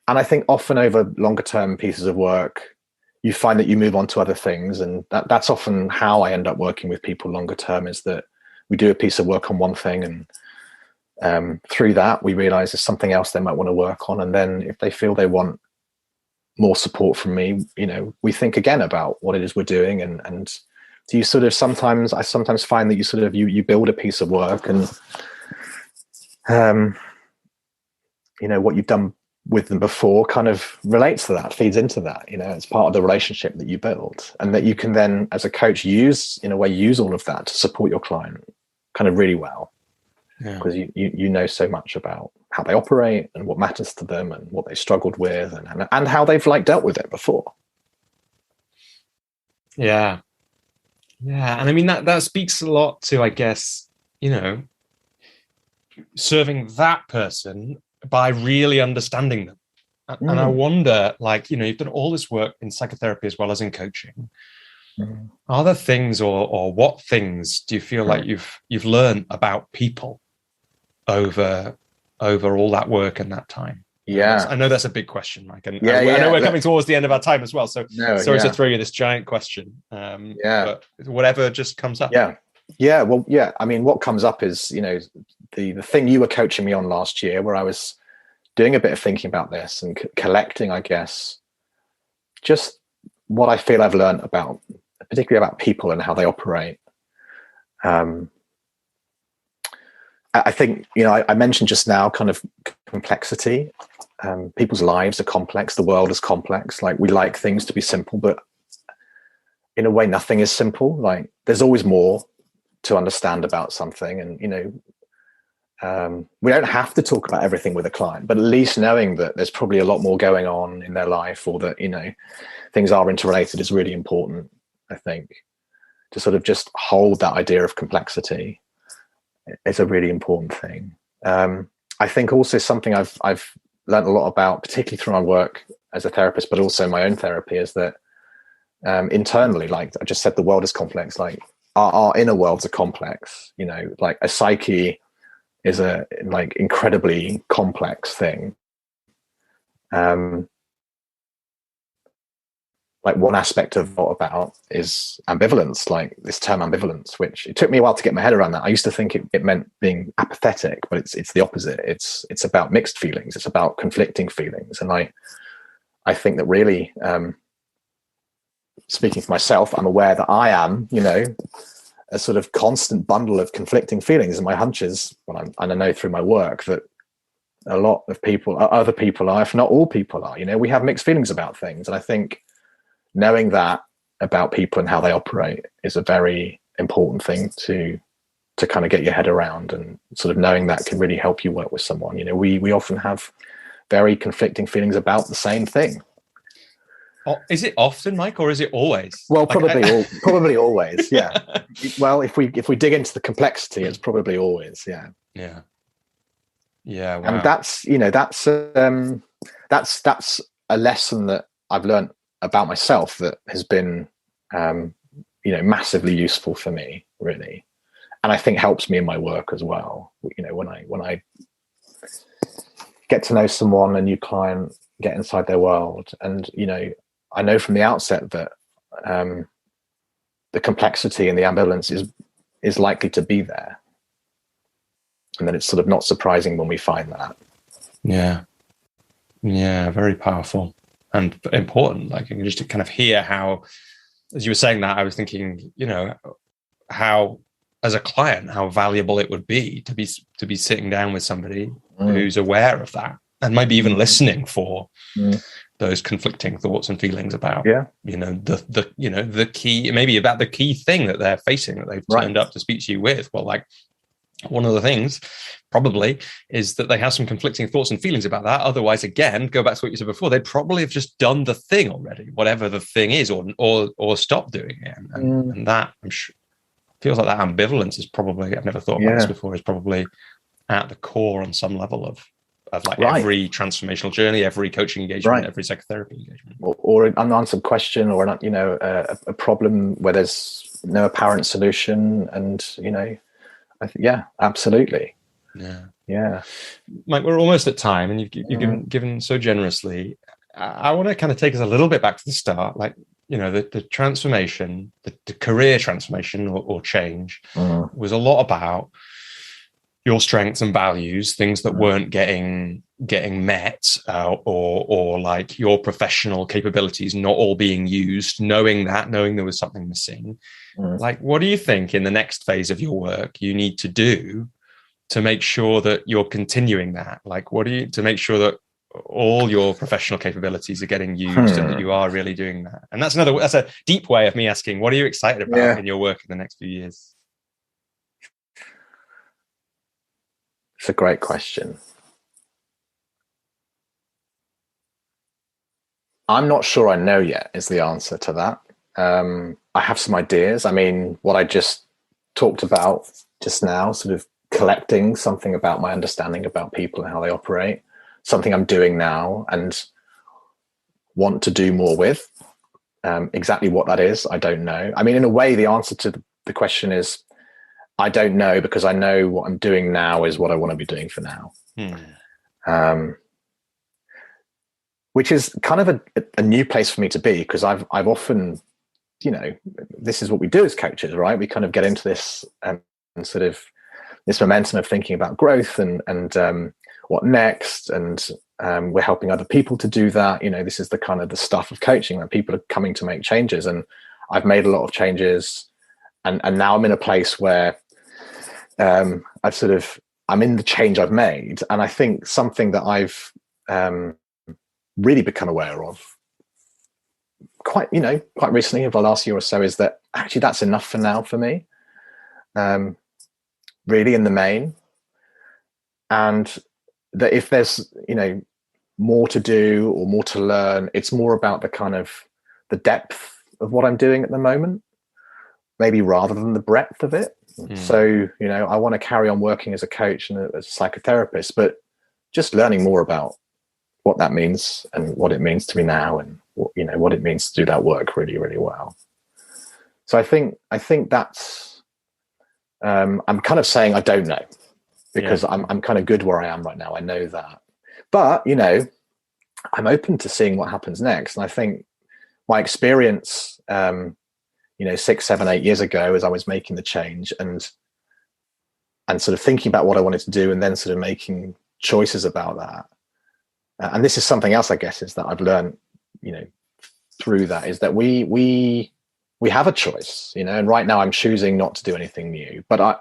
I think often over longer term pieces of work, you find that you move on to other things. And that's often how I end up working with people longer term, is that we do a piece of work on one thing, and through that we realize there's something else they might want to work on. And then if they feel they want more support from me, we think again about what it is we're doing. And do you sort of I sometimes find that you sort of, you build a piece of work, and what you've done with them before kind of relates to that, feeds into that. It's part of the relationship that you build, and that you can then as a coach use all of that to support your client kind of really well, because you know so much about how they operate and what matters to them and what they struggled with, and how they've dealt with it before. And I mean that speaks a lot to, I guess, serving that person by really understanding them. And I wonder, you've done all this work in psychotherapy as well as in coaching. Are there things, or what things do you feel like you've learned about people over all that work and that time? I know that's a big question, Mike. And I know we're coming towards the end of our time as well. So sorry to throw you this giant question. But whatever just comes up. I mean, what comes up is, the thing you were coaching me on last year, where I was doing a bit of thinking about this and collecting, I guess, just what I feel I've learned particularly about people and how they operate. I think, I mentioned just now kind of complexity. People's lives are complex. The world is complex. We like things to be simple, but in a way, nothing is simple. There's always more to understand about something. And, we don't have to talk about everything with a client, but at least knowing that there's probably a lot more going on in their life, or that, things are interrelated, is really important, I think. To sort of just hold that idea of complexity is a really important thing. I think also something I've learned a lot about, particularly through my work as a therapist, but also my own therapy, is that internally, I just said, the world is complex. Our inner worlds are complex. A psyche is a incredibly complex thing. One aspect of what about is ambivalence, this term ambivalence, which it took me a while to get my head around that. I used to think it meant being apathetic, but it's the opposite. It's about mixed feelings. It's about conflicting feelings. And I think that really, speaking for myself, I'm aware that I am, a sort of constant bundle of conflicting feelings. And my hunch is, and I know through my work, that a lot of other people are, if not all people are, we have mixed feelings about things. And I think knowing that about people and how they operate is a very important thing to kind of get your head around, and sort of knowing that can really help you work with someone. We often have very conflicting feelings about the same thing. Is it often, Mike, or is it always? Well, probably always. Yeah. Well, if we dig into the complexity, it's probably always. Yeah. Yeah. Yeah. Wow. And that's a lesson that I've learned about myself that has been, massively useful for me, really, and I think helps me in my work as well. When I get to know someone, a new client, get inside their world, and I know from the outset that the complexity and the ambivalence is likely to be there, and then it's sort of not surprising when we find that. Yeah, very powerful and important. Just to kind of hear how, as you were saying that, I was thinking, how, as a client, how valuable it would be to be sitting down with somebody who's aware of that, and maybe even listening for those conflicting thoughts and feelings about, the key, maybe about the key thing that they're facing, that they've turned up to speak to you with. Well, one of the things probably is that they have some conflicting thoughts and feelings about that. Otherwise, again, go back to what you said before, they'd probably have just done the thing already, whatever the thing is, or stopped doing it. And that, I'm sure, feels like that ambivalence is probably, I've never thought about this before, is probably at the core on some level of like every transformational journey, every coaching engagement, every psychotherapy engagement, or an unanswered question, or a problem where there's no apparent solution. And absolutely. Yeah. Mike, we're almost at time, and you've given so generously. I want to kind of take us a little bit back to the start, like, the transformation, the career transformation or change was a lot about your strengths and values, things that weren't getting met, or like your professional capabilities not all being used, knowing there was something missing. Like, what do you think in the next phase of your work you need to do to make sure that you're continuing that? Like, to make sure that all your professional capabilities are getting used and that you are really doing that? And that's a deep way of me asking, what are you excited about in your work in the next few years? It's a great question. I'm not sure I know yet is the answer to that. I have some ideas. I mean, what I just talked about just now, sort of collecting something about my understanding about people and how they operate, something I'm doing now and want to do more with. Exactly what that is, I don't know. I mean, in a way, the answer to the question is, I don't know, because I know what I'm doing now is what I want to be doing for now. Which is kind of a new place for me to be, because I've often, this is what we do as coaches, right? We kind of get into this sort of this momentum of thinking about growth and what next, and we're helping other people to do that. This is the kind of the stuff of coaching, that people are coming to make changes, and I've made a lot of changes, and now I'm in a place where I'm in the change I've made, and I think something that I've really become aware of quite recently, over the last year or so, is that actually that's enough for now for me, really, in the main. And that if there's more to do or more to learn, it's more about the kind of the depth of what I'm doing at the moment, maybe, rather than the breadth of it. So I want to carry on working as a coach and as a psychotherapist, but just learning more about what that means and what it means to me now, and what it means to do that work really, really well. So I think that's I'm kind of saying I don't know, because I'm kind of good where I am right now. I know that, but I'm open to seeing what happens next. And I think my experience 6, 7, 8 years ago, as I was making the change and sort of thinking about what I wanted to do, and then sort of making choices about that. And this is something else, I guess, is that I've learned, through that, is that we have a choice, and right now I'm choosing not to do anything new, but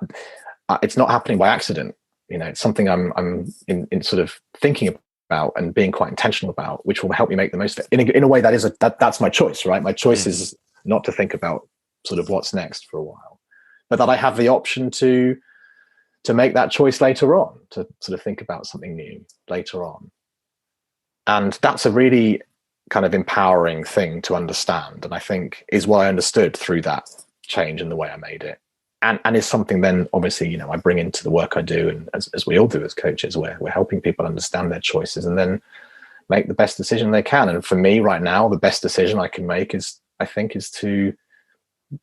it's not happening by accident. It's something I'm in sort of thinking about and being quite intentional about, which will help me make the most of it. In a way, that's my choice, right? My choice is not to think about sort of what's next for a while, but that I have the option to make that choice later on, to sort of think about something new later on. And that's a really kind of empowering thing to understand, and I think is what I understood through that change and the way I made it, and is something then obviously I bring into the work I do, and as we all do as coaches, where we're helping people understand their choices and then make the best decision they can. And for me right now, the best decision I can make is to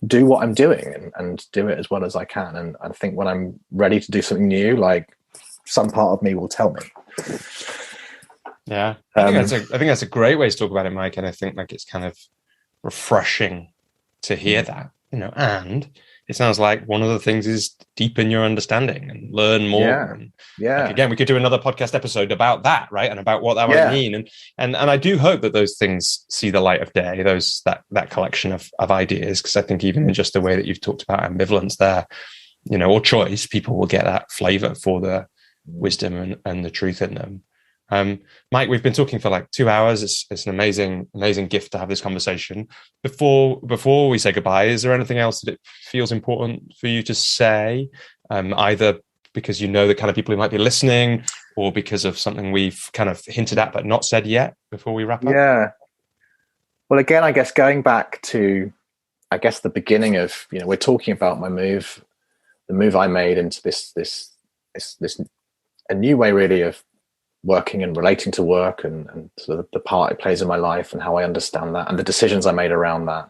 do what I'm doing and do it as well as I can. And I think when I'm ready to do something new, like, some part of me will tell me. Yeah, I think that's a great way to talk about it, Mike. And I think like it's kind of refreshing to hear that, and it sounds like one of the things is deepen your understanding and learn more. Like, again, we could do another podcast episode about that, right? And about what that might mean. And I do hope that those things see the light of day, that collection of ideas, because I think even in just the way that you've talked about ambivalence there, or choice, people will get that flavor for the wisdom and the truth in them. Mike, we've been talking for like 2 hours. It's an amazing gift to have this conversation. Before we say goodbye, is there anything else that it feels important for you to say, either because you know the kind of people who might be listening, or because of something we've kind of hinted at but not said yet before we wrap up? Yeah. Well, again, I guess going back to, the beginning of, we're talking about my move, the move I made into this a new way really of working and relating to work, and sort of the part it plays in my life and how I understand that and the decisions I made around that.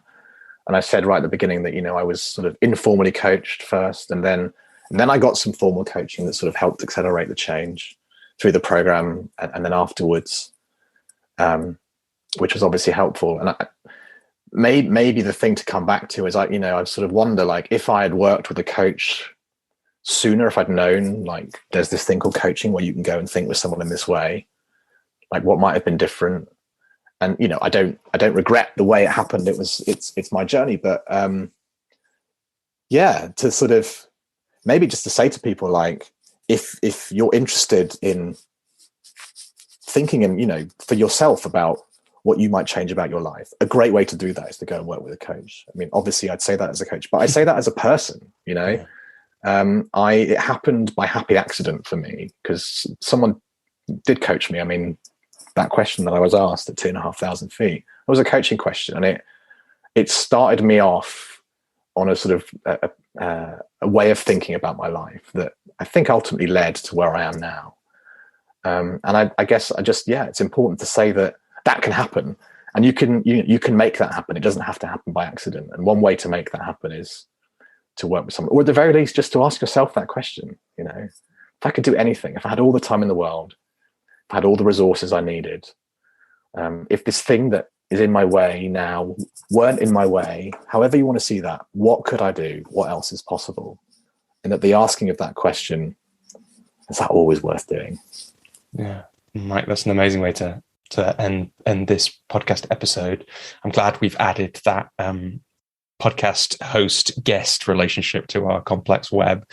And I said right at the beginning that, I was sort of informally coached first, and then I got some formal coaching that sort of helped accelerate the change through the program, and then afterwards, which was obviously helpful. And maybe the thing to come back to is I sort of wonder, like, if I had worked with a coach sooner, if I'd known, like, there's this thing called coaching where you can go and think with someone in this way, like, what might have been different. And I don't regret the way it happened. It's my journey, but to sort of maybe just to say to people, like, if you're interested in thinking and for yourself about what you might change about your life, a great way to do that is to go and work with a coach. I mean, obviously I'd say that as a coach, but I say that as a person. Yeah. It happened by happy accident for me, because someone did coach me. I mean, that question that I was asked at 2,500 feet, it was a coaching question, and it started me off on a sort of a way of thinking about my life that I think ultimately led to where I am now. And I guess it's important to say that can happen, and you can make that happen. It doesn't have to happen by accident. And one way to make that happen is to work with someone, or at the very least, just to ask yourself that question. If I could do anything, if I had all the time in the world, if I had all the resources I needed, if this thing that is in my way now weren't in my way, however you want to see that, what could I do? What else is possible? And that the asking of that question, is that always worth doing? Yeah, Mike, that's an amazing way to end this podcast episode. I'm glad we've added that podcast host guest relationship to our complex web.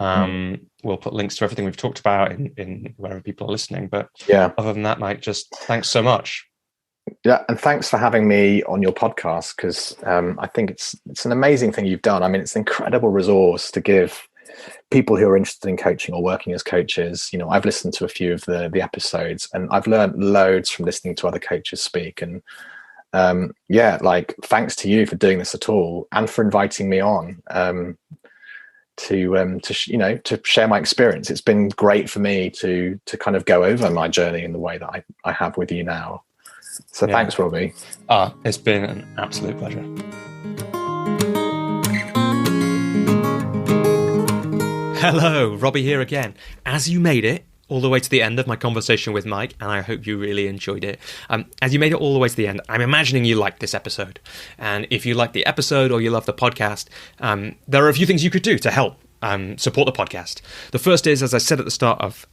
We'll put links to everything we've talked about in wherever people are listening. But other than that, Mike, just thanks so much. Yeah, and thanks for having me on your podcast, because I think it's an amazing thing you've done. I mean, it's an incredible resource to give people who are interested in coaching or working as coaches. I've listened to a few of the episodes, and I've learned loads from listening to other coaches speak. And thanks to you for doing this at all, and for inviting me on to share my experience. It's been great for me to kind of go over my journey in the way that I have with you now. So thanks, Robbie. It's been an absolute pleasure. Hello, Robbie here again. As you made it all the way to the end of my conversation with Mike, and I hope you really enjoyed it. As you made it all the way to the end, I'm imagining you liked this episode. And if you like the episode or you love the podcast, there are a few things you could do to help support the podcast. The first is, as I said at the start of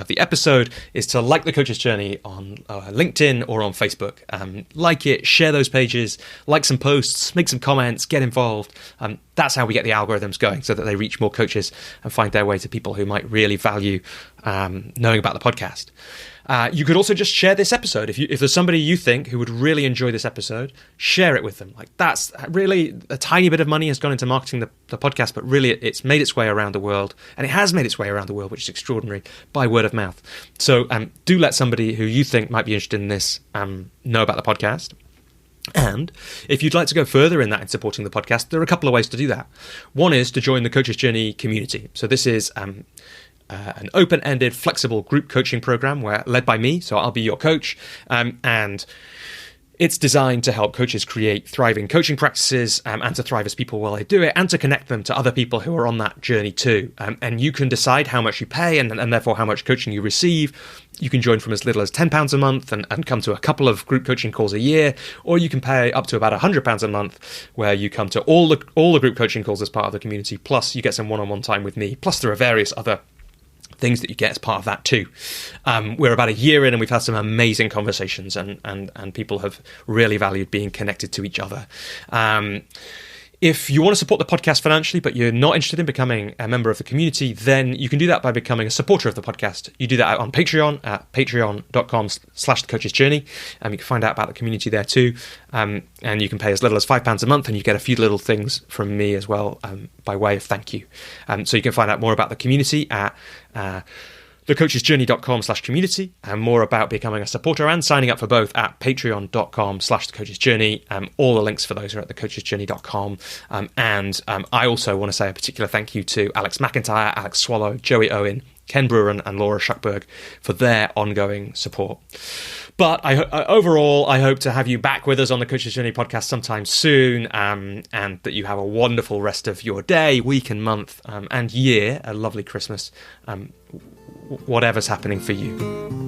the episode, is to like The Coach's Journey on LinkedIn or on Facebook. Like it, share those pages, like some posts, make some comments, get involved. That's how we get the algorithms going, so that they reach more coaches and find their way to people who might really value knowing about the podcast. You could also just share this episode. If there's somebody you think who would really enjoy this episode, share it with them. Like, that's really a tiny bit of money has gone into marketing the podcast, but really it's made its way around the world, and it has made its way around the world, which is extraordinary, by word of mouth. So do let somebody who you think might be interested in this know about the podcast. And if you'd like to go further in that in supporting the podcast, there are a couple of ways to do that. One is to join the Coach's Journey community. So this is an open-ended, flexible group coaching program led by me, so I'll be your coach, and it's designed to help coaches create thriving coaching practices and to thrive as people while they do it, and to connect them to other people who are on that journey too. And you can decide how much you pay and therefore how much coaching you receive. You can join from as little as £10 a month and come to a couple of group coaching calls a year, or you can pay up to about £100 a month, where you come to all the group coaching calls as part of the community, plus you get some one-on-one time with me, plus there are various other things that you get as part of that too. We're about a year in, and we've had some amazing conversations, and people have really valued being connected to each other. If you want to support the podcast financially, but you're not interested in becoming a member of the community, then you can do that by becoming a supporter of the podcast. You do that on Patreon at patreon.com/thecoachesjourney. You can find out about the community there too. And you can pay as little as £5 a month, and you get a few little things from me as well by way of thank you. So you can find out more about the community at thecoachesjourney.com/community, and more about becoming a supporter and signing up for both at patreon.com/thecoachesjourney. All the links for those are at thecoachesjourney.com. And I also want to say a particular thank you to Alex McIntyre, Alex Swallow, Joey Owen, Ken Brewer and Laura Schuckberg for their ongoing support. But overall, I hope to have you back with us on the Coach's Journey podcast sometime soon, and that you have a wonderful rest of your day, week and month, and year, a lovely Christmas, whatever's happening for you.